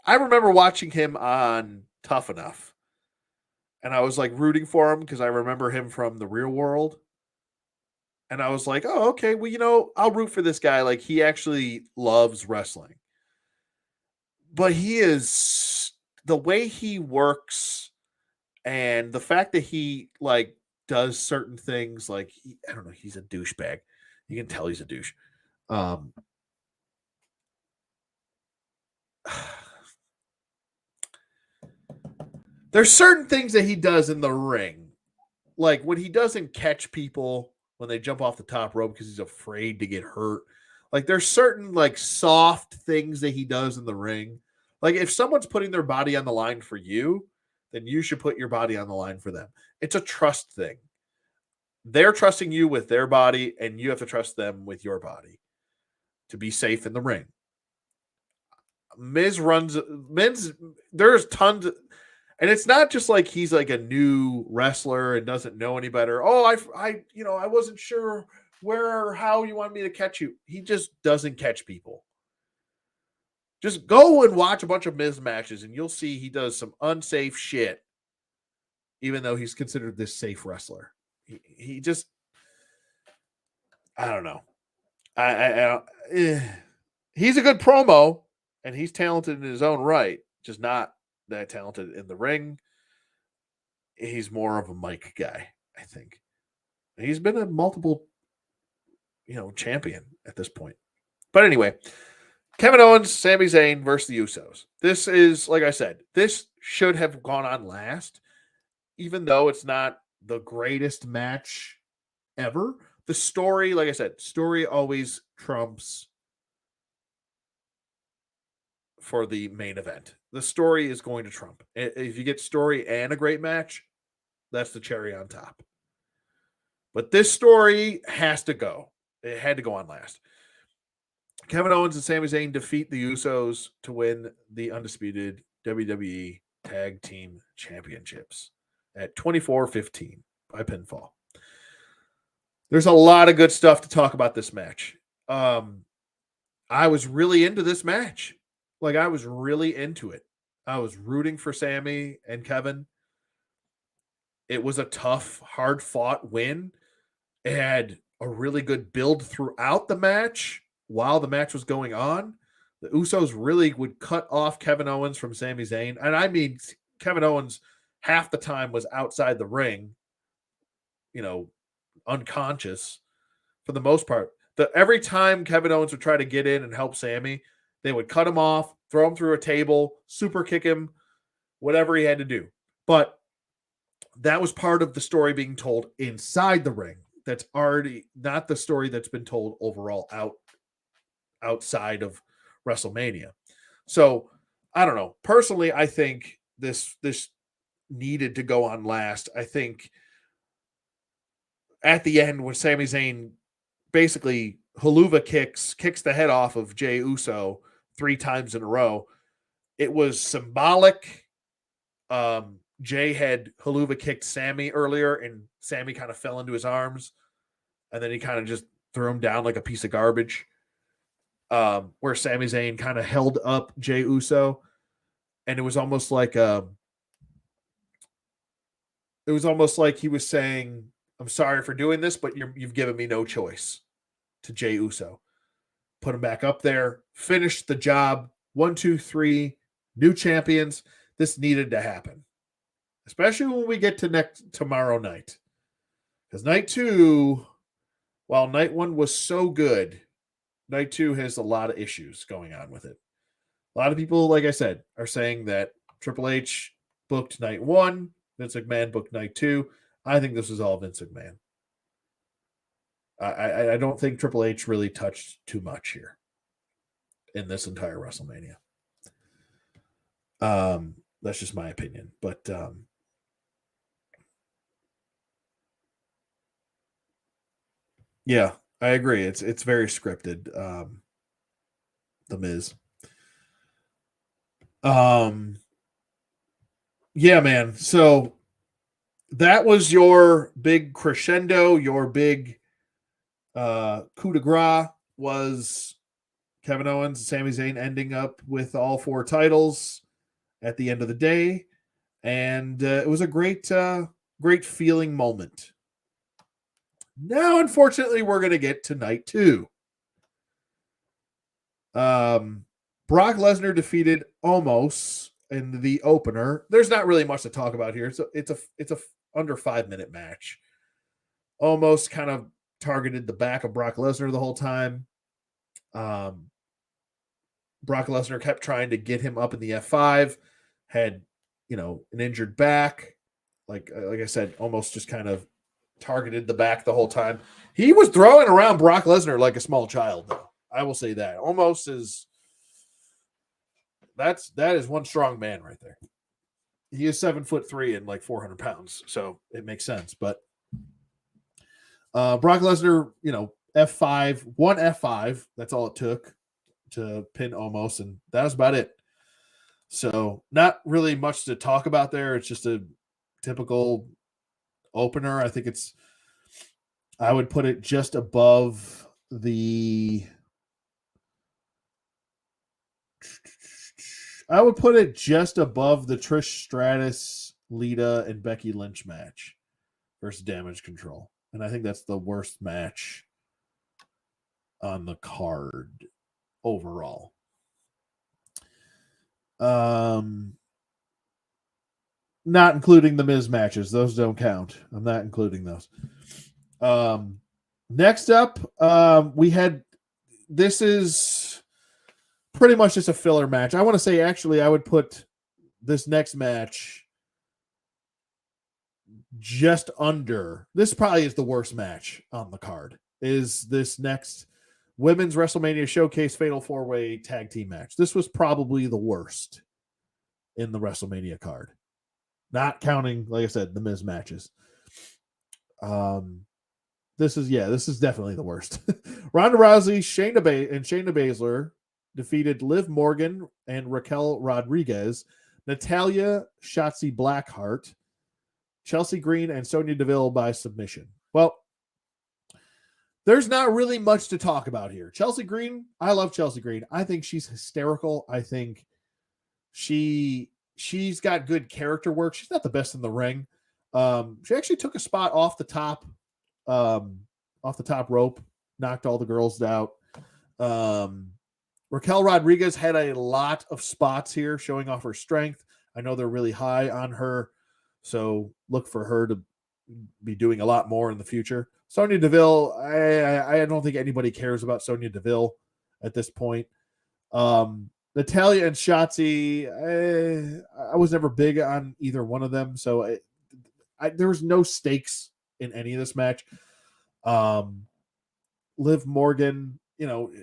S1: I remember watching him on Tough Enough, and I was like rooting for him because I remember him from the Real World. And I was like, oh, okay, well, I'll root for this guy. Like, he actually loves wrestling. But the way he works and the fact that he, like, does certain things, like, I don't know, he's a douchebag. You can tell he's a douche. There's certain things that he does in the ring. Like when he doesn't catch people when they jump off the top rope because he's afraid to get hurt. Like there's certain like soft things that he does in the ring. Like if someone's putting their body on the line for you, then you should put your body on the line for them. It's a trust thing. They're trusting you with their body, and you have to trust them with your body to be safe in the ring. Miz, there's tons of, and it's not just like he's like a new wrestler and doesn't know any better. Oh, I wasn't sure where or how you want me to catch you. He just doesn't catch people. Just go and watch a bunch of Miz matches, and you'll see he does some unsafe shit, even though he's considered this safe wrestler. He just, I don't know. He's a good promo, and he's talented in his own right, just not that talented in the ring. He's more of a mic guy, I think. He's been a multiple, champion at this point. But anyway, Kevin Owens, Sami Zayn versus the Usos. This is, like I said, this should have gone on last, even though it's not the greatest match ever. The story, like I said, story always trumps for the main event. The story is going to trump. If you get story and a great match, that's the cherry on top. But this story has to go. It had to go on last. Kevin Owens and Sami Zayn defeat the Usos to win the undisputed WWE Tag Team Championships at 24-15 by pinfall. There's a lot of good stuff to talk about this match. I was really into this match. Like, I was really into it. I was rooting for Sami and Kevin. It was a tough, hard-fought win. It had a really good build throughout the match. While the match was going on, the Usos really would cut off Kevin Owens from Sami Zayn. And I mean, Kevin Owens half the time was outside the ring, unconscious for the most part. Every time Kevin Owens would try to get in and help Sami, they would cut him off, throw him through a table, super kick him, whatever he had to do. But that was part of the story being told inside the ring. That's already not the story that's been told overall outside of WrestleMania. So I don't know. Personally, I think this needed to go on last. I think at the end when Sami Zayn basically haluva kicks the head off of Jey Uso 3 times in a row, it was symbolic. Jey had haluva kicked Sami earlier, and Sami kind of fell into his arms, and then he kind of just threw him down like a piece of garbage. Where Sami Zayn kind of held up Jey Uso, and it was almost like he was saying, "I'm sorry for doing this, but you've given me no choice." To Jey Uso, put him back up there, finished the job. 1, 2, 3, new champions. This needed to happen, especially when we get to tomorrow night, because night 2, while night 1 was so good, night 2 has a lot of issues going on with it. A lot of people, like I said, are saying that Triple H booked night 1, Vince McMahon booked night 2. I think this was all Vince McMahon. I don't think Triple H really touched too much here in this entire WrestleMania. That's just my opinion. But yeah, I agree. It's very scripted. The Miz. Yeah, man. So that was your big crescendo, your big coup de grace was Kevin Owens and Sami Zayn ending up with all 4 titles at the end of the day. And it was a great feeling moment. Now, unfortunately, we're going to get to night 2. Brock Lesnar defeated Omos in the opener. There's not really much to talk about here. So it's a under 5-minute match. Omos kind of targeted the back of Brock Lesnar the whole time. Brock Lesnar kept trying to get him up in the F5, had, an injured back. Like I said, almost just kind of targeted the back the whole time. He was throwing around Brock Lesnar like a small child, though. I will say that. Almost that is one strong man right there. he is 7'3" and like 400 pounds, so it makes sense. But Brock Lesnar, F5, one F5. That's all it took to pin Omos, and that was about it. So not really much to talk about there. It's just a typical opener. I would put it just above the Trish Stratus, Lita, and Becky Lynch match versus Damage Control. And I think that's the worst match on the card overall. Not including the Miz matches. Those don't count. I'm not including those. Next up, this is pretty much just a filler match. I want to say, actually, I would put this next match just under. This probably is the worst match on the card. Is this next Women's WrestleMania Showcase Fatal 4-Way Tag Team match. This was probably the worst in the WrestleMania card. Not counting, like I said, the Miz matches. This is definitely the worst. Ronda Rousey, Shayna Baszler defeated Liv Morgan and Raquel Rodriguez, Natalya, Shotzi Blackheart, Chelsea Green, and Sonya Deville by submission. Well, there's not really much to talk about here. Chelsea Green, I love Chelsea Green. I think she's hysterical. I think she's got good character work. She's not the best in the ring. She actually took a spot off the top rope, knocked all the girls out. Raquel Rodriguez had a lot of spots here showing off her strength. I know they're really high on her, so look for her to be doing a lot more in the future. Sonya Deville, I don't think anybody cares about Sonya Deville at this point. Natalya and Shotzi, I was never big on either one of them, so there was no stakes in any of this match. Liv Morgan,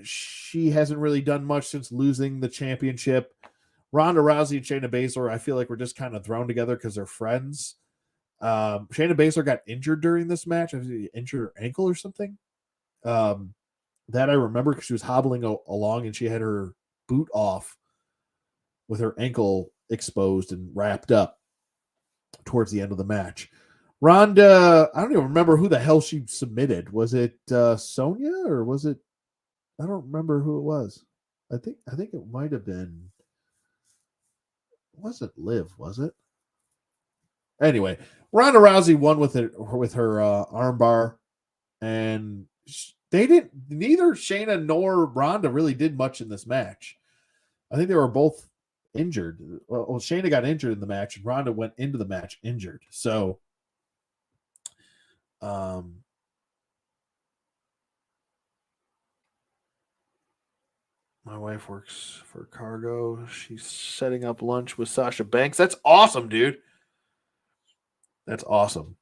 S1: she hasn't really done much since losing the championship. Ronda Rousey and Shayna Baszler, I feel like we're just kind of thrown together because they're friends. Shayna Baszler got injured during this match. I think injured her ankle or something. That I remember because she was hobbling along and she had her boot off with her ankle exposed and wrapped up towards the end of the match. Ronda, I don't even remember who the hell she submitted. Was it Sonya or was it? I don't remember who it was. I think it might have been. Was it Liv? Was it? Anyway, Ronda Rousey won with her armbar, and neither Shayna nor Ronda really did much in this match. I think they were both injured. Well, Shayna got injured in the match, and Ronda went into the match injured. So, my wife works for Cargo. She's setting up lunch with Sasha Banks. That's awesome, dude. That's awesome.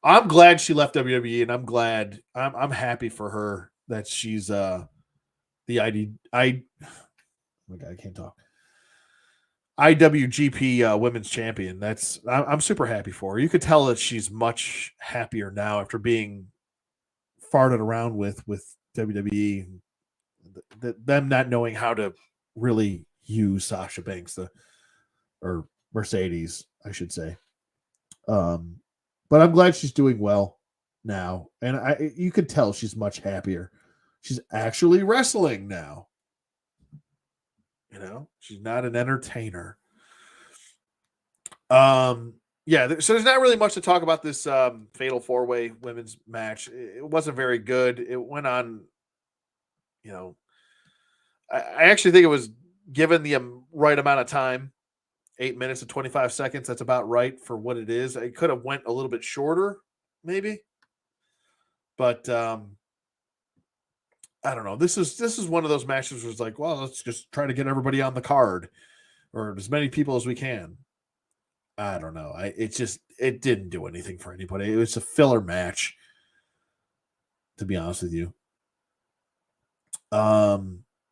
S1: I'm glad she left WWE, and I'm happy for her that she's the my God, I can't talk. IWGP Women's Champion. I'm super happy for her. You could tell that she's much happier now after being farted around with WWE, them not knowing how to really use Sasha Banks, or Mercedes, I should say. But I'm glad she's doing well now, and you could tell she's much happier. She's actually wrestling now. She's not an entertainer. So there's not really much to talk about this Fatal 4-Way women's match. It wasn't very good. It went on, I actually think it was given the right amount of time, 8 minutes and 25 seconds. That's about right for what it is. It could have went a little bit shorter, maybe. But I don't know. This is one of those matches where it's like, well, let's just try to get everybody on the card, or as many people as we can. I don't know. It didn't do anything for anybody. It was a filler match, to be honest with you.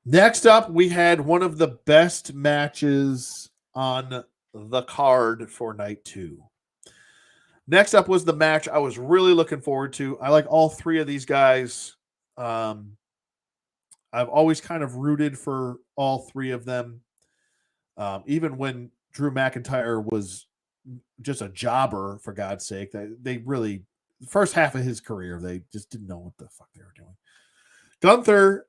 S1: Next up, we had one of the best matches on the card for night 2. Next up was the match I was really looking forward to. I like all 3 of these guys. I've always kind of rooted for all 3 of them. Even when Drew McIntyre was just a jobber, for God's sake, they really, the first half of his career, they just didn't know what the fuck they were doing. Gunther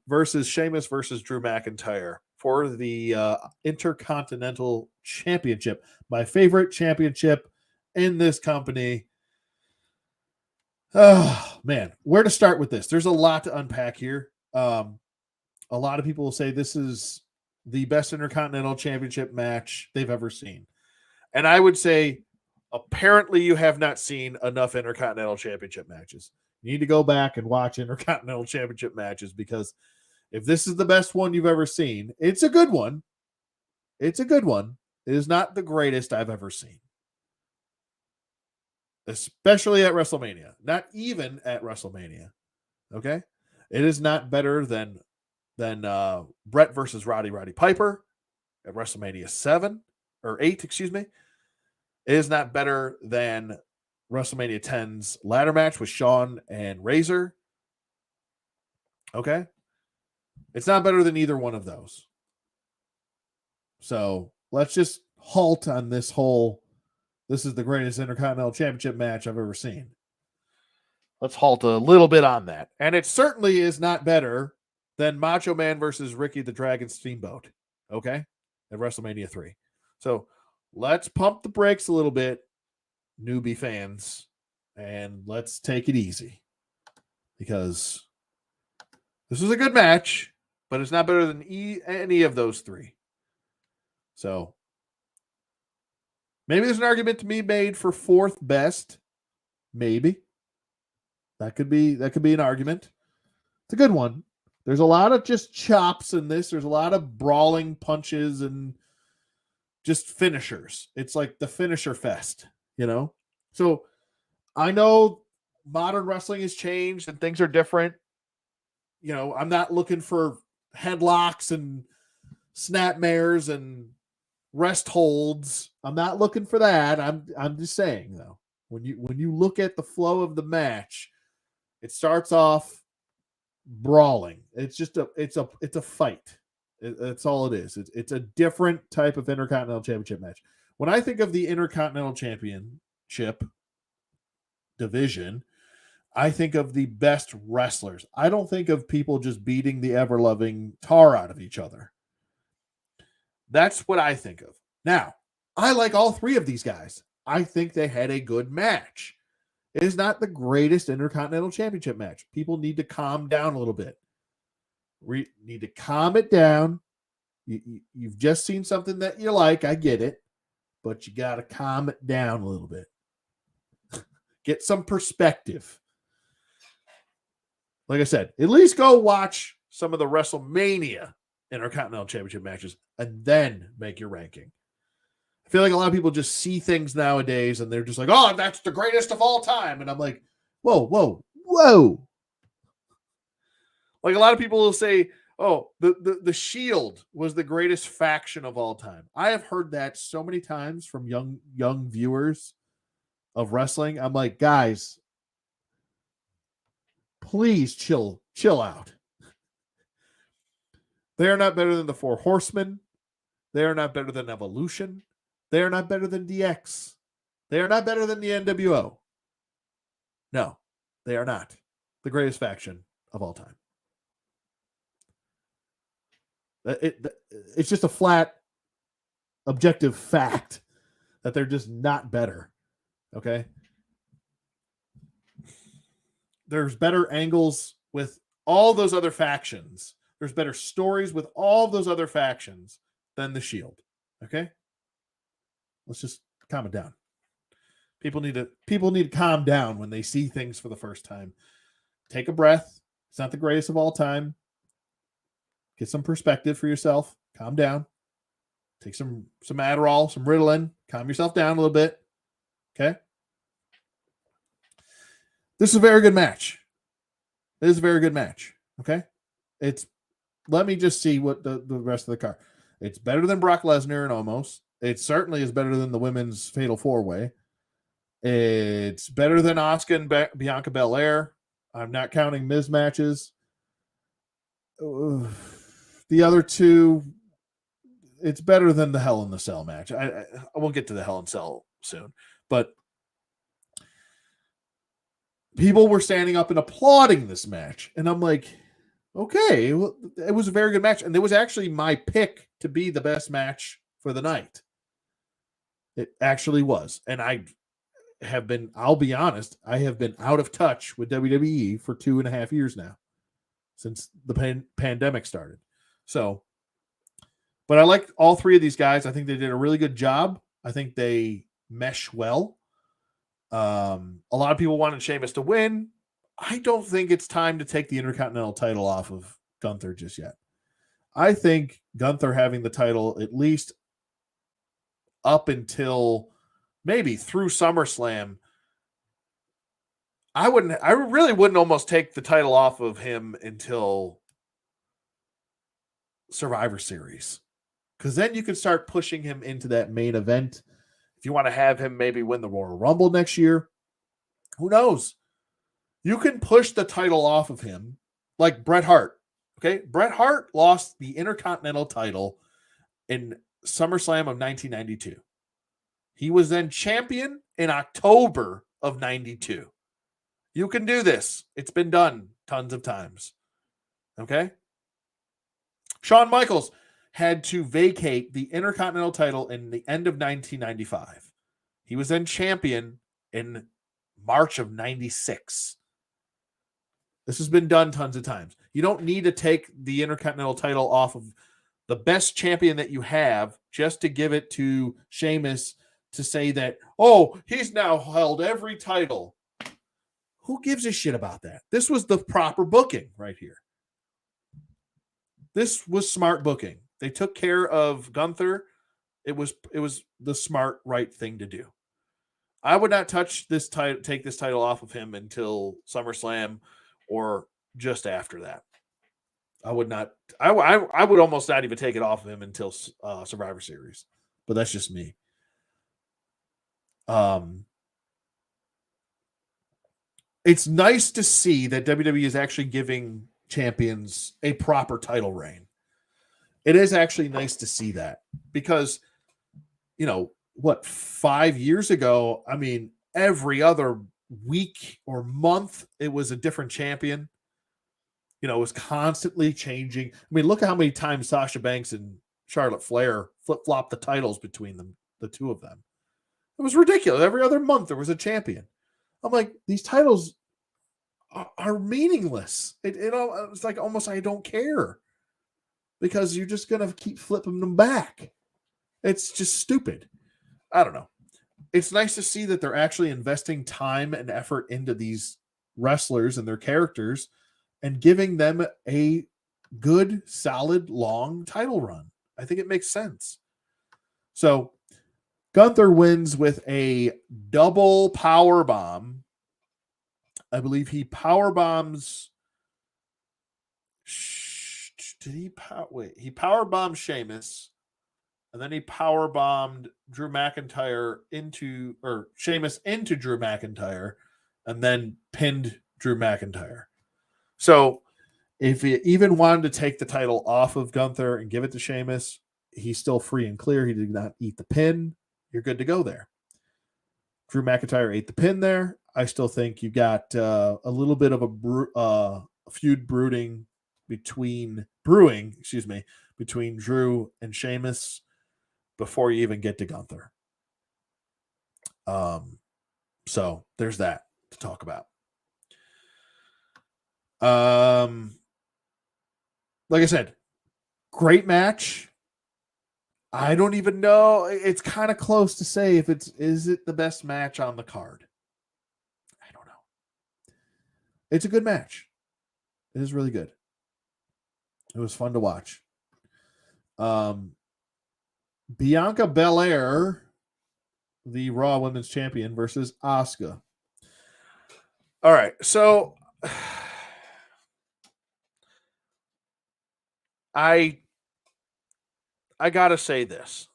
S1: versus Sheamus versus Drew McIntyre for the Intercontinental Championship. My favorite championship in this company. Oh, man. Where to start with this? There's a lot to unpack here. A lot of people will say this is the best Intercontinental Championship match they've ever seen. And I would say, apparently, you have not seen enough Intercontinental Championship matches. You need to go back and watch Intercontinental Championship matches, because if this is the best one you've ever seen, it's a good one. It's a good one. It is not the greatest I've ever seen, especially at WrestleMania. Not even at WrestleMania. Okay? It is not better than Brett versus Roddy Piper at WrestleMania 7 or 8, excuse me. It is not better than WrestleMania 10's ladder match with Shawn and Razor. Okay? It's not better than either one of those. So let's just halt on this whole, this is the greatest Intercontinental Championship match I've ever seen. Let's halt a little bit on that. And it certainly is not better than Macho Man versus Ricky the Dragon Steamboat. Okay? At WrestleMania 3. So let's pump the brakes a little bit, newbie fans, and let's take it easy, because this was a good match, but it's not better than any of those 3. So maybe there's an argument to be made for 4th best. Maybe that could be an argument. It's a good one. There's a lot of just chops in this. There's a lot of brawling punches and just finishers. It's like the finisher fest, you know? So I know modern wrestling has changed and things are different. You know, I'm not looking for headlocks and snapmares and rest holds. I'm not looking for that. I'm just saying, though, when you look at the flow of the match, it starts off brawling. It's just a fight. That's all it is. It's a different type of Intercontinental Championship match. When I think of the Intercontinental Championship division, I think of the best wrestlers. I don't think of people just beating the ever-loving tar out of each other. That's what I think of. Now, I like all 3 of these guys. I think they had a good match. It is not the greatest Intercontinental Championship match. People need to calm down a little bit. We need to calm it down. You've just seen something that you like. I get it. But you got to calm it down a little bit. Get some perspective. Like I said, at least go watch some of the WrestleMania Intercontinental Championship matches and then make your ranking. I feel like a lot of people just see things nowadays and they're just like, oh, that's the greatest of all time. And I'm like, whoa. Like a lot of people will say, oh, the Shield was the greatest faction of all time. I have heard that so many times from young viewers of wrestling. I'm like, guys, please chill out. They are not better than the 4 Horsemen. They are not better than Evolution. They are not better than DX. They are not better than the NWO. No, they are not the greatest faction of all time. It's just a flat, objective fact that they're just not better. Okay? There's better angles with all those other factions. There's better stories with all those other factions than the Shield. Okay? Let's just calm it down. People need to calm down when they see things for the first time. Take a breath. It's not the greatest of all time. Get some perspective for yourself. Calm down. Take some Adderall, some Ritalin. Calm yourself down a little bit. Okay? This is a very good match. It is a very good match. Okay? Let me just see what the rest of the card. It's better than Brock Lesnar and almost. It certainly is better than the women's Fatal 4-Way. It's better than Asuka and Bianca Belair. I'm not counting Miz matches. The other two, it's better than the Hell in the Cell match. I will get to the Hell in Cell soon, but people were standing up and applauding this match, and I'm like, okay, well, it was a very good match, and it was actually my pick to be the best match for the night. It actually was, and I'll be honest, I have been out of touch with WWE for 2.5 years now, since the pandemic started. So, but I like all three of these guys. I think they did a really good job. I think they mesh well. A lot of people wanted Sheamus to win. I don't think it's time to take the Intercontinental title off of Gunther just yet. I think Gunther having the title at least up until maybe through SummerSlam, I really wouldn't almost take the title off of him until Survivor Series, because then you can start pushing him into that main event. If you want to have him maybe win the Royal Rumble next year, who knows? You can push the title off of him like Bret Hart. Okay, Bret Hart lost the Intercontinental title in SummerSlam of 1992. He was then champion in October of 92. You can do this. It's been done tons of times. Okay? Shawn Michaels had to vacate the Intercontinental title in the end of 1995. He was then champion in March of 96. This has been done tons of times. You don't need to take the Intercontinental title off of the best champion that you have just to give it to Sheamus to say that, oh, he's now held every title. Who gives a shit about that? This was the proper booking right here. This was smart booking. They took care of Gunther. It was the smart, right thing to do. I would not touch this title, take this title off of him until SummerSlam or just after that. I would not. I would almost not even take it off of him until Survivor Series. But that's just me. It's nice to see that WWE is actually giving champions a proper title reign. It is actually nice to see that because, 5 years ago, I mean, every other week or month, it was a different champion. It was constantly changing. I mean, look at how many times Sasha Banks and Charlotte Flair flip-flopped the titles between them, the two of them. It was ridiculous. Every other month, there was a champion. I'm like, these titles are meaningless. It's like almost I don't care because you're just going to keep flipping them back. It's just stupid. I don't know. It's nice to see that they're actually investing time and effort into these wrestlers and their characters and giving them a good, solid, long title run. I think it makes sense. So Gunther wins with a double power bomb. I believe he power bombs. He power bombed Sheamus, and then he power bombed Drew McIntyre Sheamus into Drew McIntyre, and then pinned Drew McIntyre. So if he even wanted to take the title off of Gunther and give it to Sheamus, he's still free and clear. He did not eat the pin. You're good to go there. Drew McIntyre ate the pin there. I still think you got a little bit of a feud brewing between Drew and Sheamus before you even get to Gunther. So there's that to talk about. Like I said, great match. I don't even know. It's kind of close to say if is it the best match on the card. I don't know. It's a good match. It is really good. It was fun to watch. Bianca Belair, the Raw Women's Champion, versus Asuka. All right, so I gotta say this.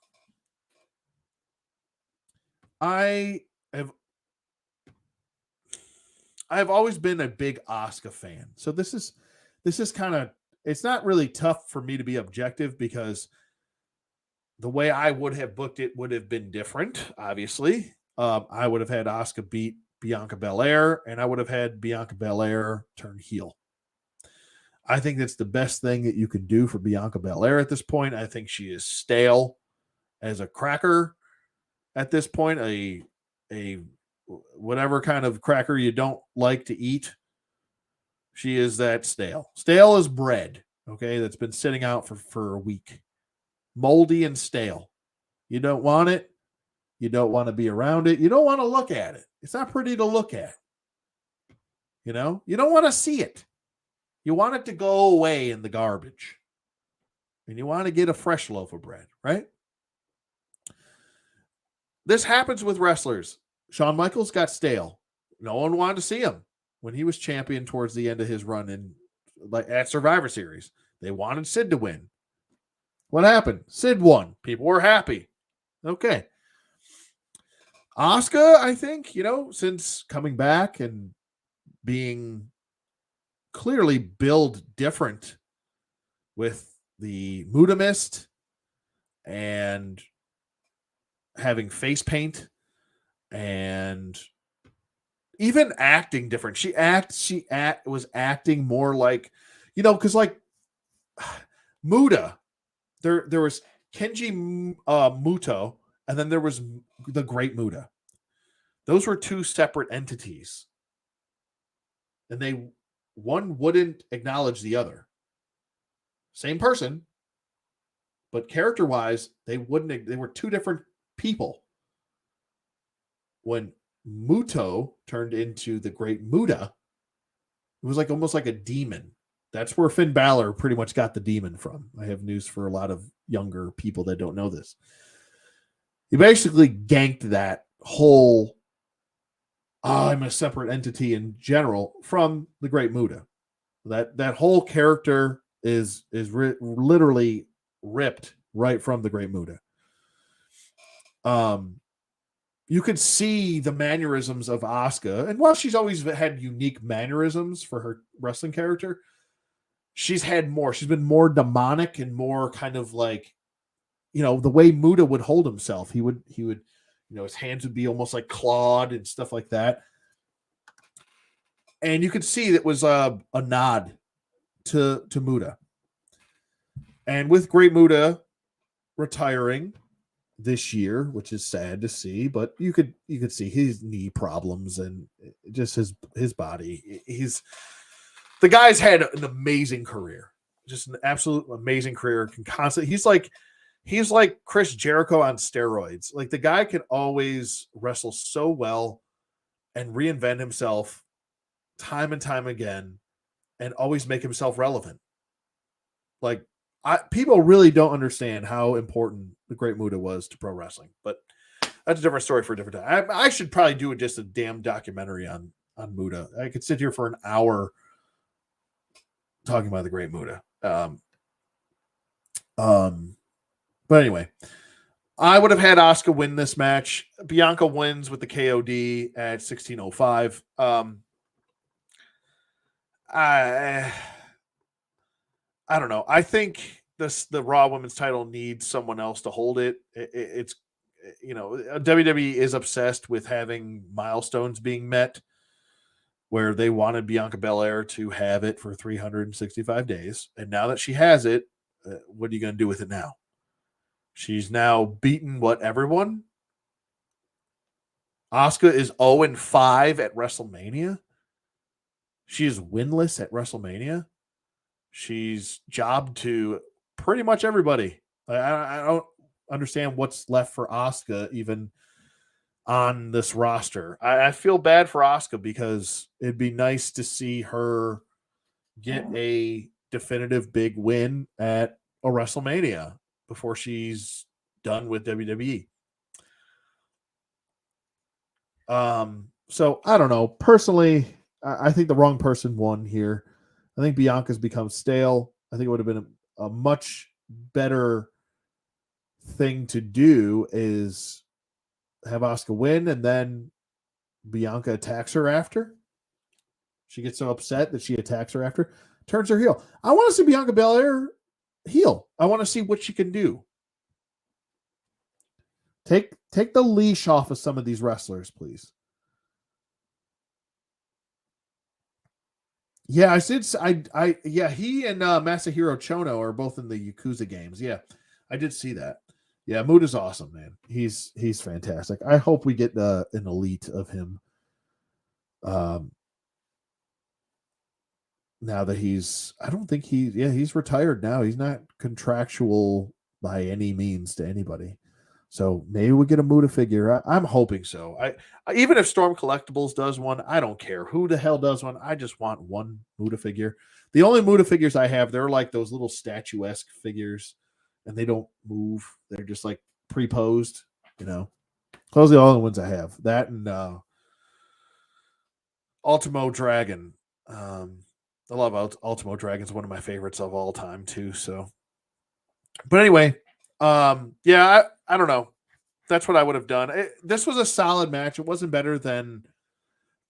S1: I have I've always been a big Asuka fan. So this is kind of, it's not really tough for me to be objective because the way I would have booked it would have been different, obviously. I would have had Asuka beat Bianca Belair, and I would have had Bianca Belair turn heel. I think that's the best thing that you can do for Bianca Belair at this point. I think she is stale as a cracker at this point, a whatever kind of cracker you don't like to eat. She is that stale. Stale as bread, okay, that's been sitting out for a week. Moldy and stale. You don't want it. You don't want to be around it. You don't want to look at it. It's not pretty to look at. You don't want to see it. You want it to go away in the garbage. And you want to get a fresh loaf of bread, right? This happens with wrestlers. Shawn Michaels got stale. No one wanted to see him when he was champion towards the end of his run at Survivor Series. They wanted Sid to win. What happened? Sid won. People were happy. Okay. Asuka, I think, since coming back and being clearly billed different with the Muda Mist and having face paint and even acting different. She was acting more like, because like Muda, there was Kenji Muto, and then there was the Great Muda. Those were two separate entities. And one wouldn't acknowledge the other. Same person, but character-wise, they were two different people. When Muto turned into the Great Muda, it was almost like a demon. That's where Finn Balor pretty much got the demon from. I have news for a lot of younger people that don't know this. He basically ganked that whole I'm a separate entity in general from the Great Muda. That whole character is literally ripped right from the Great Muda. You could see the mannerisms of Asuka, and while she's always had unique mannerisms for her wrestling character, she's been more demonic and more kind of like, the way Muda would hold himself. He would, his hands would be almost like clawed and stuff like that. And you could see that was a nod to Muda. And with Great Muda retiring this year, which is sad to see, but you could see his knee problems and just his body. The guy's had an amazing career, just an absolute amazing career. He's like Chris Jericho on steroids. Like, the guy can always wrestle so well and reinvent himself time and time again and always make himself relevant. Like, people really don't understand how important the Great Muda was to pro wrestling, but that's a different story for a different time. I should probably do just a damn documentary on Muda. I could sit here for an hour talking about the Great Muda. But anyway, I would have had Asuka win this match. Bianca wins with the KOD at 16:05. I don't know. I think the Raw Women's title needs someone else to hold it. It's WWE is obsessed with having milestones being met, where they wanted Bianca Belair to have it for 365 days, and now that she has it, what are you going to do with it now? She's now beaten everyone. Asuka is 0-5 at WrestleMania. She is winless at WrestleMania. She's jobbed to pretty much everybody. I don't understand what's left for Asuka even on this roster. I feel bad for Asuka because it'd be nice to see her get a definitive big win at a WrestleMania before she's done with WWE. So I don't know. Personally, I think the wrong person won here. I think Bianca's become stale. I think it would have been a much better thing to do is have Asuka win, and then Bianca attacks her after. She gets so upset that she attacks her after, turns her heel. I want to see Bianca Belair heel. I want to see what she can do. Take the leash off of some of these wrestlers, please. Yeah, I did. Yeah, he and Masahiro Chono are both in the Yakuza games. Yeah, I did see that. Yeah, Mood is awesome, man. He's fantastic. I hope we get an elite of him. Now that I don't think he's retired now. He's not contractual by any means to anybody. So maybe we get a Muda figure. I'm hoping so. I even if Storm Collectibles does one, I don't care who the hell does one. I just want one Muda figure. The only Muda figures I have, they're like those little statuesque figures, and they don't move. They're just like pre-posed. Those are the only ones I have. That and Ultimo Dragon. I love Ultimo Dragon's one of my favorites of all time too. So, but anyway, yeah, I don't know. That's what I would have done. This was a solid match. It wasn't better than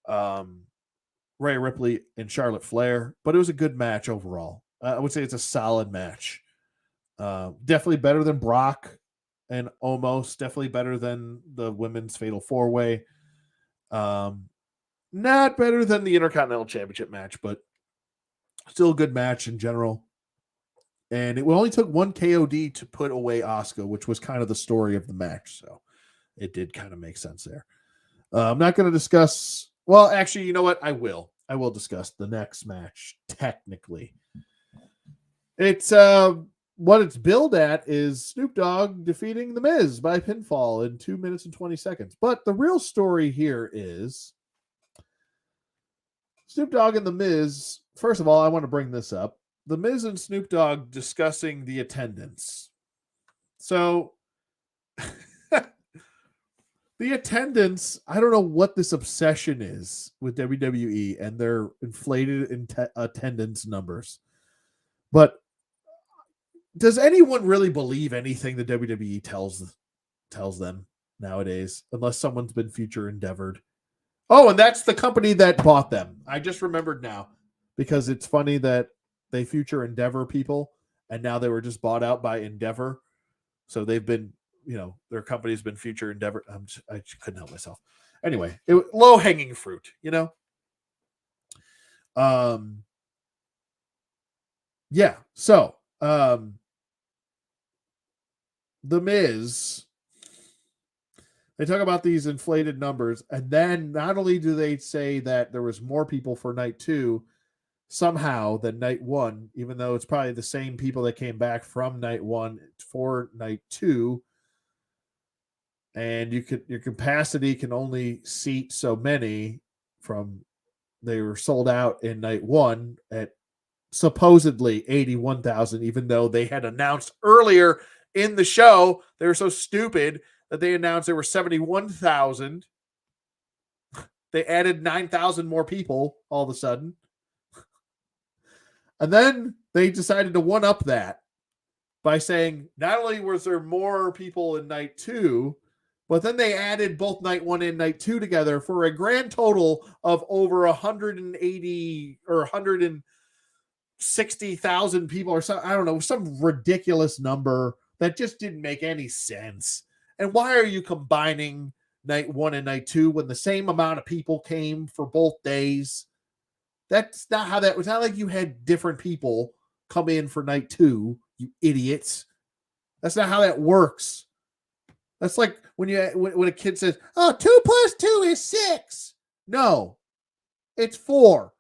S1: Rhea Ripley and Charlotte Flair, but it was a good match overall. I would say it's a solid match. Definitely better than Brock and Omos. Definitely better than the women's Fatal 4-Way. Not better than the Intercontinental Championship match, but still a good match in general. And it only took one KOD to put away Asuka, which was kind of the story of the match. So it did kind of make sense there. I'm not going to discuss. Well, actually, you know what? I will discuss the next match. Technically, it's what it's billed at is Snoop Dogg defeating The Miz by pinfall in 2 minutes and 20 seconds. But the real story here is Snoop Dogg and The Miz. First of all, I want to bring this up. The Miz and Snoop Dogg discussing the attendance. So the attendance, I don't know what this obsession is with WWE and their inflated attendance numbers. But does anyone really believe anything the WWE tells them nowadays, unless someone's been future endeavored? Oh, and that's the company that bought them. I just remembered now, because it's funny that they future endeavor people, and now they were just bought out by Endeavor. So they've been, their company's been future endeavor. I couldn't help myself. Anyway, low hanging fruit, Yeah. So, The Miz, they talk about these inflated numbers, and then not only do they say that there was more people for night 2 somehow than night 1, even though it's probably the same people that came back from night 1 for night 2, and your capacity can only seat so many. They were sold out in night 1 at supposedly 81,000, even though they had announced earlier in the show, they were so stupid that they announced there were 71,000. They added 9,000 more people all of a sudden. And then they decided to one-up that by saying not only was there more people in night 2, but then they added both night 1 and night 2 together for a grand total of over 180 or 160,000 people or something. I don't know, some ridiculous number that just didn't make any sense. And why are you combining night 1 and night 2 when the same amount of people came for both days? That's not how that was. Not like you had different people come in for night 2, you idiots. That's not how that works. That's like when a kid says, "Oh, 2 + 2 is 6." No, it's 4.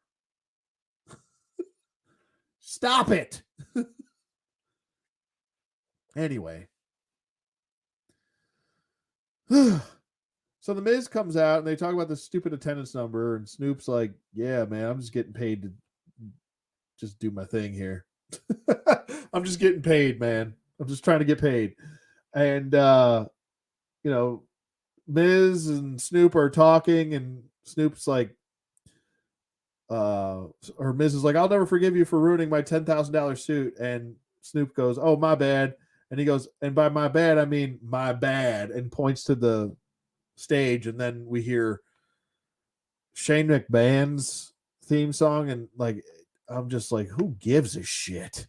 S1: Stop it. Anyway. So the Miz comes out and they talk about the stupid attendance number, and Snoop's like, "Yeah, man, I'm just getting paid to just do my thing here. I'm just getting paid, man. I'm just trying to get paid." And Miz and Snoop are talking, and Snoop's like, or Miz is like, "I'll never forgive you for ruining my $10,000 suit." And Snoop goes, "Oh, my bad." And he goes, "And by my bad, I mean my bad," and points to the stage, and then we hear Shane McMahon's theme song, and like I'm just like, who gives a shit?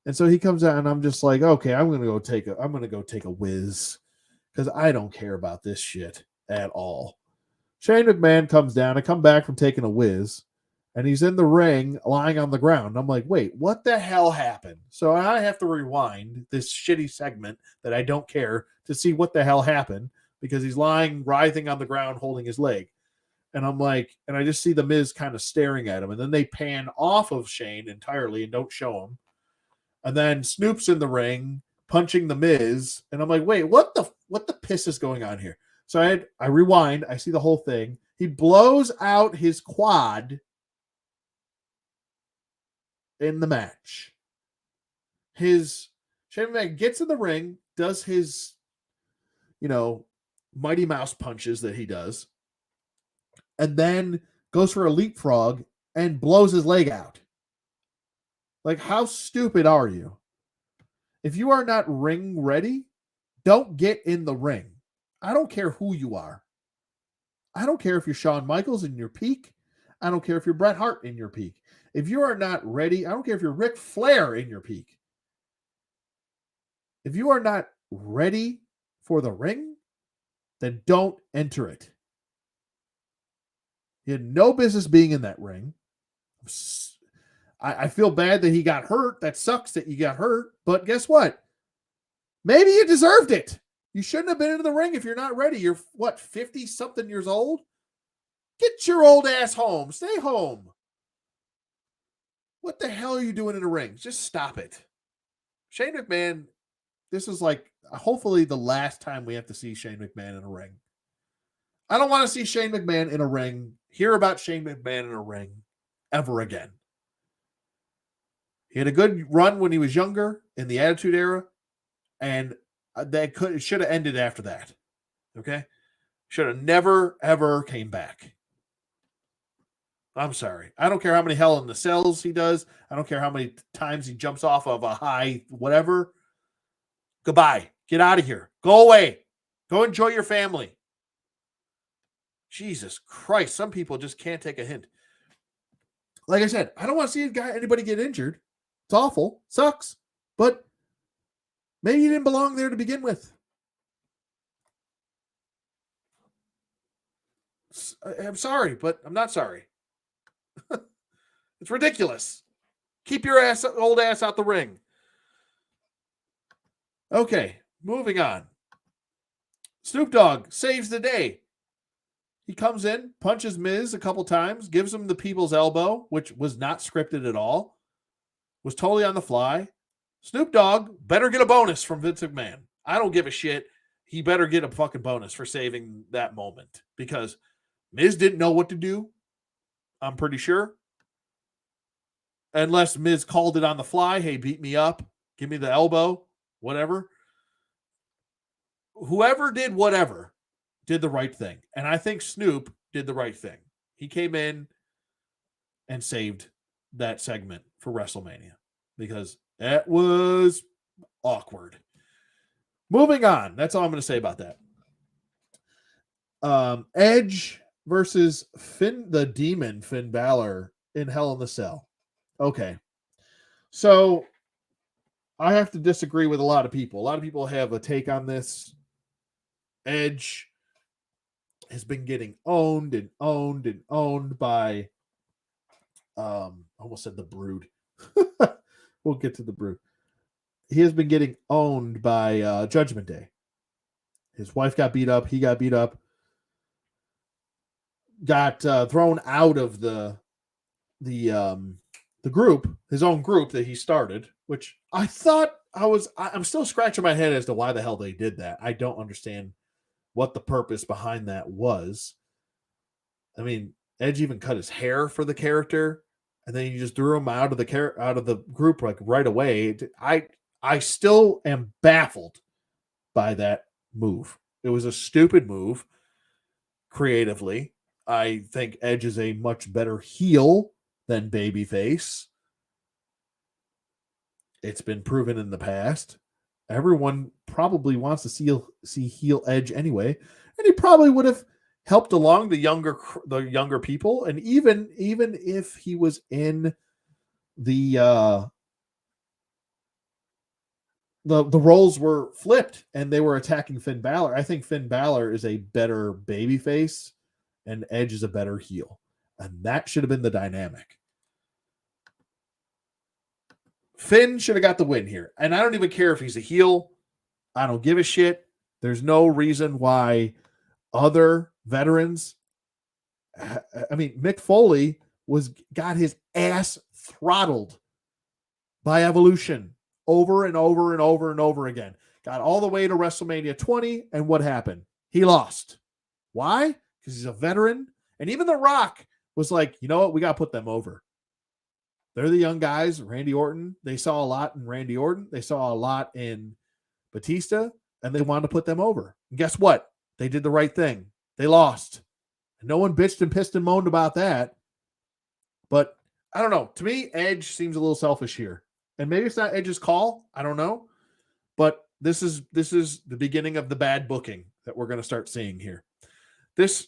S1: And so he comes out, and I'm just like, okay, I'm gonna go take a whiz because I don't care about this shit at all. Shane McMahon comes down. I come back from taking a whiz, and he's in the ring lying on the ground. I'm like, wait, what the hell happened? So I have to rewind this shitty segment that I don't care to see what the hell happened because he's lying, writhing on the ground, holding his leg. And I'm like, and I just see the Miz kind of staring at him. And then they pan off of Shane entirely and don't show him. And then Snoop's in the ring punching the Miz. And I'm like, wait, what the piss is going on here? So I rewind. I see the whole thing. He blows out his quad in the match. Shane McMahon gets in the ring, does his, Mighty Mouse punches that he does, and then goes for a leapfrog and blows his leg out. Like, how stupid are you? If you are not ring ready, don't get in the ring. I don't care who you are. I don't care if you're Shawn Michaels in your peak. I don't care if you're Bret Hart in your peak. If you are not ready, I don't care if you're Ric Flair in your peak. If you are not ready for the ring, then don't enter it. He had no business being in that ring. I feel bad that he got hurt. That sucks that you got hurt. But guess what? Maybe you deserved it. You shouldn't have been in the ring if you're not ready. You're, 50-something years old? Get your old ass home. Stay home. What the hell are you doing in the ring? Just stop it. Shane McMahon, this is like hopefully the last time we have to see Shane McMahon in a ring. I don't want to see Shane McMahon in a ring, hear about Shane McMahon in a ring ever again. He had a good run when he was younger in the Attitude Era, and it should have ended after that. Okay? Should have never, ever came back. I'm sorry. I don't care how many Hell in the Cells he does. I don't care how many times he jumps off of a high whatever. Goodbye. Get out of here. Go away. Go enjoy your family. Jesus Christ. Some people just can't take a hint. Like I said, I don't want to see anybody get injured. It's awful. Sucks. But maybe you didn't belong there to begin with. I'm sorry, but I'm not sorry. It's ridiculous. Keep your old ass out the ring. Okay, moving on. Snoop Dogg saves the day. He comes in, punches Miz a couple times, gives him the people's elbow, which was not scripted at all. Was totally on the fly. Snoop Dogg better get a bonus from Vince McMahon. I don't give a shit. He better get a fucking bonus for saving that moment because Miz didn't know what to do. I'm pretty sure. Unless Miz called it on the fly. Hey, beat me up. Give me the elbow. Whatever. Whoever did whatever did the right thing. And I think Snoop did the right thing. He came in and saved that segment for WrestleMania because that was awkward. Moving on. That's all I'm going to say about that. Edge versus the Demon, Finn Balor in Hell in the Cell. Okay. So I have to disagree with a lot of people. A lot of people have a take on this. Edge has been getting owned and owned and owned by I almost said the Brood. We'll get to the Brood. He has been getting owned by Judgment Day. His wife got beat up. He got beat up. Got thrown out of the group, his own group that he started, which I thought I'm still scratching my head as to why the hell they did that. I don't understand what the purpose behind that was. I mean, Edge even cut his hair for the character, and then you just threw him out of the group like right away. I still am baffled by that move. It was a stupid move creatively. I think Edge is a much better heel than babyface. It's been proven in the past. Everyone probably wants to see heel Edge anyway. and he probably would have helped along the younger people. And even if he was in the the roles were flipped and they were attacking Finn Balor, I think Finn Balor is a better babyface and Edge is a better heel. And that should have been the dynamic. Finn should have got the win here. And I don't even care if he's a heel. I don't give a shit. There's no reason why other veterans. I mean, Mick Foley got his ass throttled by Evolution over and over and over and over again. Got all the way to WrestleMania 20, and what happened? He lost. Why? Because he's a veteran. And even The Rock was like, you know what? We got to put them over. They're the young guys. Randy Orton, they saw a lot in Randy Orton. They saw a lot in Batista, and they wanted to put them over. And guess what? They did the right thing. They lost. And no one bitched and pissed and moaned about that. But I don't know. To me, Edge seems a little selfish here. And maybe it's not Edge's call. I don't know. But this is the beginning of the bad booking that we're going to start seeing here. This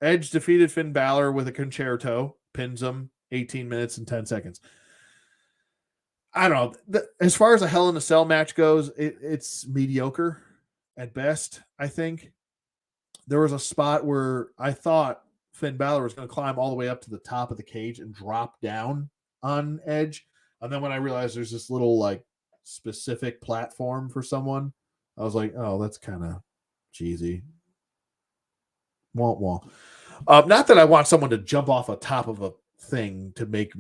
S1: Edge defeated Finn Balor with a concerto, pins him 18 minutes and 10 seconds. I don't know. As far as a Hell in a Cell match goes, it's mediocre at best, I think. There was a spot where I thought Finn Balor was going to climb all the way up to the top of the cage and drop down on Edge. And then when I realized there's this little like specific platform for someone, I was like, oh, that's kind of cheesy. Wah. Not that I want someone to jump off a top of a thing to make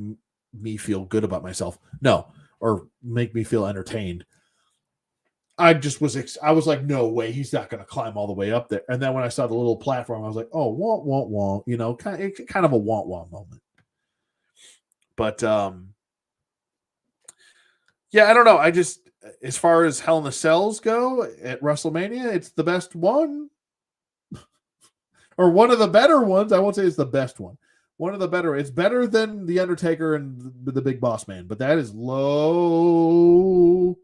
S1: me feel good about myself. No, or make me feel entertained. I was like, no way, he's not going to climb all the way up there. And then when I saw the little platform, I was like, oh, wah, you know, kind of a wah moment. But yeah, I don't know. I just, as far as Hell in the Cells go at WrestleMania, it's the best one. Or one of the better ones. I won't say it's the best one. One of the better. It's better than The Undertaker and the Big Boss Man, but that is low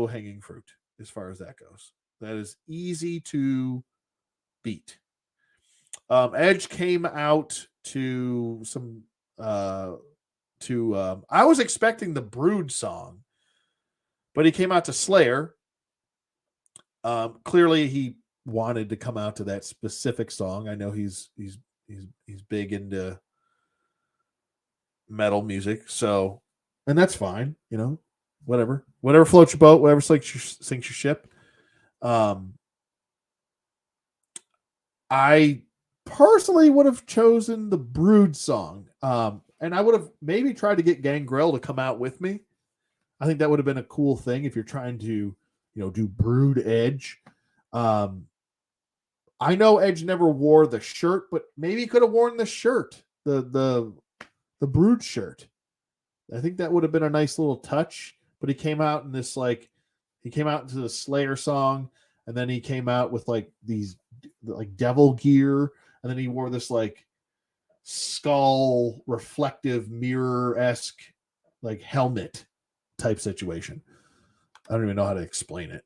S1: hanging fruit as far as that goes. That is easy to beat. Edge came out to some I was expecting the Brood song, but he came out to Slayer. Clearly he wanted to come out to that specific song. I know he's big into metal music, so, and that's fine, you know, whatever floats your boat, whatever sinks your ship. I personally would have chosen the Brood song, and I would have maybe tried to get Gangrel to come out with me. I think that would have been a cool thing if you're trying to, you know, do Brood Edge. I know Edge never wore the shirt, but maybe he could have worn the shirt, the Brood shirt. I think that would have been a nice little touch. But he came out in this he came out into the Slayer song, and then he came out with like these like devil gear, and then he wore this like skull reflective mirror-esque like helmet type situation. I don't even know how to explain it.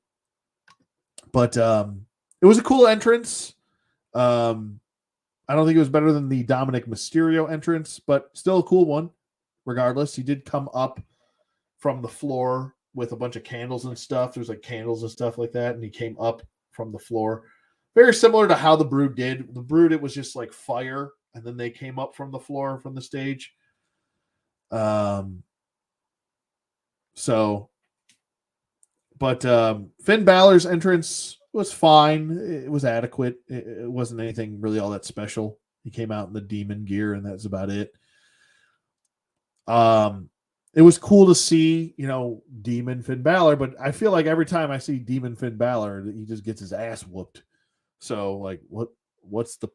S1: But it was a cool entrance. I don't think it was better than the Dominic Mysterio entrance, but still a cool one. Regardless, he did come up from the floor with a bunch of candles and stuff. There's like candles and stuff like that, and he came up from the floor. Very similar to how the Brood did. The Brood, it was just like fire, and then they came up from the floor from the stage. But Finn Balor's entrance was fine. It was adequate. It wasn't anything really all that special. He came out in the demon gear, and that's about it. It was cool to see, you know, Demon Finn Balor, but I feel like every time I see Demon Finn Balor, he just gets his ass whooped. So, like, what's the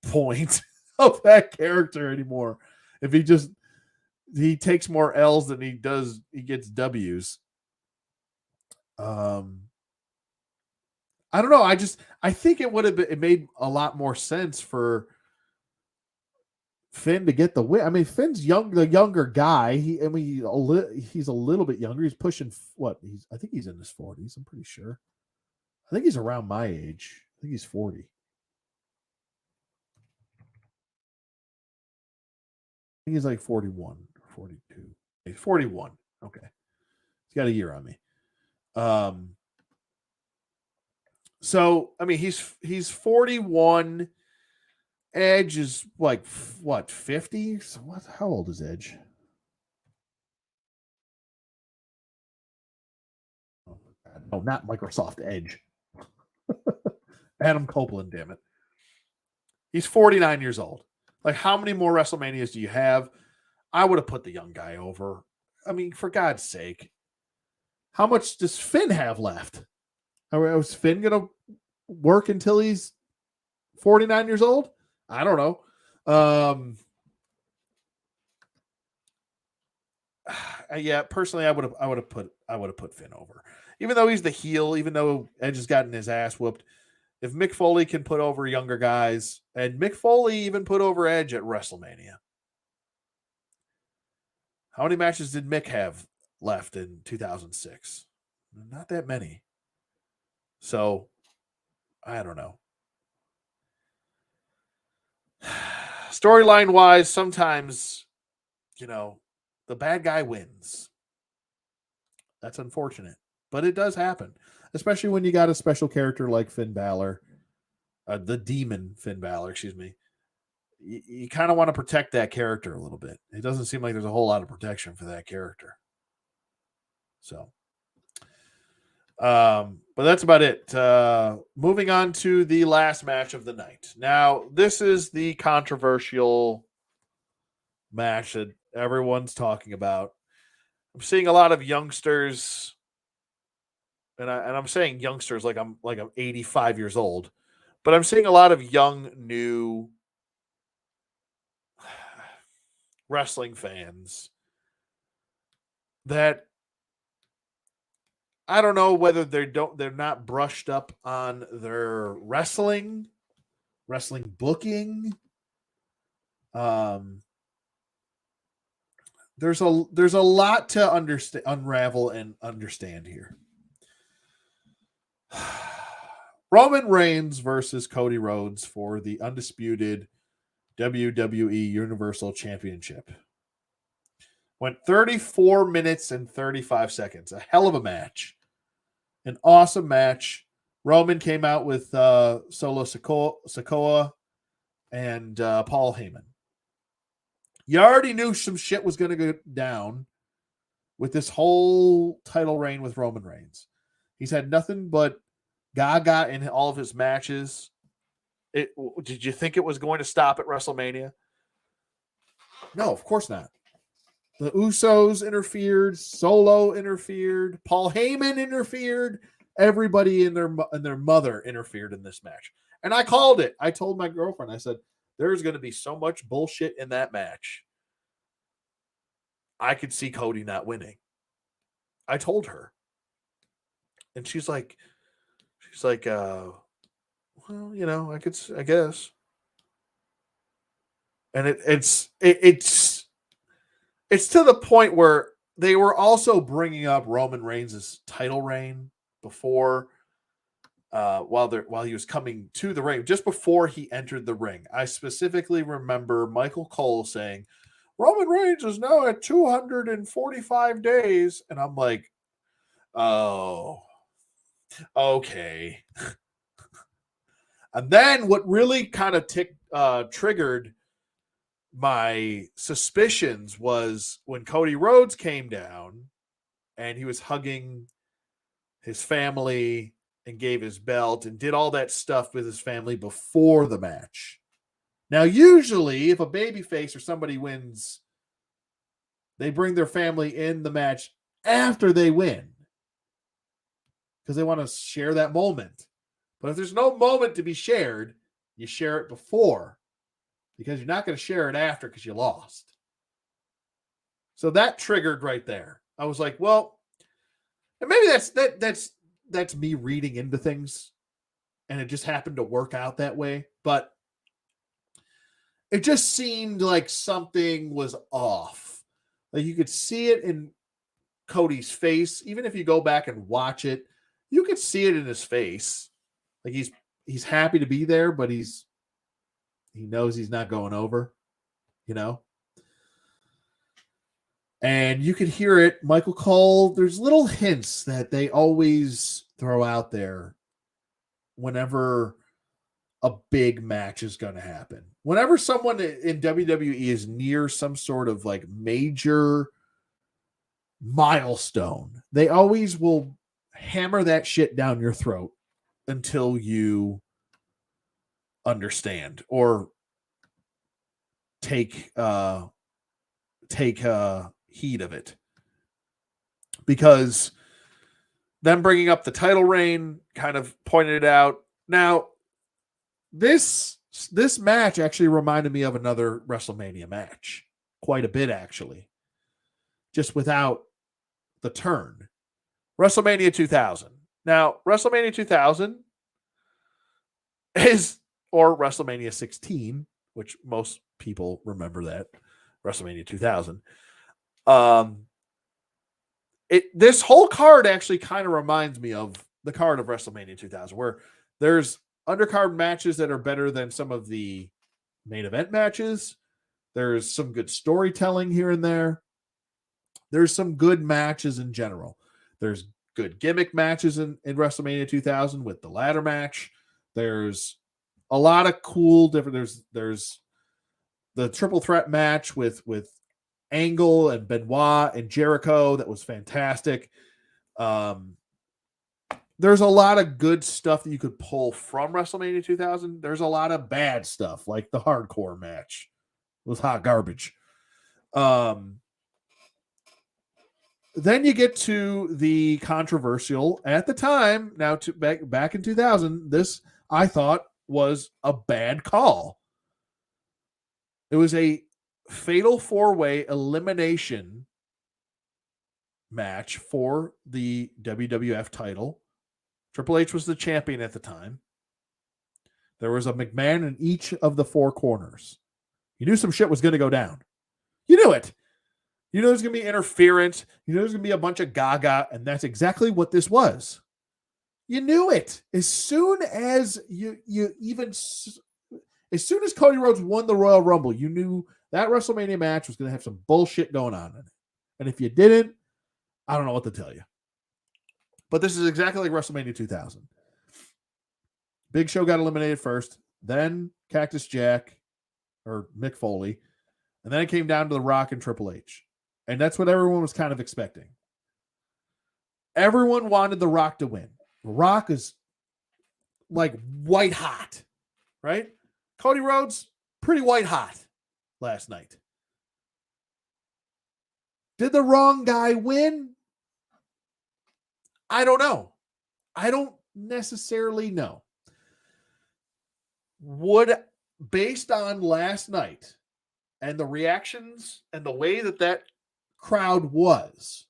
S1: point of that character anymore? If he takes more L's than he gets W's. I don't know. I think it would have been, it made a lot more sense for Finn to get the win. I mean, Finn's the younger guy. He's a little bit younger. He's pushing what? I think he's in his 40s. I'm pretty sure. I think he's around my age. I think he's 40. I think he's like 41 or 42. He's 41. Okay. He's got a year on me. So I mean, he's 41. Edge is like what, 50? So what? How old is Edge? Oh, no, not Microsoft Edge. Adam Copeland, damn it. He's 49 years old. Like, how many more WrestleManias do you have? I would have put the young guy over. I mean, for God's sake. How much does Finn have left? Is Finn going to work until he's 49 years old? I don't know. Yeah, personally, I would have put Finn over. Even though he's the heel, even though Edge has gotten his ass whooped, if Mick Foley can put over younger guys, and Mick Foley even put over Edge at WrestleMania. How many matches did Mick have left in 2006? Not that many. So, I don't know. Storyline wise, sometimes, the bad guy wins. That's unfortunate, but it does happen, especially when you got a special character like Finn Balor, the demon Finn Balor, excuse me. You kind of want to protect that character a little bit. It doesn't seem like there's a whole lot of protection for that character. So, but that's about it. Moving on to the last match of the night. Now, this is the controversial match that everyone's talking about. I'm seeing a lot of youngsters, and I'm saying youngsters like I'm 85 years old, but I'm seeing a lot of young, new wrestling fans that I don't know whether they're not brushed up on their wrestling booking. There's a lot to unravel and understand here. Roman Reigns versus Cody Rhodes for the undisputed WWE Universal Championship. Went 34 minutes and 35 seconds. A hell of a match. An awesome match. Roman came out with Solo Sikoa and Paul Heyman. You already knew some shit was going to go down with this whole title reign with Roman Reigns. He's had nothing but Gaga in all of his matches. Did you think it was going to stop at WrestleMania? No, of course not. The Usos interfered, Solo interfered, Paul Heyman interfered, everybody and their mother interfered in this match. And I called it. I told my girlfriend, I said, there's going to be so much bullshit in that match. I could see Cody not winning. I told her. And she's like, well, I guess. And it's to the point where they were also bringing up Roman Reigns' title reign before, while he was coming to the ring, just before he entered the ring. I specifically remember Michael Cole saying, Roman Reigns is now at 245 days. And I'm like, oh, okay. And then what really kind of triggered my suspicions was when Cody Rhodes came down and he was hugging his family and gave his belt and did all that stuff with his family before the match. Now, usually, if a babyface or somebody wins, they bring their family in the match after they win because they want to share that moment. But if there's no moment to be shared, you share it before because you're not going to share it after because you lost. So that triggered right there. I was like, well, and maybe that's me reading into things and it just happened to work out that way. But it just seemed like something was off. Like you could see it in Cody's face. Even if you go back and watch it, you could see it in his face. Like he's happy to be there, but he knows he's not going over, you know? And you could hear it. Michael Cole, there's little hints that they always throw out there whenever a big match is going to happen. Whenever someone in WWE is near some sort of like major milestone, they always will hammer that shit down your throat until you understand or take heed of it. Because them bringing up the title reign kind of pointed it out. Now, this match actually reminded me of another WrestleMania match. Quite a bit, actually. Just without the turn. WrestleMania 2000. Now, WrestleMania 2000 is, or WrestleMania 16, which most people remember that, WrestleMania 2000. This whole card actually kind of reminds me of the card of WrestleMania 2000, where there's undercard matches that are better than some of the main event matches. There's some good storytelling here and there. There's some good matches in general. There's good gimmick matches in WrestleMania 2000 with the ladder match. There's a lot of cool different. There's the triple threat match with Angle and Benoit and Jericho that was fantastic. There's a lot of good stuff that you could pull from WrestleMania 2000. There's a lot of bad stuff, like the hardcore match was hot garbage. Then you get to the controversial at the time. Now, back in 2000, this I thought was a bad call. It was a fatal 4-way elimination match for the WWF title. Triple H was the champion at the time. There was a McMahon in each of the 4 corners. You knew some shit was going to go down. You knew it. You know there's going to be interference. You know there's going to be a bunch of gaga, and that's exactly what this was. You knew it. As soon as as soon as Cody Rhodes won the Royal Rumble, you knew that WrestleMania match was going to have some bullshit going on in it. And if you didn't, I don't know what to tell you. But this is exactly like WrestleMania 2000. Big Show got eliminated first, then Cactus Jack or Mick Foley, and then it came down to The Rock and Triple H. And that's what everyone was kind of expecting. Everyone wanted The Rock to win. The Rock is like white hot, right? Cody Rhodes, pretty white hot last night. Did the wrong guy win? I don't know. I don't necessarily know. Based on last night and the reactions and the way that crowd was,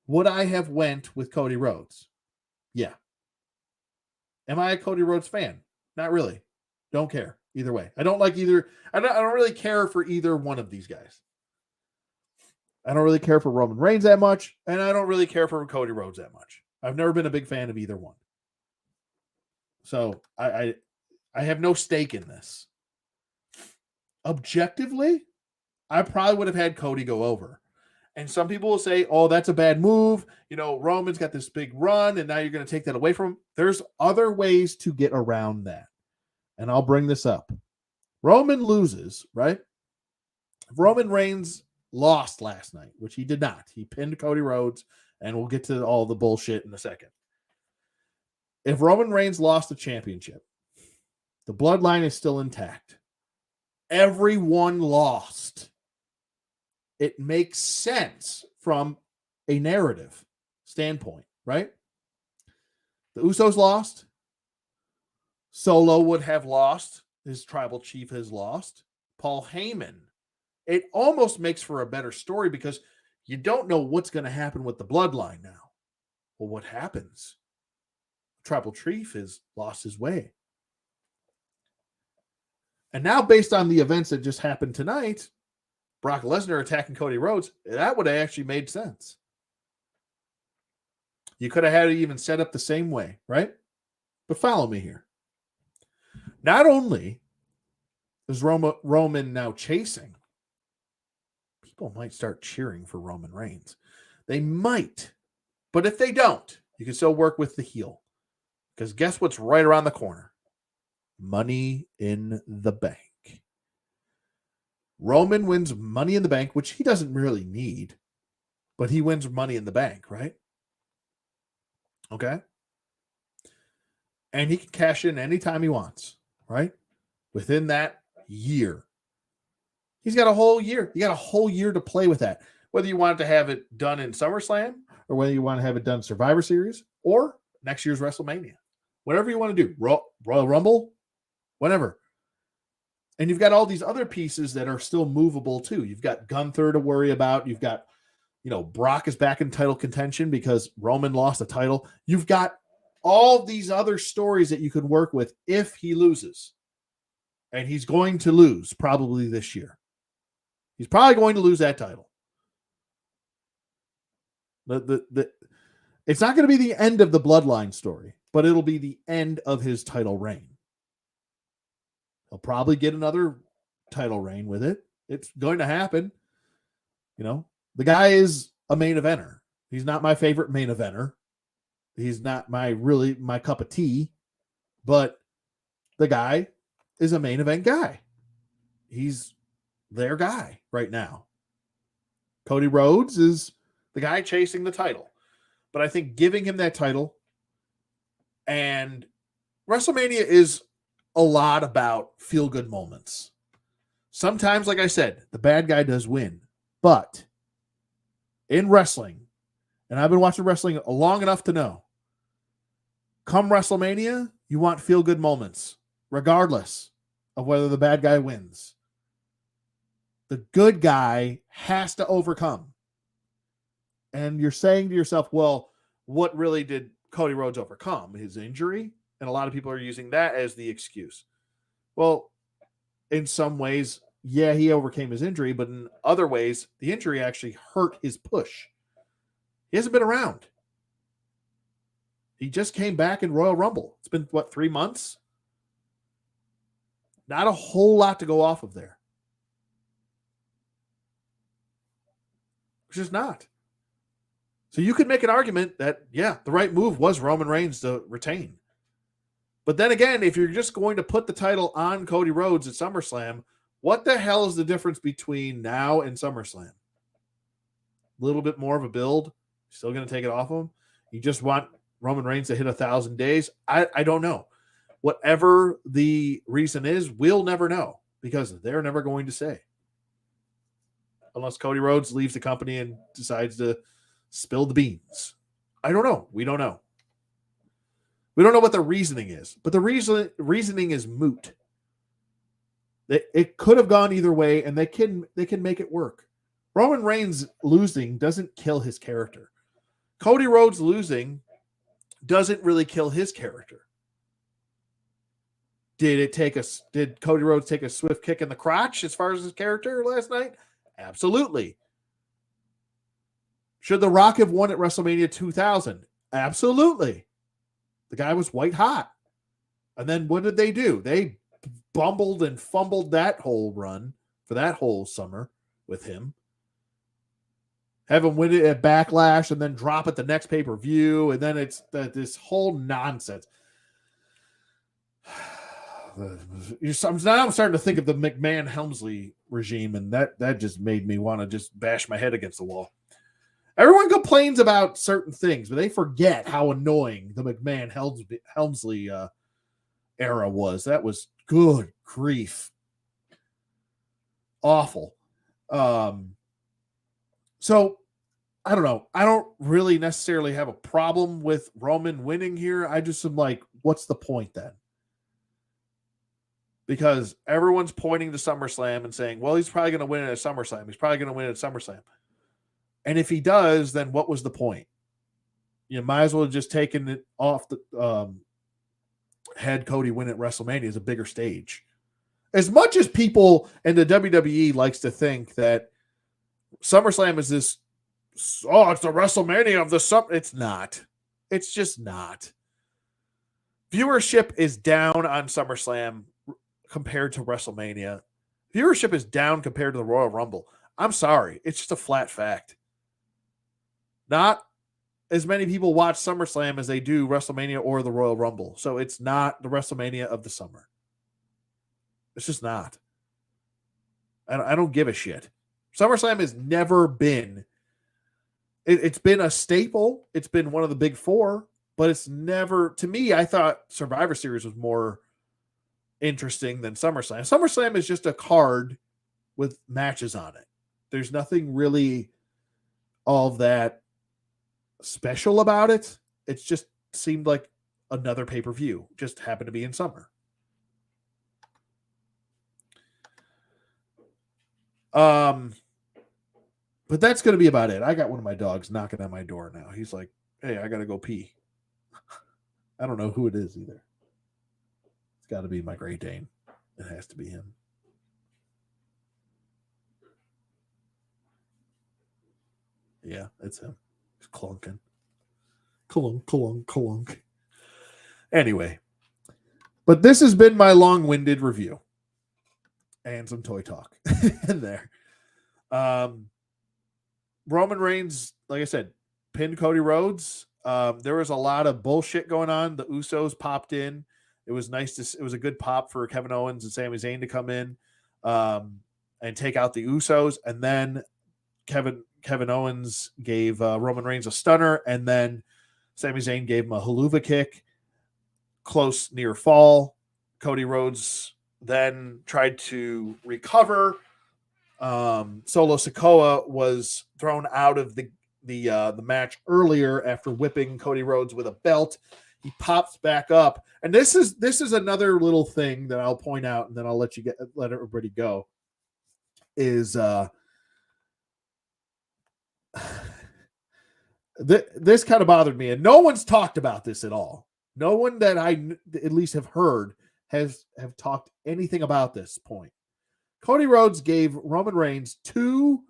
S1: would I have went with Cody Rhodes? Yeah. Am I a Cody Rhodes fan? Not really. Don't care either way. I don't like either. I don't really care for either one of these guys. I don't really care for Roman Reigns that much, and I don't really care for Cody Rhodes that much. I've never been a big fan of either one. So I have no stake in this. Objectively, I probably would have had Cody go over. And some people will say, oh, that's a bad move. You know, Roman's got this big run, and now you're going to take that away from him. There's other ways to get around that. And I'll bring this up. Roman loses, right? Roman Reigns lost last night, which he did not. He pinned Cody Rhodes, and we'll get to all the bullshit in a second. If Roman Reigns lost the championship, the bloodline is still intact. Everyone lost. It makes sense from a narrative standpoint, right? The Usos lost. Solo would have lost. His tribal chief has lost. Paul Heyman. It almost makes for a better story because you don't know what's going to happen with the bloodline now. Well, what happens? The tribal chief has lost his way. And now, based on the events that just happened tonight, Brock Lesnar attacking Cody Rhodes, that would have actually made sense. You could have had it even set up the same way, right? But follow me here. Not only is Roman now chasing, people might start cheering for Roman Reigns. They might. But if they don't, you can still work with the heel. Because guess what's right around the corner? Money in the Bank. Roman wins Money in the Bank, which he doesn't really need, but he wins Money in the Bank, right? Okay. And he can cash in anytime he wants, right? Within that year. He's got a whole year. You got a whole year to play with that. Whether you want to have it done in SummerSlam or whether you want to have it done Survivor Series or next year's WrestleMania. Whatever you want to do. Royal Rumble, whatever. And you've got all these other pieces that are still movable too. You've got Gunther to worry about. You've got, Brock is back in title contention because Roman lost the title. You've got all these other stories that you could work with if he loses. And he's going to lose probably this year. He's probably going to lose that title. It's not going to be the end of the bloodline story, but it'll be the end of his title reign. He'll probably get another title reign with it. It's going to happen. The guy is a main eventer. He's not my favorite main eventer. He's not my cup of tea, but the guy is a main event guy. He's their guy right now. Cody Rhodes is the guy chasing the title. But I think giving him that title, and WrestleMania is a lot about feel-good moments. Sometimes, like I said, the bad guy does win. But in wrestling, and I've been watching wrestling long enough to know, come WrestleMania, you want feel-good moments, regardless of whether the bad guy wins. The good guy has to overcome. And you're saying to yourself, well, what really did Cody Rhodes overcome? His injury? And a lot of people are using that as the excuse. Well, in some ways, yeah, he overcame his injury, but in other ways, the injury actually hurt his push. He hasn't been around. He just came back in Royal Rumble. It's been, 3 months? Not a whole lot to go off of there. Which is not. So you could make an argument that, yeah, the right move was Roman Reigns to retain. But then again, if you're just going to put the title on Cody Rhodes at SummerSlam, what the hell is the difference between now and SummerSlam? A little bit more of a build? Still going to take it off him? You just want Roman Reigns to hit 1,000 days? I don't know. Whatever the reason is, we'll never know because they're never going to say. Unless Cody Rhodes leaves the company and decides to spill the beans. I don't know. We don't know. We don't know what the reasoning is, but the reasoning is moot. It could have gone either way, and they can make it work. Roman Reigns losing doesn't kill his character. Cody Rhodes losing doesn't really kill his character. Did Cody Rhodes take a swift kick in the crotch as far as his character last night? Absolutely. Should The Rock have won at WrestleMania 2000? Absolutely. The guy was white hot. And then what did they do? They bumbled and fumbled that whole run for that whole summer with him. Have him win it at Backlash and then drop it the next pay-per-view. And then it's this whole nonsense. I'm starting to think of the McMahon-Helmsley regime, and that just made me want to just bash my head against the wall. Everyone complains about certain things, but they forget how annoying the McMahon-Helmsley era was. That was good grief. Awful. So, I don't know. I don't really necessarily have a problem with Roman winning here. I just am like, what's the point then? Because everyone's pointing to SummerSlam and saying, well, he's probably going to win it at SummerSlam. He's probably going to win it at SummerSlam. And if he does, then what was the point? You might as well have just taken it off the had Cody win at WrestleMania as a bigger stage. As much as people in the WWE likes to think that SummerSlam is this, it's the WrestleMania of the summer. It's not. It's just not. Viewership is down on SummerSlam compared to WrestleMania. Viewership is down compared to the Royal Rumble. I'm sorry. It's just a flat fact. Not as many people watch SummerSlam as they do WrestleMania or the Royal Rumble. So it's not the WrestleMania of the summer. It's just not. I don't give a shit. SummerSlam has never been. It's been a staple. It's been one of the big four, but it's never. To me, I thought Survivor Series was more interesting than SummerSlam. SummerSlam is just a card with matches on it. There's nothing really all that special about it. It just seemed like another pay-per-view. Just happened to be in summer. But that's going to be about it. I got one of my dogs knocking on my door now. He's like, hey, I got to go pee. I don't know who it is either. It's got to be my Great Dane. It has to be him. Yeah, it's him. He's clunking. Clunk, clunk, clunk. Anyway, but this has been my long-winded review. And some toy talk in there. Roman Reigns, like I said, pinned Cody Rhodes. There was a lot of bullshit going on. The Usos popped in. It was nice it was a good pop for Kevin Owens and Sami Zayn to come in and take out the Usos. And then Kevin Owens gave Roman Reigns a stunner, and then Sami Zayn gave him a haluva kick, close near fall. Cody Rhodes then tried to recover. Solo Sikoa was thrown out of the match earlier after whipping Cody Rhodes with a belt. He pops back up, and this is another little thing that I'll point out, and then I'll let everybody go. Is this kind of bothered me, and no one's talked about this at all. No one that I at least have heard have talked anything about this point. Cody Rhodes gave Roman Reigns 2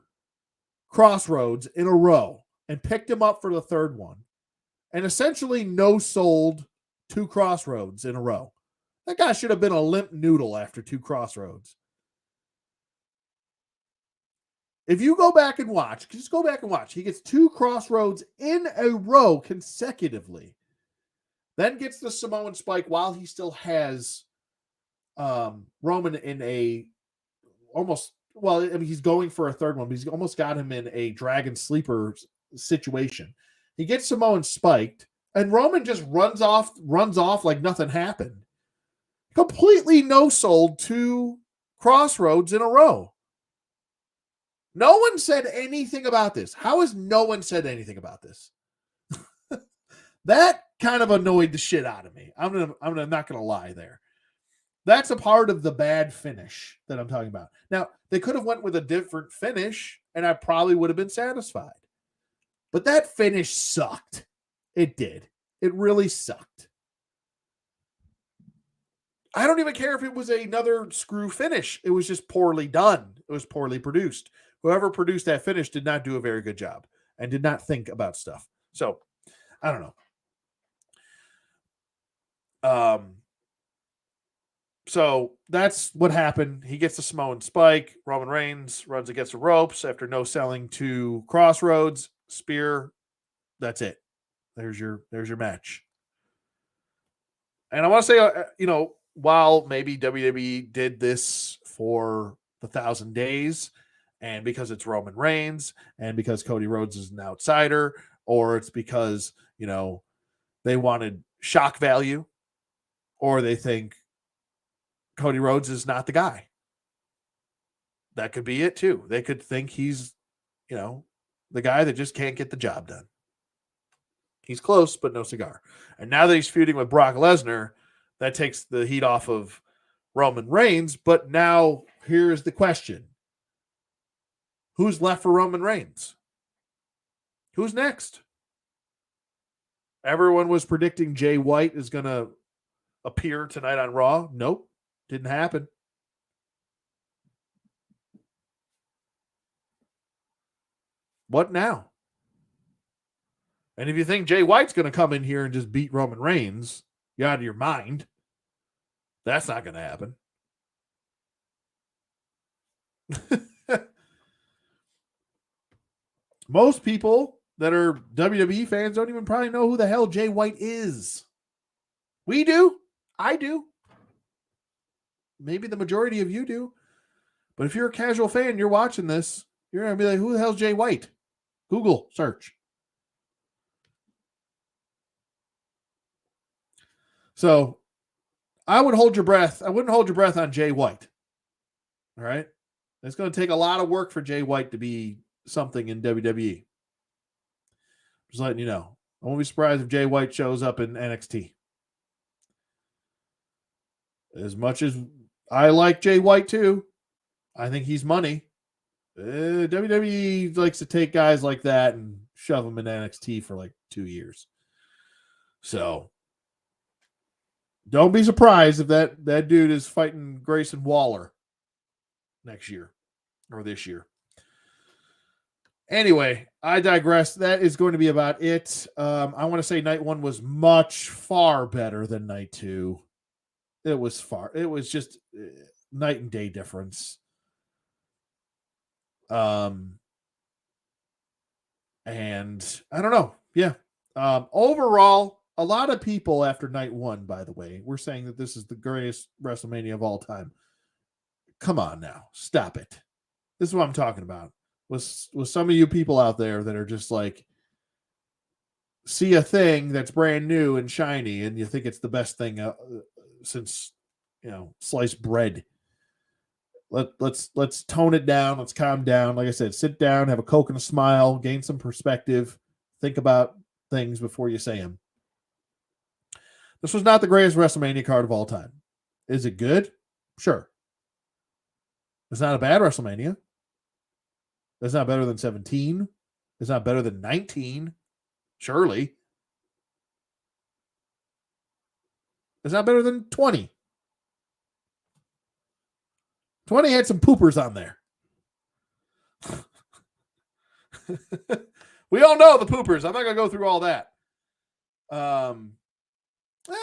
S1: crossroads in a row and picked him up for the third one, and essentially no-sold 2 crossroads in a row. That guy should have been a limp noodle after 2 crossroads. If you go back and watch, just go back and watch. He gets 2 crossroads in a row consecutively, then gets the Samoan spike while he still has Roman in a almost, well, I mean, he's going for a third one, but he's almost got him in a dragon sleeper situation. He gets Samoan spiked, and Roman just runs off like nothing happened. Completely no-sold 2 crossroads in a row. No one said anything about this. How has no one said anything about this? That kind of annoyed the shit out of me. I'm not gonna lie there. That's a part of the bad finish that I'm talking about. Now, they could have went with a different finish, and I probably would have been satisfied. But that finish sucked. It did. It really sucked. I don't even care if it was another screw finish. It was just poorly done. It was poorly produced. Whoever produced that finish did not do a very good job and did not think about stuff. So, I don't know. So that's what happened. He gets the Samoan spike. Roman Reigns runs against the ropes after no selling 2 crossroads. Spear. That's it. There's your match. And I want to say, while maybe WWE did this for the 1,000 days, and because it's Roman Reigns, and because Cody Rhodes is an outsider, or it's because, they wanted shock value, or they think Cody Rhodes is not the guy. That could be it too. They could think he's, the guy that just can't get the job done. He's close, but no cigar. And now that he's feuding with Brock Lesnar, that takes the heat off of Roman Reigns. But now here's the question. Who's left for Roman Reigns? Who's next? Everyone was predicting Jay White is going to appear tonight on Raw. Nope. Didn't happen. What now? And if you think Jay White's going to come in here and just beat Roman Reigns, you're out of your mind. That's not going to happen. Most people that are WWE fans don't even probably know who the hell Jay White is. We do. I do. Maybe the majority of you do. But if you're a casual fan, you're watching this, you're going to be like, who the hell's Jay White? Google search. So I would hold your breath. I wouldn't hold your breath on Jay White. All right. It's going to take a lot of work for Jay White to be something in WWE. Just letting you know. I won't be surprised if Jay White shows up in NXT. As much as I like Jay White too, I think he's money. WWE likes to take guys like that and shove them in NXT for like 2 years. So don't be surprised if that dude is fighting Grayson Waller next year or this year. Anyway, I digress. That is going to be about it. I want to say night 1 was much far better than night 2. It was just night and day difference. And I don't know. Yeah. Overall, a lot of people after night 1, by the way, were saying that this is the greatest WrestleMania of all time. Come on now. Stop it. This is what I'm talking about. Was some of you people out there that are just like, see a thing that's brand new and shiny and you think it's the best thing since, sliced bread. Let's tone it down. Let's calm down. Like I said, sit down, have a Coke and a smile, gain some perspective, think about things before you say them. This was not the greatest WrestleMania card of all time. Is it good? Sure. It's not a bad WrestleMania. It's not better than 17. It's not better than 19. Surely. It's not better than 20. 20 had some poopers on there. We all know the poopers. I'm not going to go through all that.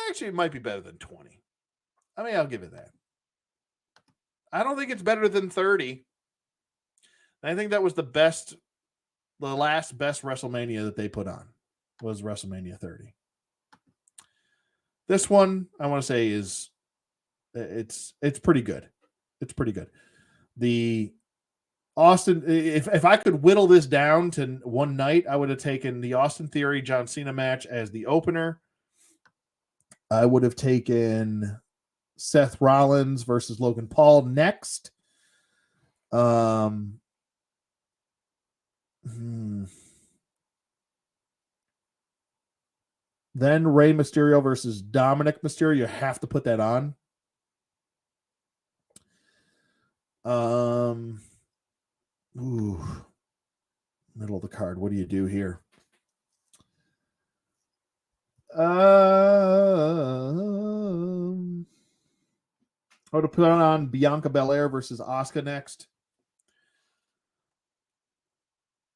S1: Actually, it might be better than 20. I mean, I'll give it that. I don't think it's better than 30. I think that was the last best WrestleMania that they put on was WrestleMania 30. This one, I want to say it's pretty good. It's pretty good. The Austin, if I could whittle this down to one night, I would have taken the Austin Theory John Cena match as the opener. I would have taken Seth Rollins versus Logan Paul next. Then Rey Mysterio versus Dominic Mysterio. You have to put that on. Middle of the card. What do you do here? I would put on Bianca Belair versus Asuka next.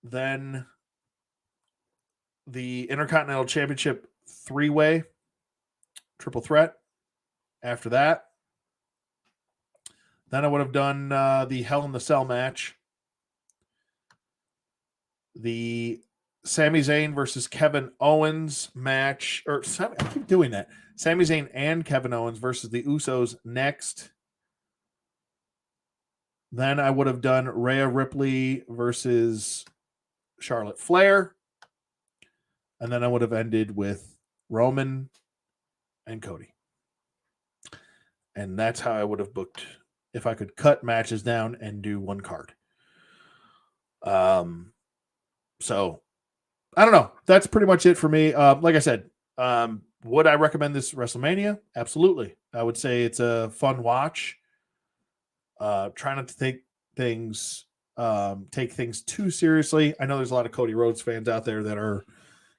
S1: Then the Intercontinental Championship 3-way triple threat. After that, then I would have done the Hell in the Cell match. The Sami Zayn versus Kevin Owens match. I keep doing that. Sami Zayn and Kevin Owens versus the Usos next. Then I would have done Rhea Ripley versus Charlotte Flair. And then I would have ended with Roman and Cody. And that's how I would have booked if I could cut matches down and do one card. So I don't know. That's pretty much it for me. Like I said, would I recommend this WrestleMania? Absolutely. I would say it's a fun watch. Try not to take things too seriously. I know there's a lot of Cody Rhodes fans out there that are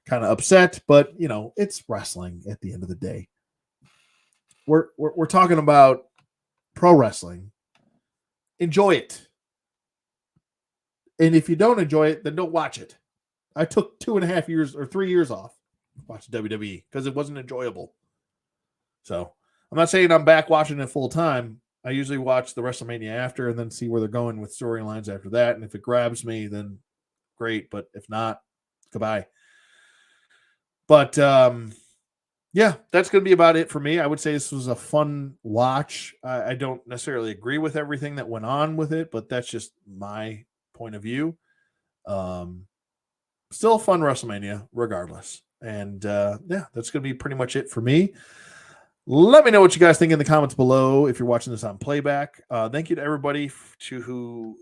S1: kind of upset, but it's wrestling at the end of the day. We're talking about pro wrestling. Enjoy it. And if you don't enjoy it, then don't watch it. I took 2.5 years or 3 years off watching WWE because it wasn't enjoyable. So I'm not saying I'm back watching it full time. I usually watch the WrestleMania after and then see where they're going with storylines after that. And if it grabs me, then great. But if not, goodbye. But yeah, that's going to be about it for me. I would say this was a fun watch. I don't necessarily agree with everything that went on with it, but that's just my point of view. Still a fun WrestleMania regardless. And yeah, that's going to be pretty much it for me. Let me know what you guys think in the comments below if you're watching this on playback. Thank you to everybody who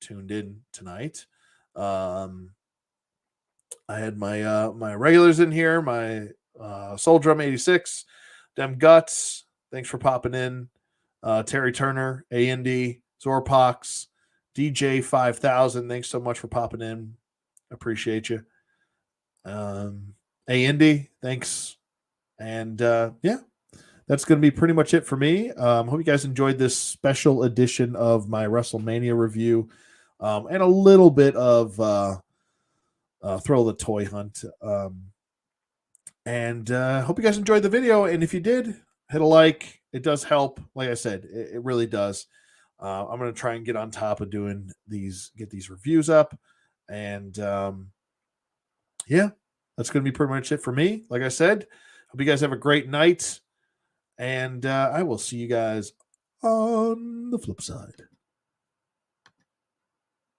S1: tuned in tonight. I had my regulars in here, my Soul Drum 86, Dem Guts. Thanks for popping in. Terry Turner, A&D, Zorpox, DJ 5000. Thanks so much for popping in. Appreciate you. A&D, thanks. And yeah, that's going to be pretty much it for me. Hope you guys enjoyed this special edition of my WrestleMania review and a little bit of Thrill the Toy Hunt. And hope you guys enjoyed the video. And if you did, hit a like. It does help. Like I said, it really does. I'm going to try and get on top of get these reviews up. And yeah, that's going to be pretty much it for me. Like I said, hope you guys have a great night. And I will see you guys on the flip side.